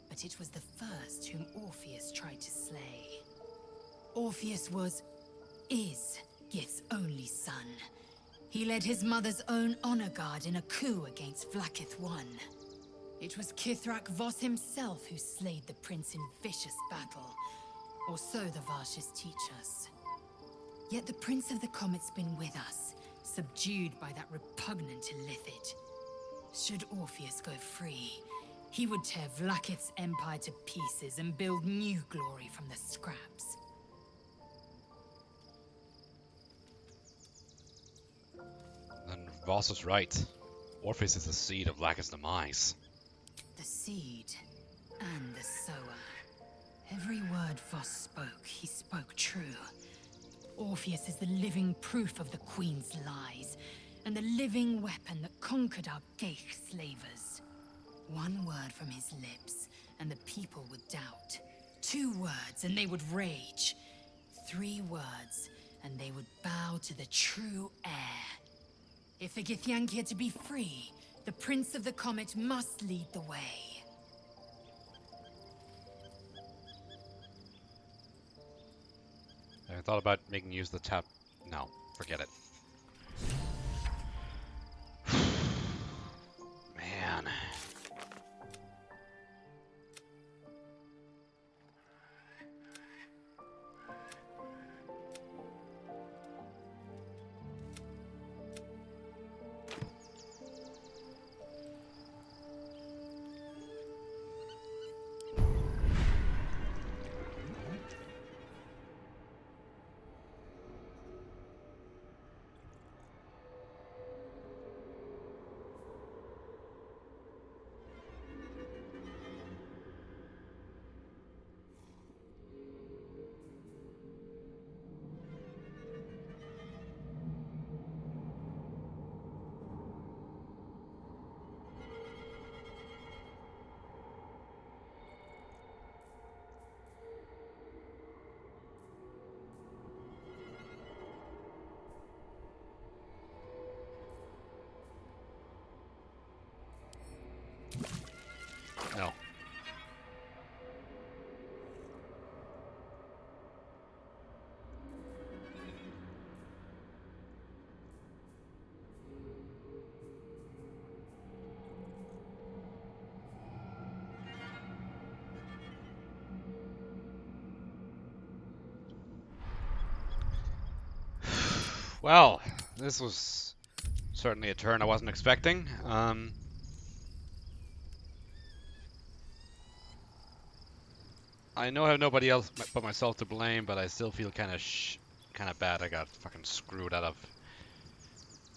But it was the first whom Orpheus tried to slay. Orpheus is Gith's only son. He led his mother's own honor guard in a coup against Vlaakith I. It was Kithrak Voss himself who slayed the prince in vicious battle, or so the Varshas teach us. Yet the Prince of the Comet's been with us, subdued by that repugnant Illithid. Should Orpheus go free, he would tear Vlaakith's empire to pieces and build new glory from the scraps. Then Voss is right. Orpheus is the seed of Vlaakith's demise. The seed and the sower. Every word Voss spoke, he spoke true. Orpheus is the living proof of the Queen's lies, and the living weapon that conquered our Geich slavers. One word from his lips, and the people would doubt. 2 words, and they would rage. 3 words, and they would bow to the true heir. If the Githyanki are to be free, the Prince of the Comet must lead the way. I thought about making use of the tap. No, forget it. Man. No. Well, this was certainly a turn I wasn't expecting. I know I have nobody else but myself to blame, but I still feel kind of bad. I got fucking screwed out of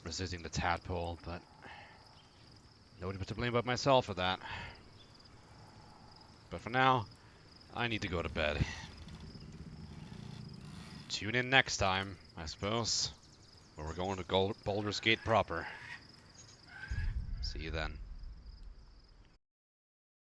resisting the tadpole, but nobody but to blame but myself for that. But for now, I need to go to bed. Tune in next time, I suppose, where we're going to Baldur's Gate proper. See you then.